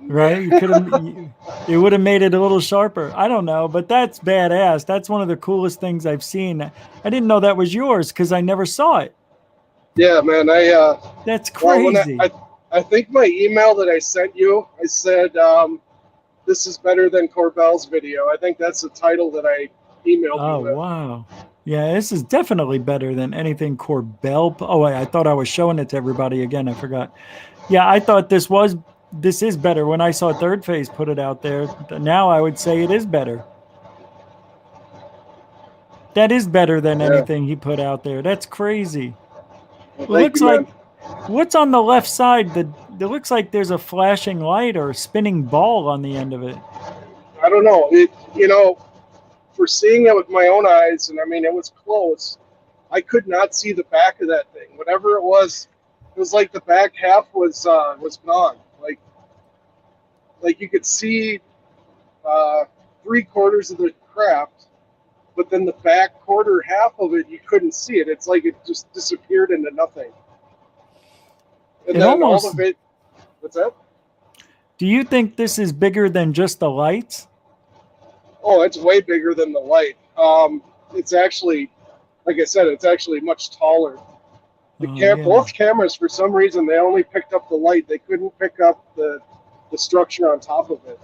S1: Right? You could have. It would have made it a little sharper. I don't know, but that's badass. That's one of the coolest things I've seen. I didn't know that was yours because I never saw it.
S16: Yeah, man.
S1: That's
S16: Well, when
S1: crazy.
S16: I think my email that I sent you, I said, this is better than Corbell's video. I think that's the title that I emailed
S1: Oh,
S16: you with.
S1: wow. Yeah, this is definitely better than anything Corbell. Oh, wait, I thought I was showing it to everybody again. I forgot. Yeah, I thought this is better. When I saw Third Phase put it out there, now I would say it is better. That is better than anything he put out there. That's crazy.
S16: Well,
S1: It looks
S16: you,
S1: like,
S16: man.
S1: what's on the left side? It looks like there's a flashing light or a spinning ball on the end of it.
S16: I don't know. For seeing it with my own eyes, and I mean, it was close. I could not see the back of that thing. Whatever it was like the back half was gone. Like you could see 3/4 of the craft, but then the back quarter half of it, you couldn't see it. It's like it just disappeared into nothing. And
S1: It
S16: then
S1: almost-
S16: all of it. What's that?
S1: Do you think this is bigger than just the lights?
S16: Oh, it's way bigger than the light. It's actually, like I said, it's actually much taller. Both cameras, for some reason, they only picked up the light. They couldn't pick up the structure on top of it.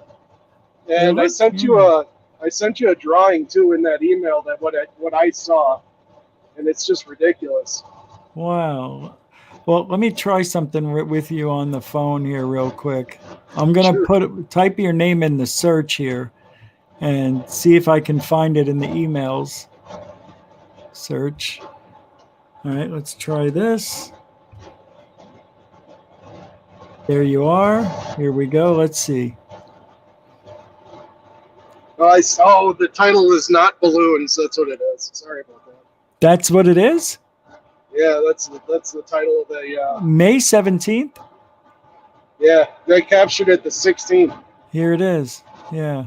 S16: And I sent you a drawing too in that email that what I saw, and it's just ridiculous.
S1: Wow. Well, let me try something with you on the phone here real quick. I'm going to type your name in the search here and see if I can find it in the emails. Search. All right, let's try this. There you are. Here we go. Let's see.
S16: Oh, the title is not balloons. That's what it is. Sorry about that.
S1: That's what it is?
S16: Yeah, that's the title of the.
S1: May 17th?
S16: Yeah, they captured it the 16th.
S1: Here it is. Yeah.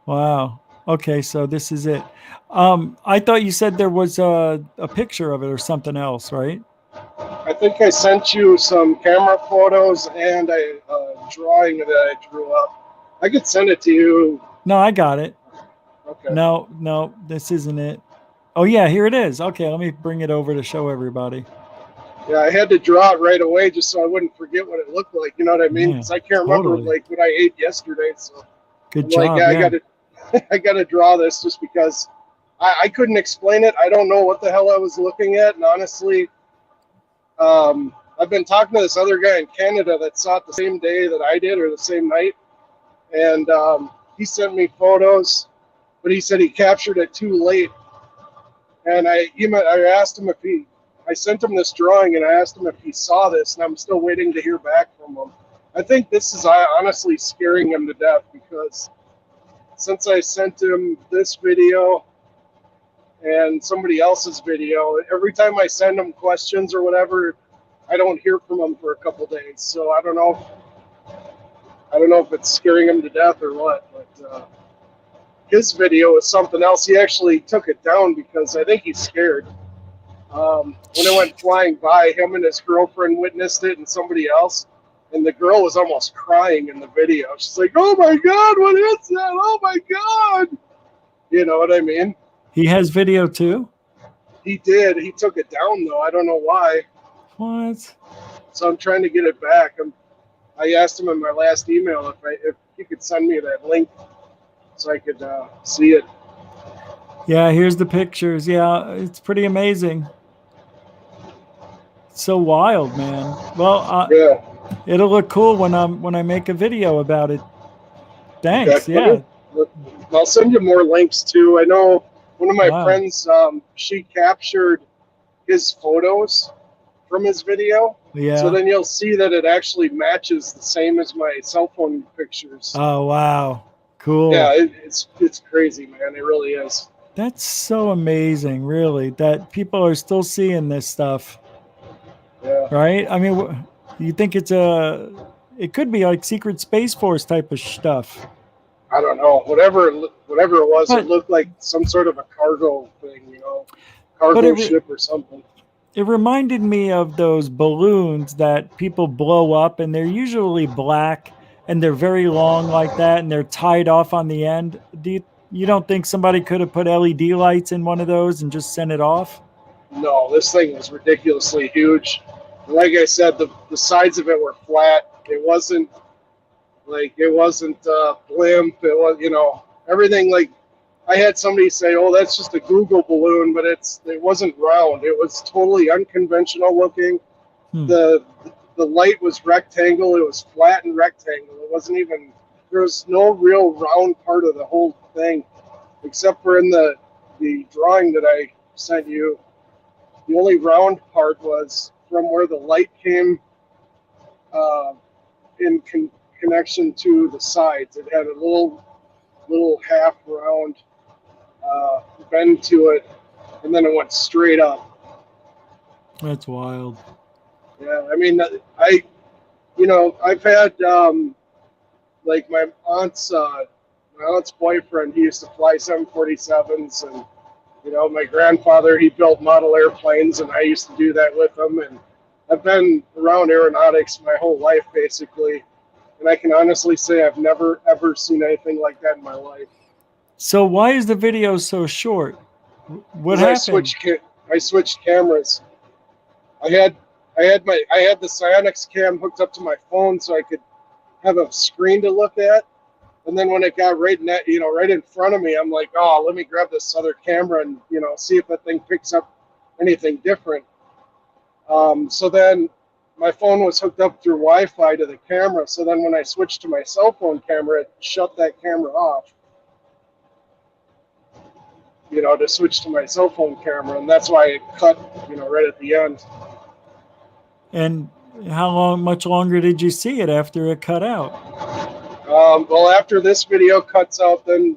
S1: Wow. Okay, so this is it. I thought you said there was a picture of it or something else, right?
S16: I think I sent you some camera photos and a drawing that I drew up. I could send it to you.
S1: No, I got it.
S16: Okay.
S1: No, this isn't it. Oh, yeah, here it is. Okay, let me bring it over to show everybody.
S16: Yeah, I had to draw it right away just so I wouldn't forget what it looked like. You know what I mean? Because I can't remember like what I ate yesterday. So
S1: Good
S16: I'm
S1: job.
S16: like, I got to draw this just because I couldn't explain it. I don't know what the hell I was looking at, and honestly, I've been talking to this other guy in Canada that saw it the same day that I did, or the same night, and he sent me photos, but he said he captured it too late. And I asked him I sent him this drawing, and I asked him if he saw this, and I'm still waiting to hear back from him. I think this is honestly scaring him to death, because since I sent him this video and somebody else's video, every time I send him questions or whatever, I don't hear from him for a couple days. So I don't know if it's scaring him to death or what, but his video is something else. He actually took it down because I think he's scared. When it went flying by, him and his girlfriend witnessed it, and somebody else, and the girl was almost crying in the video. She's like, "Oh my God, what is that? Oh my God!" You know what I mean?
S1: He has video too?
S16: He did. He took it down though. I don't know why.
S1: What?
S16: So I'm trying to get it back. I asked him in my last email if he could send me that link so I could see it.
S1: Yeah, here's the pictures. Yeah, it's pretty amazing. It's so wild, man. Well,
S16: yeah,
S1: it'll look cool when I make a video about it. Thanks.
S16: Okay.
S1: Yeah.
S16: I'll send you more links too. I know one of my
S1: Wow.
S16: friends, she captured his photos from his video.
S1: Yeah.
S16: So then you'll see that it actually matches the same as my cell phone pictures.
S1: Oh, wow. Cool.
S16: Yeah, it's crazy, man. It really is.
S1: That's so amazing, really, that people are still seeing this stuff.
S16: Yeah.
S1: Right? I mean, you think it could be like Secret Space Force type of stuff.
S16: I don't know. Whatever it was, it looked like some sort of a cargo thing, cargo ship or something.
S1: It reminded me of those balloons that people blow up, and they're usually black and they're very long like that, and they're tied off on the end. You don't think somebody could have put LED lights in one of those and just sent it off?
S16: No, this thing was ridiculously huge. And like I said, the sides of it were flat. It wasn't blimp. It was, everything. Like I had somebody say, "Oh, that's just a Google balloon," but it wasn't round. It was totally unconventional looking. The the light was rectangle. It was flat and rectangle. It wasn't even. There was no real round part of the whole thing, except for in the drawing that I sent you. The only round part was from where the light came uh, in connection to the sides. It had a little half round bend to it, and then it went straight up.
S1: That's wild.
S16: Yeah, I mean, I've had like my aunt's boyfriend. He used to fly 747s, and my grandfather, he built model airplanes, and I used to do that with him. And I've been around aeronautics my whole life, basically. And I can honestly say I've never, ever seen anything like that in my life.
S1: So why is the video so short? What happened?
S16: I switched cameras. I had the Psionics cam hooked up to my phone so I could have a screen to look at. And then when it got right in front of me, I'm like, oh, let me grab this other camera and see if that thing picks up anything different. So then my phone was hooked up through Wi-Fi to the camera. So then when I switched to my cell phone camera, it shut that camera off. To switch to my cell phone camera, and that's why it cut, right at the end.
S1: And much longer did you see it after it cut out?
S16: Well, after this video cuts out, then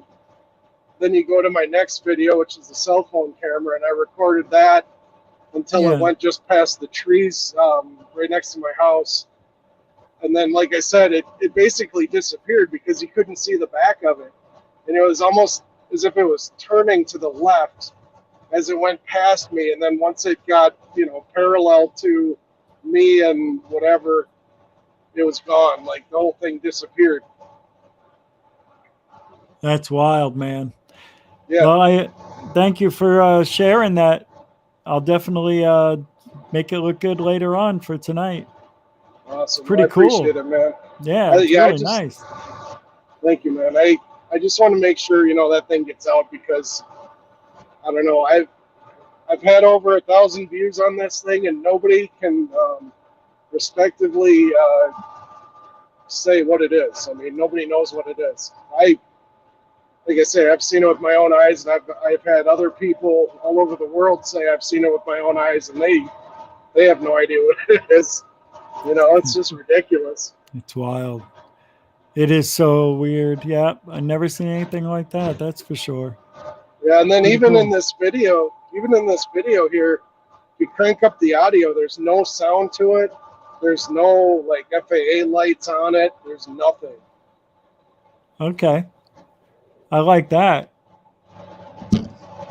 S16: you go to my next video, which is the cell phone camera, and I recorded that until it went just past the trees right next to my house. And then, like I said, it basically disappeared because you couldn't see the back of it. And it was almost as if it was turning to the left as it went past me. And then once it got, parallel to me and whatever, it was gone. Like the whole thing disappeared.
S1: That's wild, man.
S16: Yeah.
S1: Well, I thank you for sharing that. I'll definitely make it look good later on for tonight.
S16: Awesome.
S1: It's pretty
S16: I
S1: cool.
S16: appreciate it, man.
S1: Yeah, it's really nice.
S16: Thank you, man. I just want to make sure that thing gets out because I don't know. I've had over 1,000 views on this thing, and nobody can respectively say what it is. I mean, nobody knows what it is. Like I say, I've seen it with my own eyes, and I've had other people all over the world say I've seen it with my own eyes, and they have no idea what it is. It's just ridiculous.
S1: It's wild. It is so weird. Yeah, I've never seen anything like that. That's for sure.
S16: Yeah, and then
S1: Pretty
S16: even
S1: cool.
S16: in this video here, if you crank up the audio, there's no sound to it. There's no like FAA lights on it. There's nothing.
S1: Okay. I like that.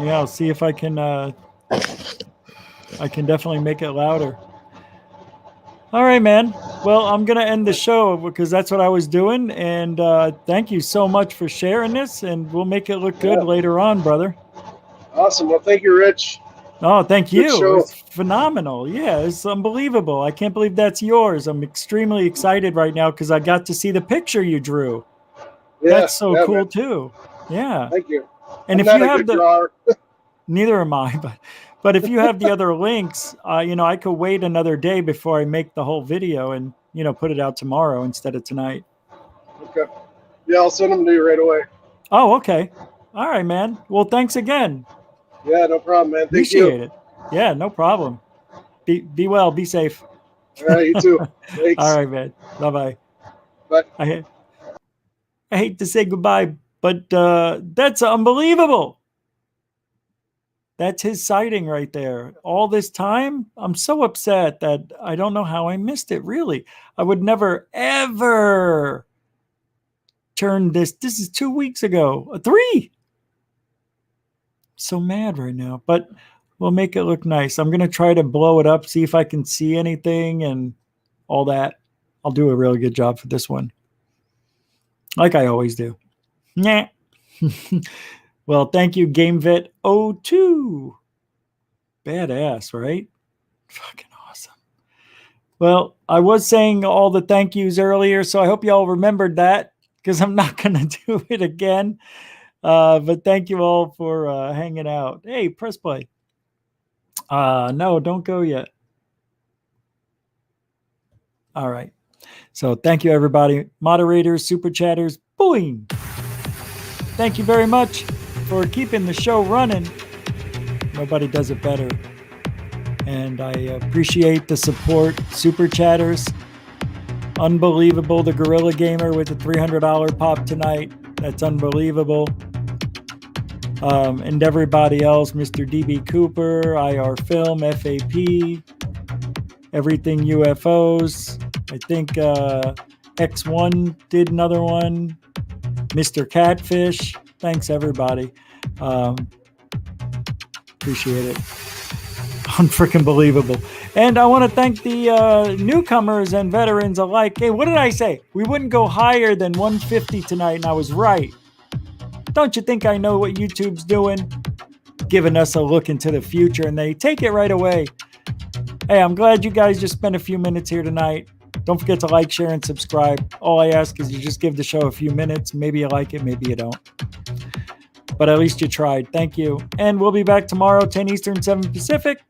S1: Yeah, I'll see if I can definitely make it louder. All right, man. Well, I'm going to end the show because that's what I was doing. And thank you so much for sharing this. And we'll make it look good later on, brother.
S16: Awesome. Well, thank you, Rich.
S1: Oh, thank
S16: Good
S1: you.
S16: show.
S1: It's phenomenal. Yeah, it's unbelievable. I can't believe that's yours. I'm extremely excited right now because I got to see the picture you drew.
S16: Yeah,
S1: That's so cool,
S16: man.
S1: too. Yeah.
S16: Thank you.
S1: And
S16: I'm
S1: if you
S16: not a
S1: have
S16: good
S1: the
S16: drawer.
S1: neither am I, but if you have the other links, I could wait another day before I make the whole video and put it out tomorrow instead of tonight.
S16: Okay. Yeah, I'll send them to you right away.
S1: Oh, okay. All right, man. Well, thanks again.
S16: Yeah, no problem, man. Thank
S1: Appreciate
S16: you.
S1: it. Yeah, no problem. Be well. Be safe.
S16: All right, you too. Thanks.
S1: All right, man. Bye-bye.
S16: Bye.
S1: I hate to say goodbye, but that's unbelievable. That's his sighting right there. All this time, I'm so upset that I don't know how I missed it, really. I would never, ever turn this. This is 2 weeks ago. 3. So mad right now. But We'll make it look nice. I'm going to try to blow it up, see if I can see anything and all that. I'll do a really good job for this one. Like I always do. Yeah. Well, thank you, GameVit02. Badass, right? Fucking awesome. Well, I was saying all the thank yous earlier, so I hope you all remembered that because I'm not going to do it again. But thank you all for hanging out. Hey, press play. No, don't go yet. All right. So thank you, everybody. Moderators, super chatters, boing. Thank you very much for keeping the show running. Nobody does it better. And I appreciate the support. Super chatters. Unbelievable. The Gorilla Gamer with the $300 pop tonight. That's unbelievable. And everybody else, Mr. DB Cooper, IR Film, FAP, Everything UFOs. I think X1 did another one. Mr. Catfish. Thanks, everybody. Appreciate it. Unfreaking believable. And I want to thank the newcomers and veterans alike. Hey, what did I say? We wouldn't go higher than 150 tonight, and I was right. Don't you think I know what YouTube's doing? Giving us a look into the future, and they take it right away. Hey, I'm glad you guys just spent a few minutes here tonight. Don't forget to like, share, and subscribe. All I ask is you just give the show a few minutes. Maybe you like it, maybe you don't. But at least you tried. Thank you. And we'll be back tomorrow, 10 Eastern, 7 Pacific.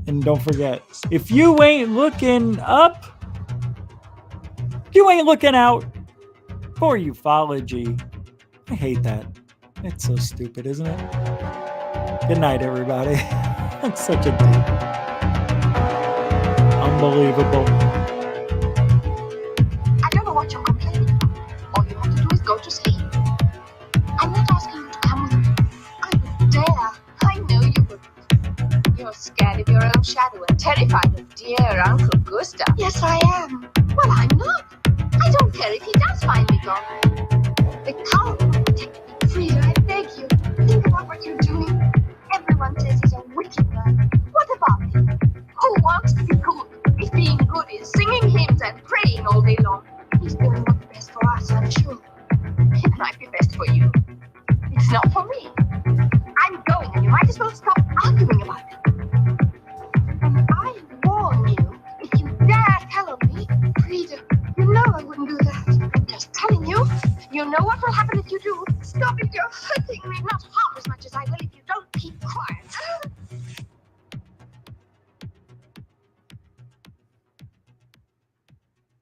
S1: And don't forget, if you ain't looking up, you ain't looking out for ufology. I hate that. It's so stupid, isn't it? Good night, everybody. That's such a deep. Unbelievable.
S17: I don't know what you're complaining about. All you have to do is go to sleep. I'm not asking you to come with me. I would dare. I know you would. You're scared of your own shadow and terrified of dear Uncle Gustav. Yes, I am. Well, I'm not. I don't care if he does find me gone. The cow will protect me. Frida, I beg you. Think about what you're doing. Everyone says he's a wicked man. What about him? Who wants to be good if being good is singing hymns and praying all day long? He's doing what's best for us, I'm sure. It might be best for you. It's not for me. I'm going, and you might as well stop arguing about it. And I warn you, if you dare tell on me, Frida, you know I wouldn't do that. I'm just telling you. You know what will happen if you do. Stop it, you're hurting